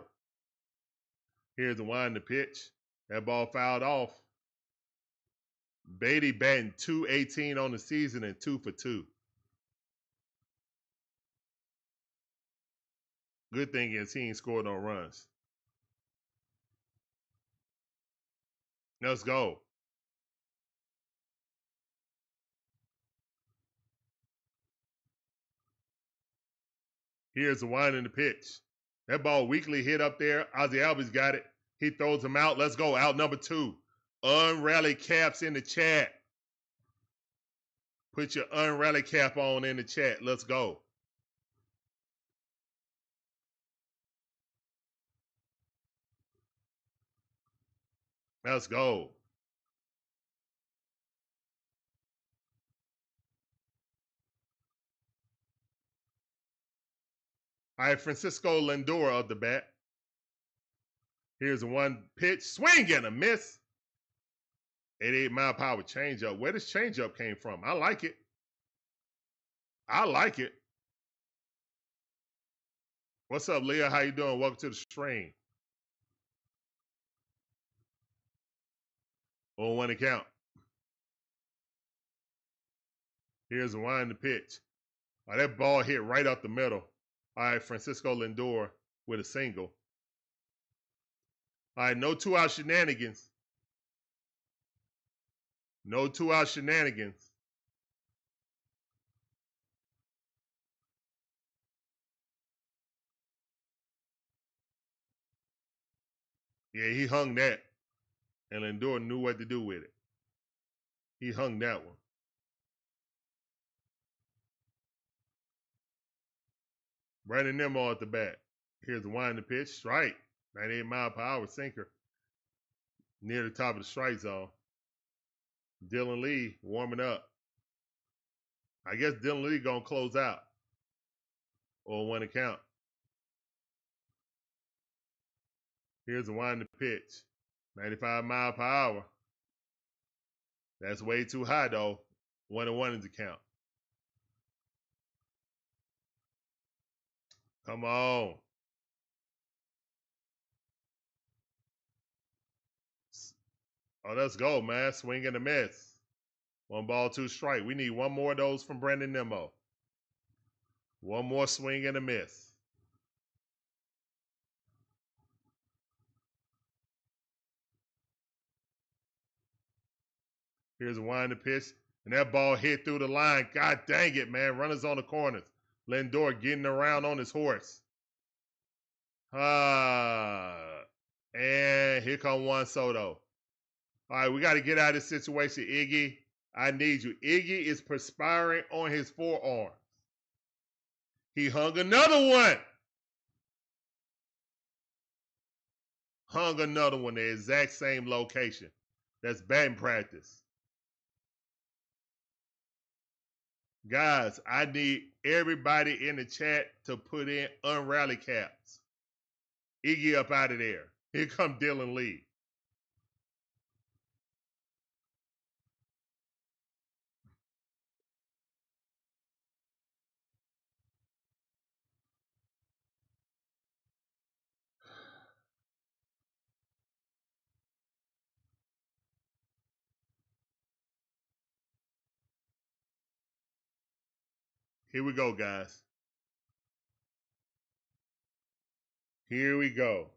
Here's the wind to pitch. That ball fouled off. Beatty batting .218 on the season and 2 for 2. Good thing is he ain't scored no runs. Let's go. Here's the wind in the pitch. That ball weakly hit up there. Ozzie Albies got it. He throws him out. Let's go. Out number 2. Unrally caps in the chat. Put your unrally cap on in the chat. Let's go. Let's go. All right, Francisco Lindor of the bat. Here's the one pitch. Swing and a miss. 88-mile-per-hour changeup. Where this changeup came from? I like it. I like it. What's up, Leah? How you doing? Welcome to the stream. 0-1 to count. Here's the wind to pitch. Oh, that ball hit right up the middle. All right, Francisco Lindor with a single. All right, no 2-out shenanigans. No 2-out shenanigans. Yeah, he hung that. And Lindor knew what to do with it. He hung that one. Brandon Nimmo at the bat. Here's the wind to pitch. Strike. 98-mile-per-hour sinker. Near the top of the strike zone. Dylan Lee warming up. I guess Dylan Lee going to close out. 0-1 to count. Here's the wind to pitch. 95-mile-per-hour. That's way too high, though. 1-1 is the count. Come on. Oh, let's go, man. Swing and a miss. 1 ball, 2 strike. We need 1 more of those from Brandon Nimmo. 1 more swing and a miss. Here's a wind to pitch. And that ball hit through the line. God dang it, man. Runners on the corners. Lindor getting around on his horse. And here come Juan Soto. All right, we got to get out of this situation, Iggy. I need you. Iggy is perspiring on his forearm. He hung another one. Hung another one, the exact same location. That's batting practice. Guys, I need everybody in the chat to put in unrally caps. Iggy up out of there. Here come Dylan Lee. Here we go, guys. Here we go.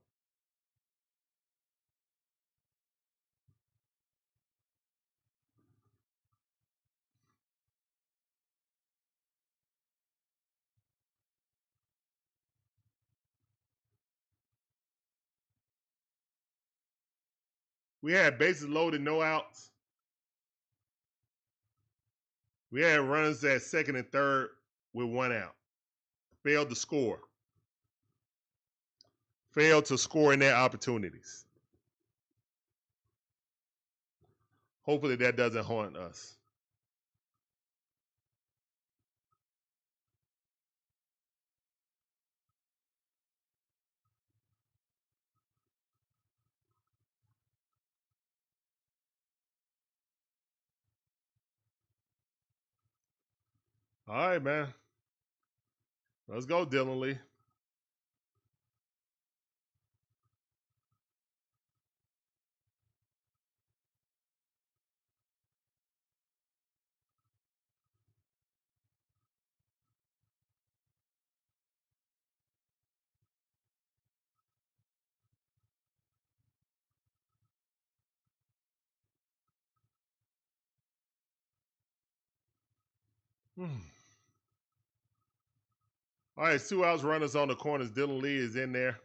We had bases loaded, no outs. We had runners at second and third with 1 out. Failed to score. Failed to score in their opportunities. Hopefully that doesn't haunt us. All right, man. Let's go, Dylan Lee. All right, 2 outs, runners on the corners. Dylan Lee is in there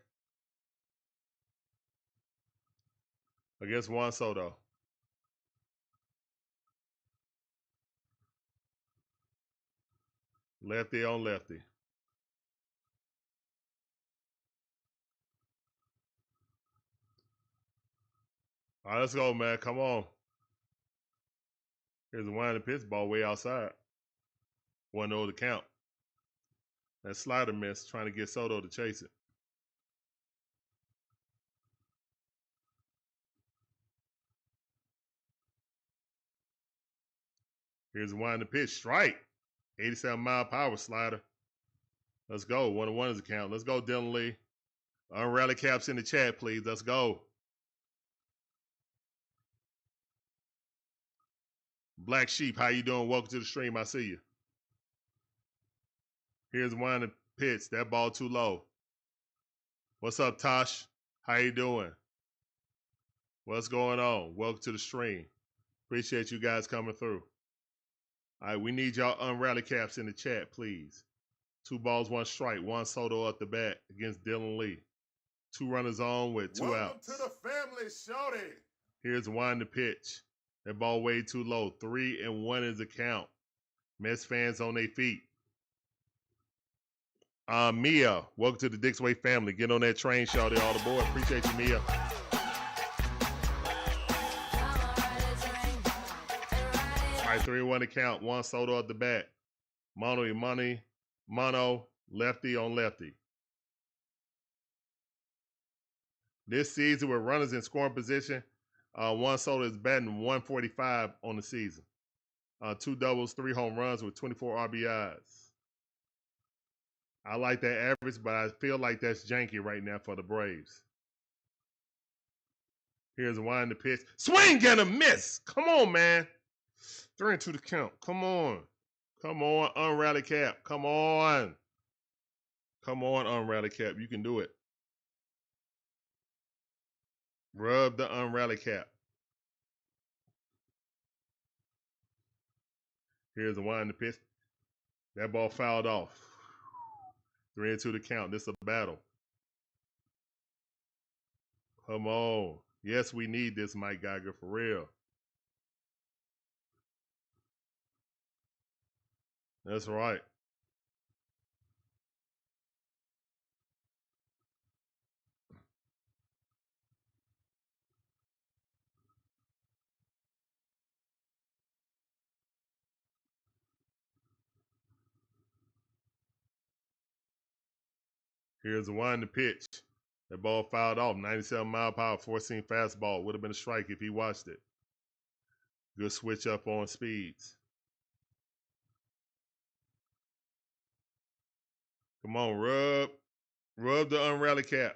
against Juan Soto. Lefty on lefty. All right, let's go, man. Come on. Here's the winding pitch, ball way outside. 1-0 to count. That slider miss, trying to get Soto to chase it. Here's the winding pitch, strike. 87-mile-per-hour slider. Let's go. 1-1 is the count. Let's go, Dylan Lee. Unrally caps in the chat, please. Let's go. Black Sheep, how you doing? Welcome to the stream. I see you. Here's the winding pitch. That ball too low. What's up, Tosh? How you doing? What's going on? Welcome to the stream. Appreciate you guys coming through. All right, we need y'all unrally caps in the chat, please. 2 balls, 1 strike. Juan Soto up the bat against Dylan Lee. 2 runners on with 2 outs. Welcome to the family, shorty. Here's the winding pitch. That ball way too low. 3-1 is the count. Mets fans on their feet. Mia, welcome to the Dixway family. Get on that train, shorty, all aboard. Appreciate you, Mia. All right, 3-1 to count. Juan Soto at the bat. Mono, lefty on lefty. This season with runners in scoring position, Juan Soto is batting 145 on the season. 2 doubles, 3 home runs with 24 RBIs. I like that average, but I feel like that's janky right now for the Braves. Here's a winding pitch. Swing and a miss. Come on, man. 3-2 to count. Come on. Come on, unrally cap. Come on. Come on, unrally cap. You can do it. Rub the unrally cap. Here's the winding pitch. That ball fouled off. 3-2 to count. This is a battle. Come on. Yes, we need this, Mike Geiger, for real. That's right. Here's the winding pitch. That ball fouled off. 97-mile-per-hour, 4-seam fastball. Would have been a strike if he watched it. Good switch up on speeds. Come on, rub the unrally cap.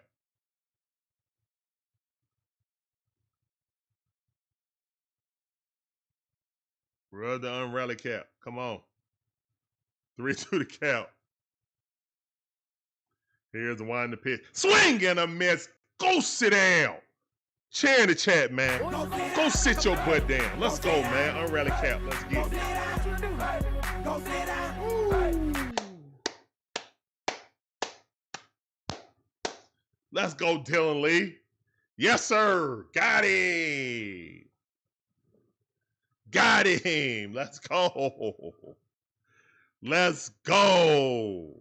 Rub the unrally cap. Come on. 3-2 to count. Here's the winding pitch. Swing and a miss. Go sit down. Chair in the chat, man. Go sit your butt down. Let's go, man. Unrally cap. Let's get it. Let's go, Dylan Lee. Yes, sir. Got him. Got him. Let's go. Let's go.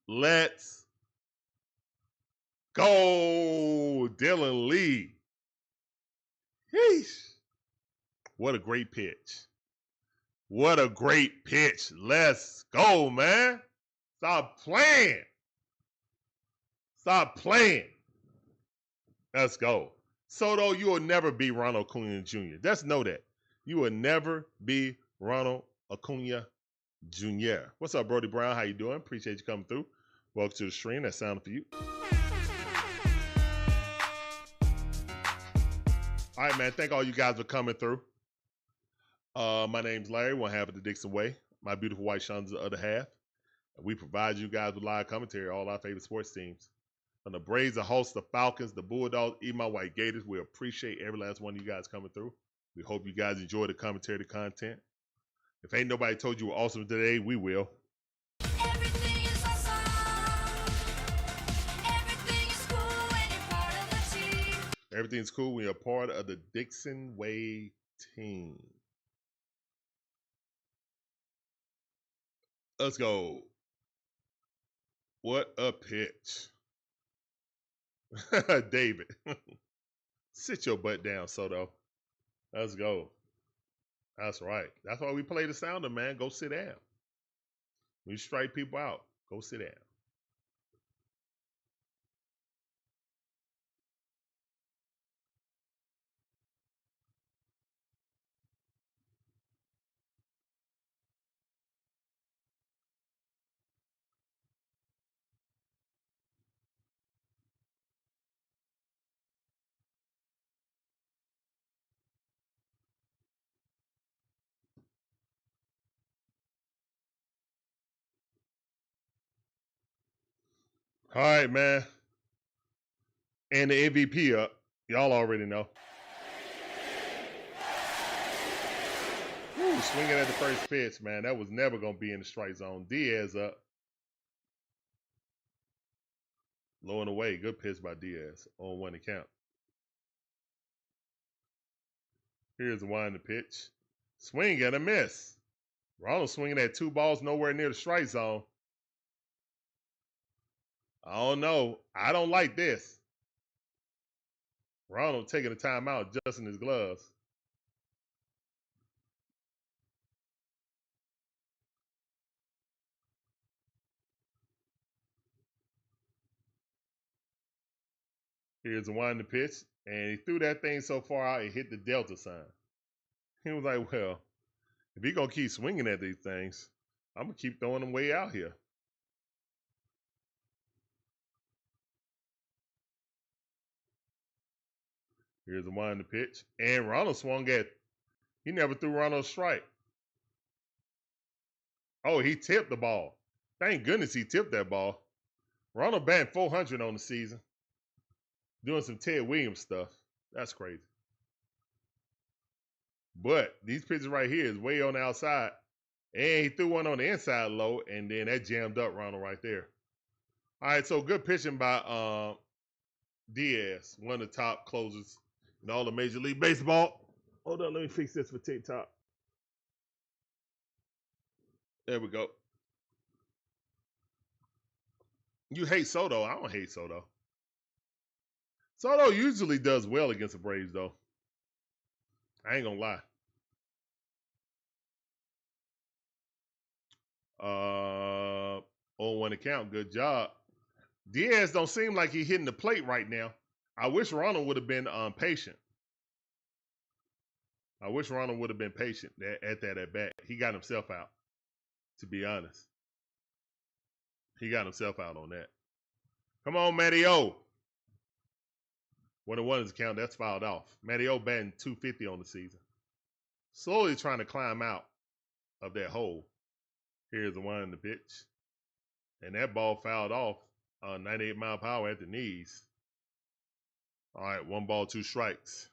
Let's go, Dylan Lee. Yeesh. What a great pitch. What a great pitch. Let's go, man. Stop playing. Stop playing. Let's go. Soto, you will never be Ronald Acuna Jr. Just know that. You will never be Ronald Acuna Jr. What's up, Brody Brown? How you doing? Appreciate you coming through. Welcome to the stream. That sounded for you. All right, man. Thank all you guys for coming through. My name's Larry, one half of the Dixon Way. My beautiful wife, Shon's the other half. We provide you guys with live commentary on all our favorite sports teams. From the Braves, the Hawks, the Falcons, the Bulldogs, even my White Gators. We appreciate every last one of you guys coming through. We hope you guys enjoy the commentary, the content. If ain't nobody told you we're awesome today, we will. Everything is awesome. Everything is cool when you're part of the team. Everything's cool when you're a part of the Dixon Way team. Let's go. What a pitch. David. Sit your butt down, Soto. Let's go. That's right. That's why we play the sounder, man. Go sit down. We strike people out. Go sit down. All right, man. And the MVP up. Y'all already know. Woo, swinging at the first pitch, man. That was never going to be in the strike zone. Diaz up. Low and away. Good pitch by Diaz on 1 account. Here's the wind the pitch. Swing and a miss. Ronald swinging at 2 balls nowhere near the strike zone. I don't know. I don't like this. Ronald taking a timeout, adjusting his gloves. Here's the wind the pitch. And he threw that thing so far out, it hit the Delta sign. He was like, well, if he's going to keep swinging at these things, I'm going to keep throwing them way out here. Here's the wind the pitch. And Ronald swung at, he never threw Ronald a strike. Oh, he tipped the ball. Thank goodness he tipped that ball. Ronald batting 400 on the season. Doing some Ted Williams stuff. That's crazy. But these pitches right here is way on the outside. And he threw one on the inside low, and then that jammed up Ronald right there. All right, so good pitching by Diaz, one of the top closers in all of Major League Baseball. Hold on, let me fix this for TikTok. There we go. You hate Soto. I don't hate Soto. Soto usually does well against the Braves, though. I ain't gonna lie. On 1 account, good job. Diaz don't seem like he's hitting the plate right now. I wish Ronald would have been patient. I wish Ronald would have been patient at that at bat. He got himself out, to be honest. He got himself out on that. Come on, Matty O. When the 1 is count, that's fouled off. Matty O batting 250 on the season. Slowly trying to climb out of that hole. Here's the 1 in the pitch. And that ball fouled off 98 mile per hour at the knees. All right, 1 ball, 2 strikes.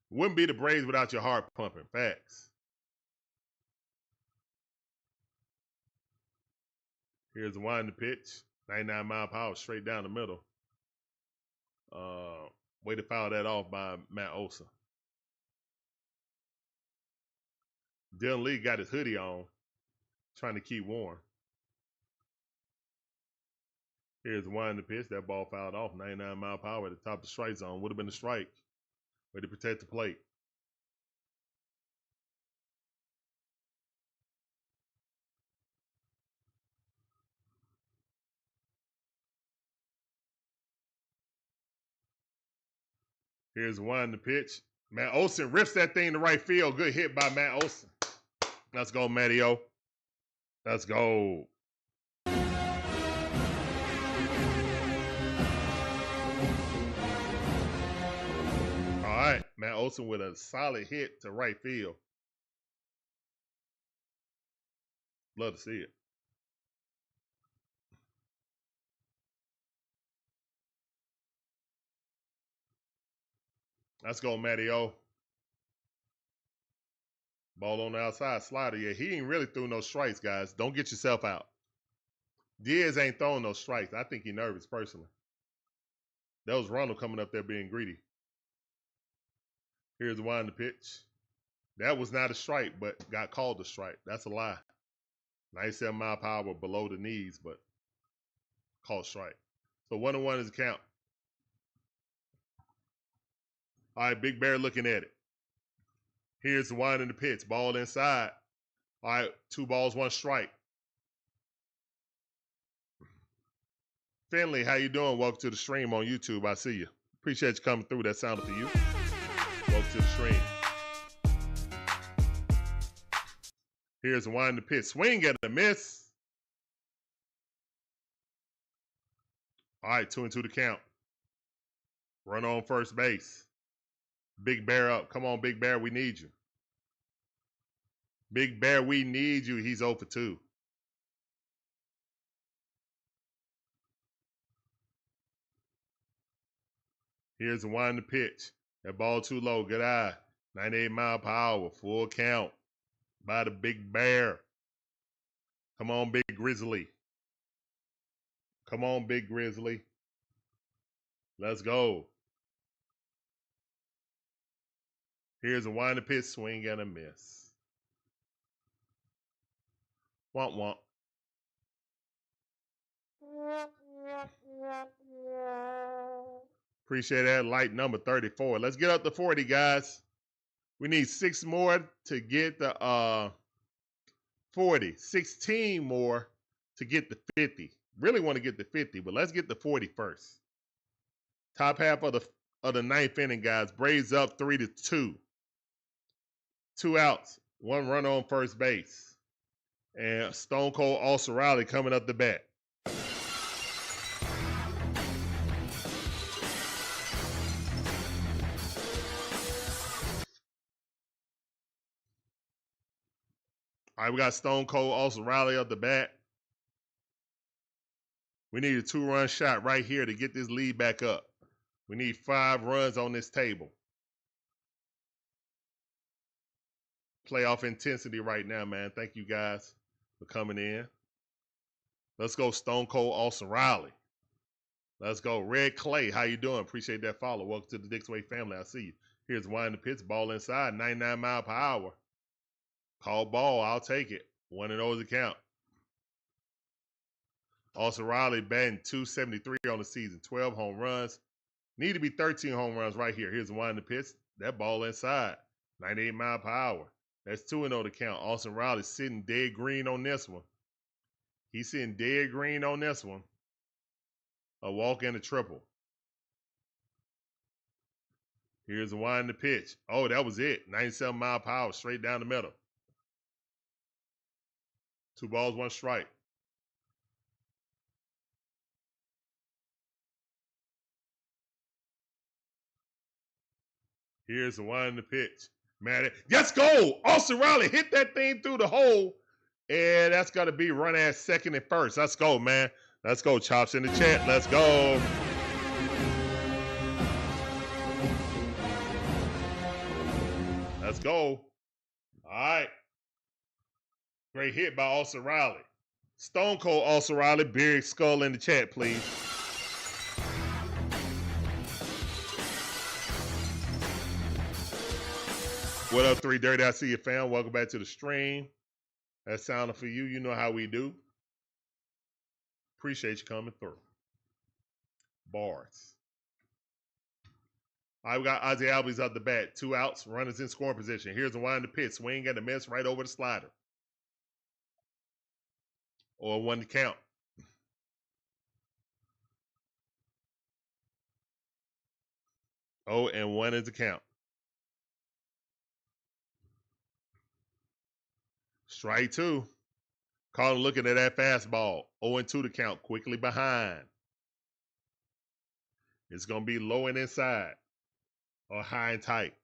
Wouldn't be the Braves without your heart pumping. Facts. Here's the 1 in the pitch. 99 mile per hour straight down the middle. Way to foul that off by Matt Olson. Dylan Lee got his hoodie on, trying to keep warm. Here's the 1 in the pitch. That ball fouled off. 99 mile per hour at the top of the strike zone. Would have been a strike. Way to protect the plate. Here's the 1 in the pitch. Man, Olson rips that thing to right field. Good hit by Matt Olson. Let's go, Matty-O. Let's go. All right, Matt Olson with a solid hit to right field. Love to see it. Let's go, Matty-O. Ball on the outside, slider. Yeah, he ain't really threw no strikes, guys. Don't get yourself out. Diaz ain't throwing no strikes. I think he's nervous, personally. That was Ronald coming up there being greedy. Here's the wind to pitch. That was not a strike, but got called a strike. That's a lie. 97 mile per hour below the knees, but called strike. So 1-1 is the count. All right, Big Bear looking at it. Here's the wind in the pitch. Ball inside. All right, 2 balls, 1 strike. Finley, how you doing? Welcome to the stream on YouTube. I see you. Appreciate you coming through. That sounded for you. Welcome to the stream. Here's the wind in the pitch. Swing at the miss. All right, 2-2 to count. Run on first base. Big Bear up. Come on, Big Bear. We need you. Big Bear, we need you. He's 0 for 2. Here's the wind to pitch. That ball too low. Good eye. 98 mile per hour. Full count by the Big Bear. Come on, Big Grizzly. Come on, Big Grizzly. Let's go. Here's a wind to pitch. Swing and a miss. Womp womp. Appreciate that. Light number 34. Let's get up to 40, guys. We need 6 more to get the 40. 16 more to get the 50. Really want to get the 50, but let's get the 40 first. Top half of the 9th inning, guys. Braves up 3-2. 2 outs. 1 run on first base. And Stone Cold Olson Riley coming up the bat. All right, we got Stone Cold Olson Riley up the bat. We need a 2-run shot right here to get this lead back up. We need 5 runs on this table. Playoff intensity right now, man. Thank you guys for coming in. Let's go Stone Cold Olson Riley. Let's go Red Clay. How you doing? Appreciate that follow. Welcome to the Dixway family. I see you. Here's wind the pitch. Ball inside. 99 mile per hour. Call ball. I'll take it. 1-0 is the count. Olson Riley batting .273 on the season. 12 home runs. Need to be 13 home runs right here. Here's the wind the pitch. That ball inside. 98 mile per hour. That's 2-0 to count. Olson Riley sitting dead green on this one. He's sitting dead green on this one. A walk and a triple. Here's the wind the pitch. Oh, that was it. 97 mile per hour, straight down the middle. 2 balls, 1 strike. Here's the wind the pitch. Man, let's go! Olson Riley hit that thing through the hole. And that's got to be run at second and first. Let's go, man. Let's go. Chops in the chat. Let's go. Let's go. All right. Great hit by Olson Riley. Stone Cold Olson Riley. Big skull in the chat, please. What up, 3 Dirty? I see you, fam. Welcome back to the stream. That's sounding for you. You know how we do. Appreciate you coming through. Bars. All right, we got Ozzie Albies up the bat. 2 outs, runners in scoring position. Here's the wind to pitch. Swing and a miss right over the slider. Or 1 to count. Oh, and 1 is the count. Strike 2. Carter looking at that fastball. 0-2 to count. Quickly behind. It's going to be low and inside. Or high and tight.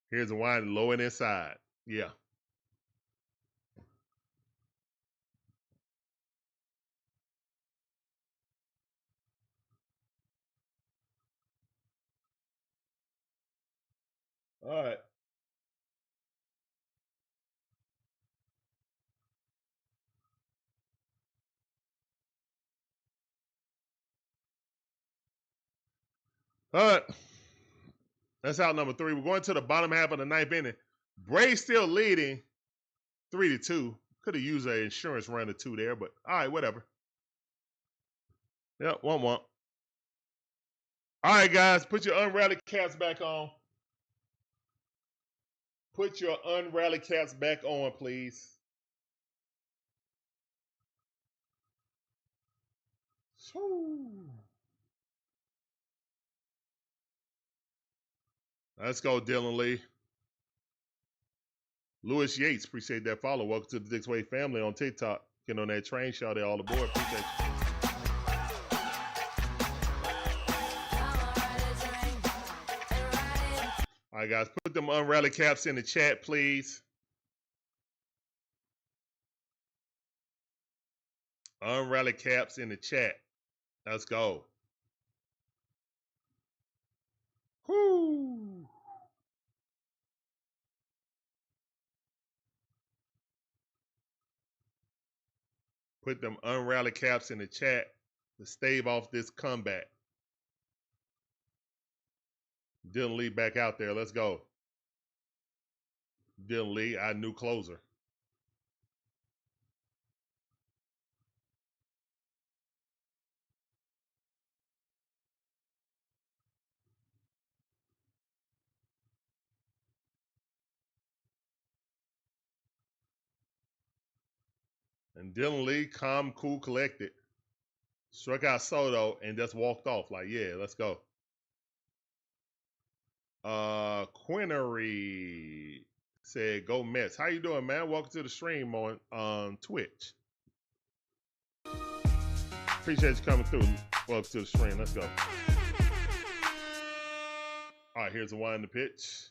Here's the wind, low and inside. Yeah. All right. All right. That's out number 3. We're going to the bottom half of the 9th inning. Braves still leading 3-2. Could have used an insurance run or 2 there, but all right, whatever. Yep, 1-1. All right, guys, put your unrally caps back on. Put your unrally caps back on, please. Let's go, Dylan Lee. Lewis Yates, appreciate that follow. Welcome to the Dix Way family on TikTok. Get on that train, shout out all aboard. Appreciate you. All right, guys, put them unrally caps in the chat, please. Unrally caps in the chat. Let's go. Whoo. Put them unrally caps in the chat to stave off this comeback. Dylan Lee back out there. Let's go. Dylan Lee, our new closer. And Dylan Lee, calm, cool, collected. Struck out Soto and just walked off. Like, yeah, let's go. Quinnery said, go Mets. How you doing, man? Welcome to the stream on Twitch. Appreciate you coming through. Welcome to the stream. Let's go. All right, here's the 1 in the pitch.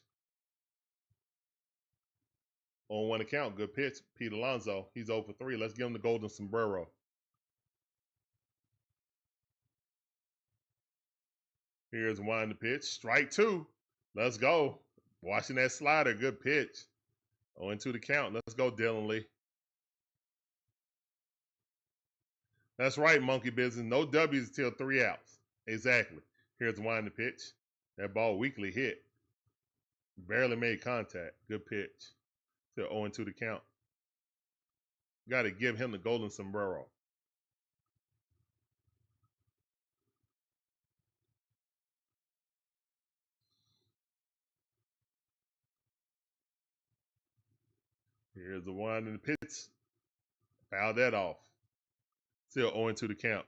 On 1 account, good pitch. Pete Alonso, he's 0 for 3. Let's give him the golden sombrero. Here's 1 in the pitch. Strike 2. Let's go. Watching that slider, good pitch. 0-2 the count. Let's go, Dylan Lee. That's right, monkey business. No W's till 3 outs. Exactly. Here's 1 in the pitch. That ball weakly hit. Barely made contact. Good pitch. Still 0-2 the count. Got to give him the golden sombrero. Here's the 1 in the pitch. Foul that off. Still 0-2 the count.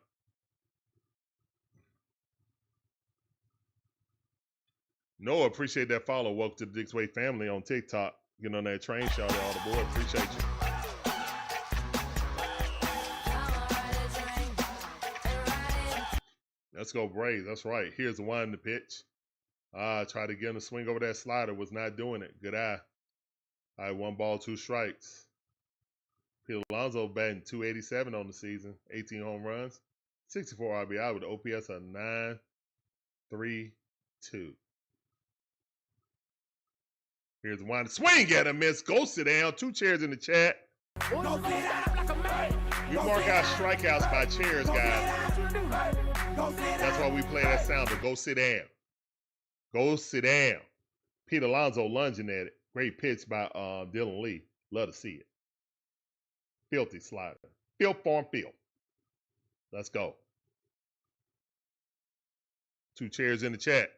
Noah, appreciate that follow. Welcome to the Dix Way family on TikTok. Get on that train, shout out all the board. Appreciate you. Let's go Braves. That's right. Here's the 1 in the pitch. Try to get him to swing over that slider. Was not doing it. Good eye. All right, 1 ball, 2 strikes. Pete Alonso batting .287 on the season. 18 home runs. 64 RBI with an OPS of 9.32. Here's the 1. Swing at him, miss. Go sit down. 2 chairs in the chat. We mark out strikeouts by chairs, guys. That's why we play that sounder. Go sit down. Go sit down. Pete Alonso lunging at it. Great pitch by Dylan Lee. Love to see it. Filthy slider. Filth form field. Let's go. 2 chairs in the chat.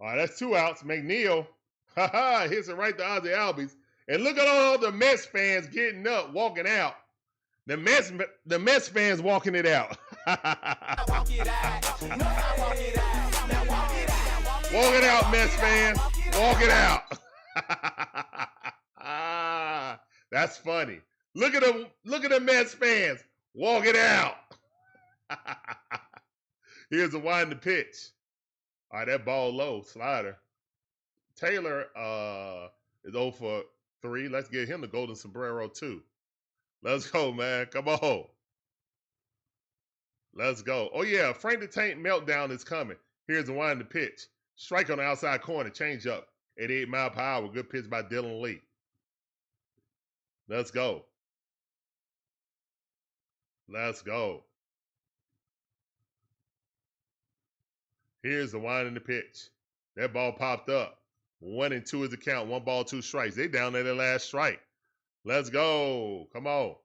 All right, that's 2 outs. McNeil, hits it right to Ozzie Albies. And look at all the Mets fans getting up, walking out. The Mets fans walking it out. Walk it out, Mets fans. Walk it out. That's funny. Look at the Mets fans. Walk it out. Here's the wind to pitch. All right, that ball low, slider. Taylor is 0 for 3. Let's get him the golden sombrero too. Let's go, man. Come on. Let's go. Oh, yeah, Frank the Tank meltdown is coming. Here's the wind to pitch. Strike on the outside corner, change up. 88 mile per hour. Good pitch by Dylan Lee. Let's go. Let's go. Here's the wind in the pitch. That ball popped up. 1-2 is the count. 1 ball, 2 strikes. They down at their last strike. Let's go. Come on.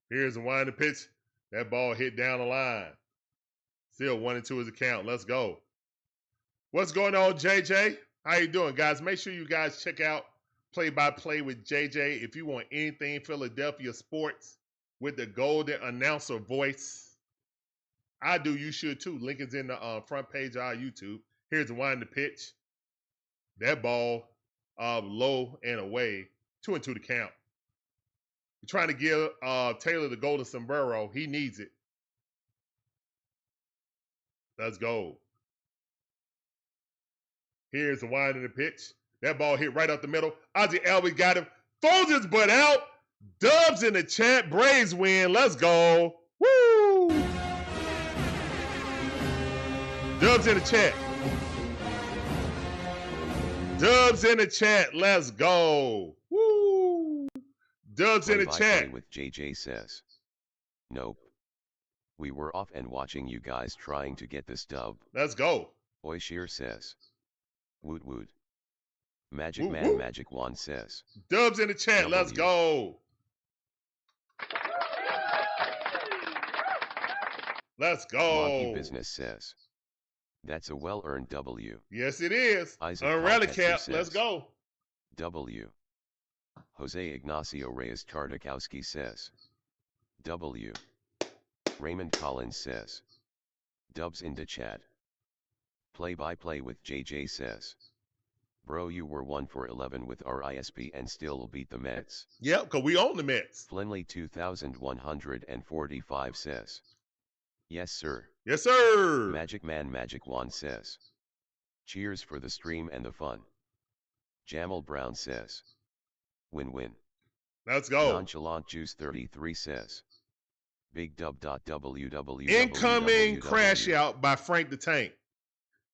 Here's the wind to pitch. That ball hit down the line. Still 1-2 is the count. Let's go. What's going on, JJ? How you doing, guys? Make sure you guys check out Play-by-Play with JJ if you want anything Philadelphia sports with the golden announcer voice. I do. You should too. Link is in the front page of our YouTube. Here's the wind to pitch. That ball low and away. 2-2 to count. We're trying to give Taylor the golden sombrero. He needs it. Let's go. Here's the wind in the pitch. That ball hit right up the middle. Ozzie Albies got him. Throws his butt out. Dubs in the chat. Braves win. Let's go. Woo! Dubs in the chat. Dubs in the chat. Let's go. Woo! Dubs in the chat. With JJ says, nope. We were off and watching you guys trying to get this dub. Let's go. Oishir says, woot woot. Magic Woot, Man woot. Magic Wand says, Dubs in the chat. Let's go. Let's Monkey go. Business says, that's a well-earned W. Yes, it is. Isaac Unrally Podcatcher cap. says, Let's go. W. Jose Ignacio Reyes Tartakowski says, W. Raymond Collins says, dubs in the chat. Play-by-play with JJ says, bro, you were 1 for 11 with RISP and still beat the Mets. Yep, because we own the Mets. Flinley 2145 says, yes sir. Yes, sir. Magic Man Magic Wand says, cheers for the stream and the fun. Jamal Brown says, win-win. Let's go. Nonchalant Juice 33 says, big dub. Incoming crash out by Frank the Tank.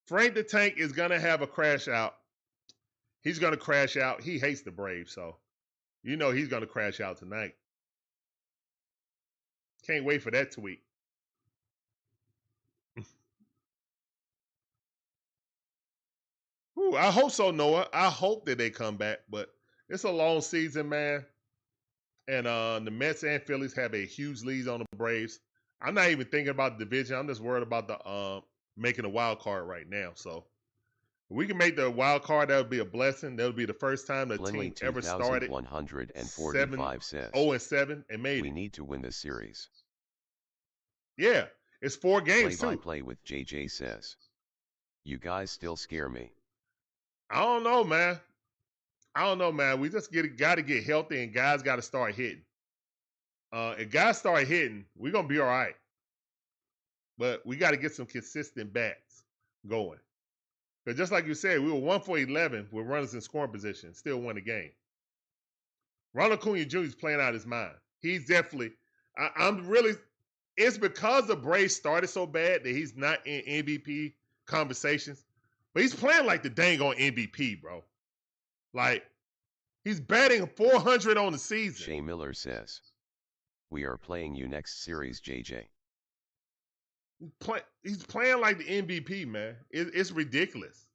Frank the Tank is going to have a crash out. He's going to crash out. He hates the Braves, so you know he's going to crash out tonight. Can't wait for that tweet. Ooh, I hope so, Noah. I hope that they come back, but it's a long season, man. And the Mets and Phillies have a huge lead on the Braves. I'm not even thinking about the division. I'm just worried about the making a wild card right now. So if we can make the wild card, that would be a blessing. That would be the first time the team ever started 145 says, 0-7 and made we it. need to win this series. Yeah, it's 4 games too. Play with JJ says, you guys still scare me. I don't know, man. We just got to get healthy, and guys got to start hitting. If guys start hitting, we're gonna be all right. But we got to get some consistent bats going. Because just like you said, we were 1 for 11 with runners in scoring position, still won the game. Ronald Acuna Jr. is playing out his mind. He's definitely. It's because the Braves started so bad that he's not in MVP conversations. But he's playing like the dang on MVP, bro. Like, he's batting 400 on the season. Shay Miller says, we are playing you next series, JJ. He's playing like the MVP, man. It's ridiculous.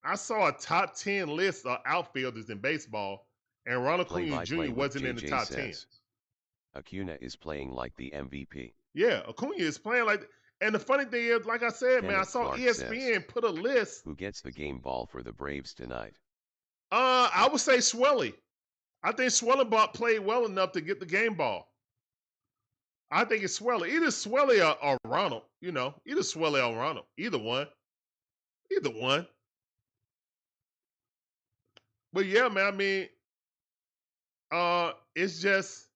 I saw a top 10 list of outfielders in baseball, and Ronald Acuna Jr. wasn't in the top 10. Acuna is playing like the MVP. Yeah, Acuna is playing like. And the funny thing is, like I said, man, I Kenneth saw Clark ESPN says, put a list. who gets the game ball for the Braves tonight? I would say Swelly. I think Swellenbach played well enough to get the game ball. I think it's Swelly. Either Swelly or Ronald. You know, either Swelly or Ronald. Either one. Either one. But yeah, man, I mean, it's just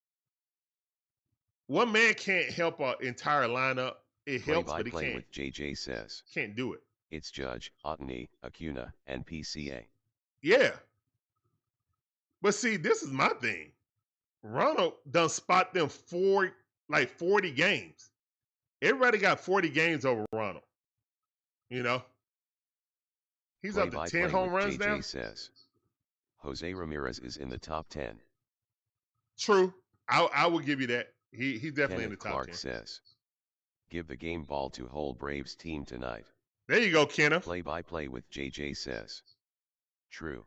one man can't help an entire lineup. It helps, but he Play-by-play can't. with JJ says, Can't do it. it's Judge, Otney, Acuna, and PCA. Yeah. But see, this is my thing. Ronald done spot them 40 games. Everybody got 40 games over Ronald. You know? He's up to 10 Play-by-play home with runs JJ now. says, Jose Ramirez is in the top 10. True. I will give you that. He's definitely in the Kenneth top Clark 10. says, give the game ball to whole Braves team tonight. There you go, Kenneth. Play-by-play with JJ says, true.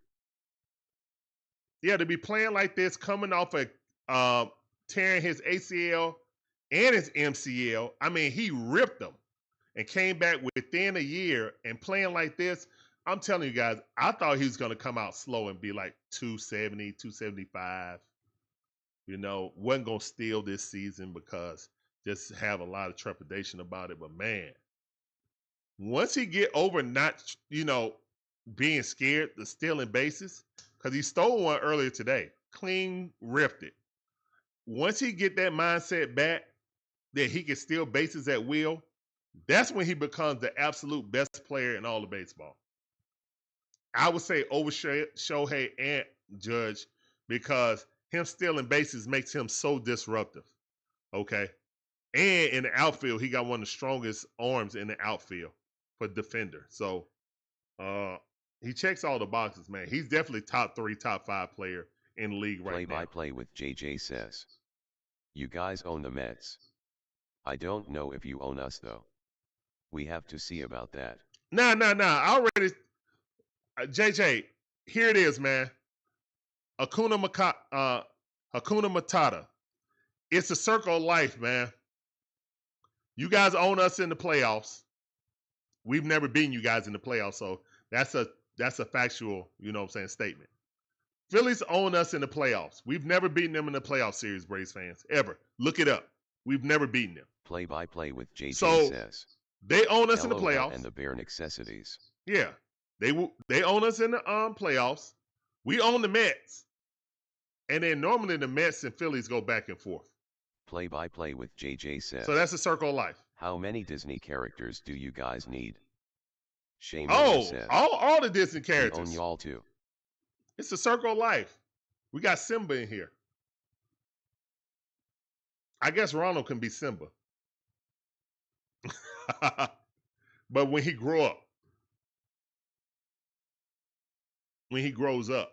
Yeah, to be playing like this, coming off of tearing his ACL and his MCL. I mean, he ripped them and came back within a year and playing like this. I'm telling you guys, I thought he was going to come out slow and be like 270, 275. You know, wasn't going to steal this season because just have a lot of trepidation about it. But man, once he get over not, being scared, the stealing bases, because he stole one earlier today, clean ripped it. Once he get that mindset back that he can steal bases at will, that's when he becomes the absolute best player in all of baseball. I would say over Shohei and Judge because him stealing bases makes him so disruptive. Okay. And in the outfield, he got one of the strongest arms in the outfield for defender. So he checks all the boxes, man. He's definitely top 3, top 5 player in the league right now. Play-by-play with JJ says, you guys own the Mets. I don't know if you own us though. We have to see about that. Nah. I already, JJ, here it is, man. Hakuna Matata. It's a circle of life, man. You guys own us in the playoffs. We've never beaten you guys in the playoffs, so that's a factual, statement. Phillies own us in the playoffs. We've never beaten them in the playoff series, Braves fans, ever. Look it up. We've never beaten them. Play-by-play with JJ So, says, they own us in the LOL playoffs. and the bare necessities. Yeah, they own us in the playoffs. We own the Mets, and then normally the Mets and Phillies go back and forth. Play-by-play with JJ says, So that's a circle of life. how many Disney characters do you guys need? Shane says, all the Disney we characters. own y'all too. It's a circle of life. We got Simba in here. I guess Ronald can be Simba. But when he grows up.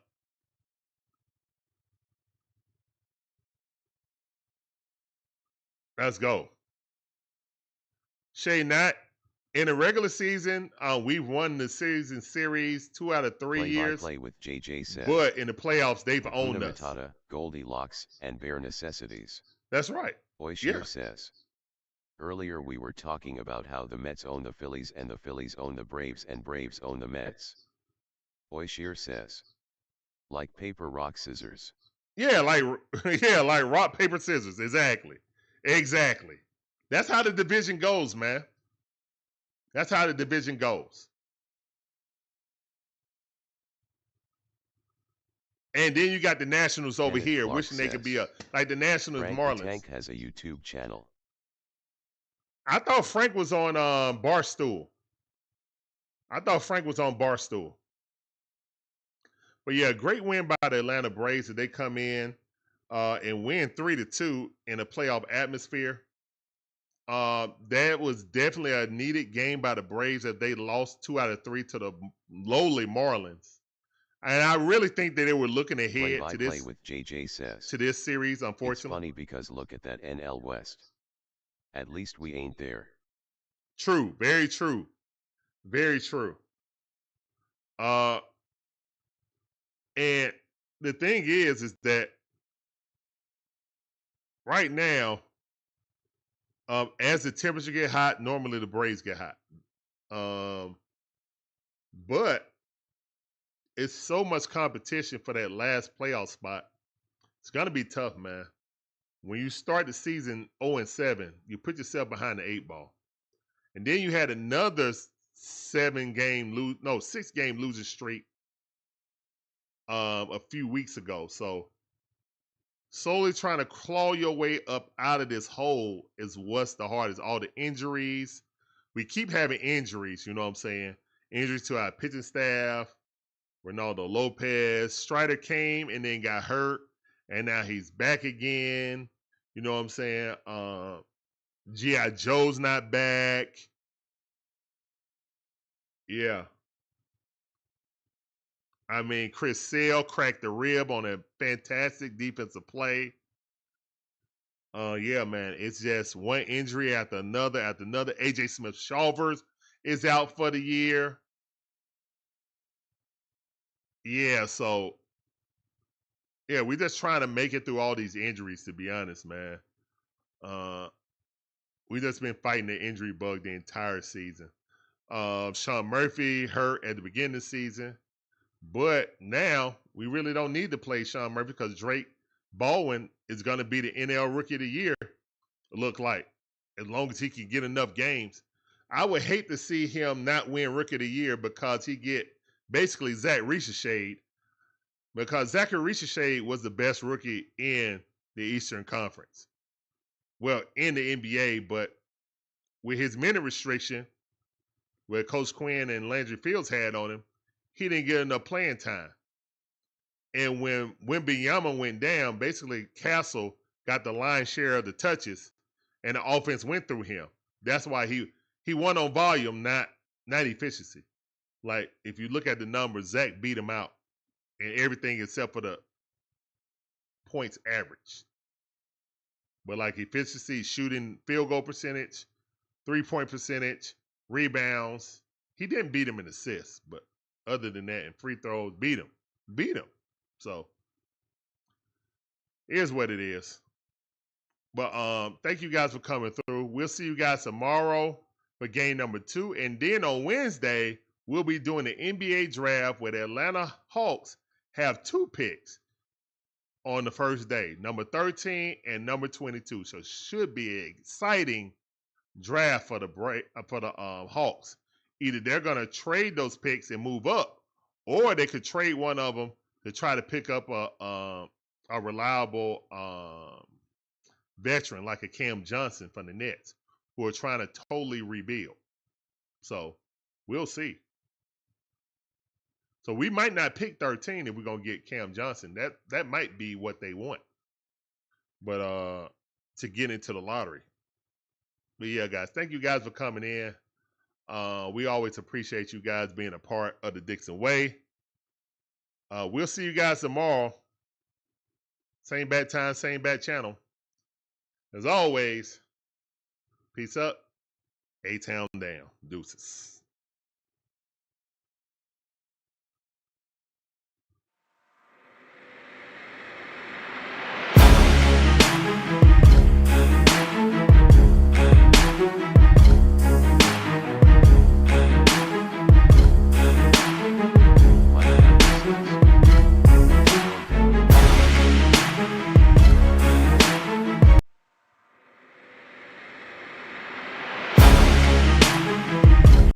Let's go. Shay Knight, in the regular season, we've won the series 2 out of 3 years. Play-by-play with JJ says, But in the playoffs, they've Hakuna owned us. Matata, Goldilocks, and bare necessities. That's right. Oishir Yeah. says, earlier we were talking about how the Mets own the Phillies and the Phillies own the Braves and Braves own the Mets. Oishir says, like paper, rock, scissors. Yeah, like rock, paper, scissors. Exactly. That's how the division goes, man. That's how the division goes. And then you got the Nationals over Kenneth here, Clark wishing they could says, be like the Nationals Frank Marlins. the Tank has a YouTube channel. I thought Frank was on Barstool. But yeah, great win by the Atlanta Braves that they come in and win 3-2 in a playoff atmosphere. That was definitely a needed game by the Braves if they lost 2 out of 3 to the lowly Marlins. And I really think that they were looking ahead to Play with JJ says, to this series, it's unfortunately. funny because look at that NL West. At least we ain't there. True, very true. Very true. And the thing is that right now, As the temperature get hot, normally the Braves get hot. But it's so much competition for that last playoff spot. It's gonna be tough, man. When you start the season 0-7, you put yourself behind the 8 ball. And then you had another 6-game losing streak a few weeks ago. So slowly trying to claw your way up out of this hole is what's the hardest. All the injuries. We keep having injuries, you know what I'm saying? Injuries to our pitching staff. Ronaldo Lopez. Strider came and then got hurt. And now he's back again. You know what I'm saying? G.I. Joe's not back. Yeah. I mean, Chris Sale cracked the rib on a fantastic defensive play. Yeah, man. It's just one injury after another after another. AJ Smith-Shawvers is out for the year. Yeah, so yeah, we're just trying to make it through all these injuries, to be honest, man. We just been fighting the injury bug the entire season. Sean Murphy hurt at the beginning of the season, but now we really don't need to play Sean Murphy because Drake Baldwin is going to be the NL Rookie of the Year, look like, as long as he can get enough games. I would hate to see him not win Rookie of the Year because he get basically Zach Richer-Shade, because Zachary Richer-Shade was the best rookie in the Eastern Conference. Well, in the NBA, but with his minute restriction, where Coach Quinn and Landry Fields had on him, he didn't get enough playing time. And when Wembanyama went down, basically Castle got the lion's share of the touches, and the offense went through him. That's why he won on volume, not efficiency. Like, if you look at the numbers, Zach beat him out in everything except for the points average. But like efficiency, shooting, field goal percentage, 3-point percentage, rebounds, he didn't beat him in assists. But other than that, in free throws, beat him. So here's what it is. But thank you guys for coming through. We'll see you guys tomorrow for game number 2. And then on Wednesday, we'll be doing the NBA draft where the Atlanta Hawks have 2 picks on the first day, number 13 and number 22. So it should be an exciting draft for the Hawks. Either they're going to trade those picks and move up, or they could trade one of them to try to pick up a reliable veteran like a Cam Johnson from the Nets, who are trying to totally rebuild. So we'll see. So we might not pick 13 if we're gonna get Cam Johnson. That might be what they want. But to get into the lottery. But yeah, guys, thank you guys for coming in. We always appreciate you guys being a part of the Dixon Way. We'll see you guys tomorrow. Same bat time, same bat channel. As always, peace up, A-Town down. Deuces.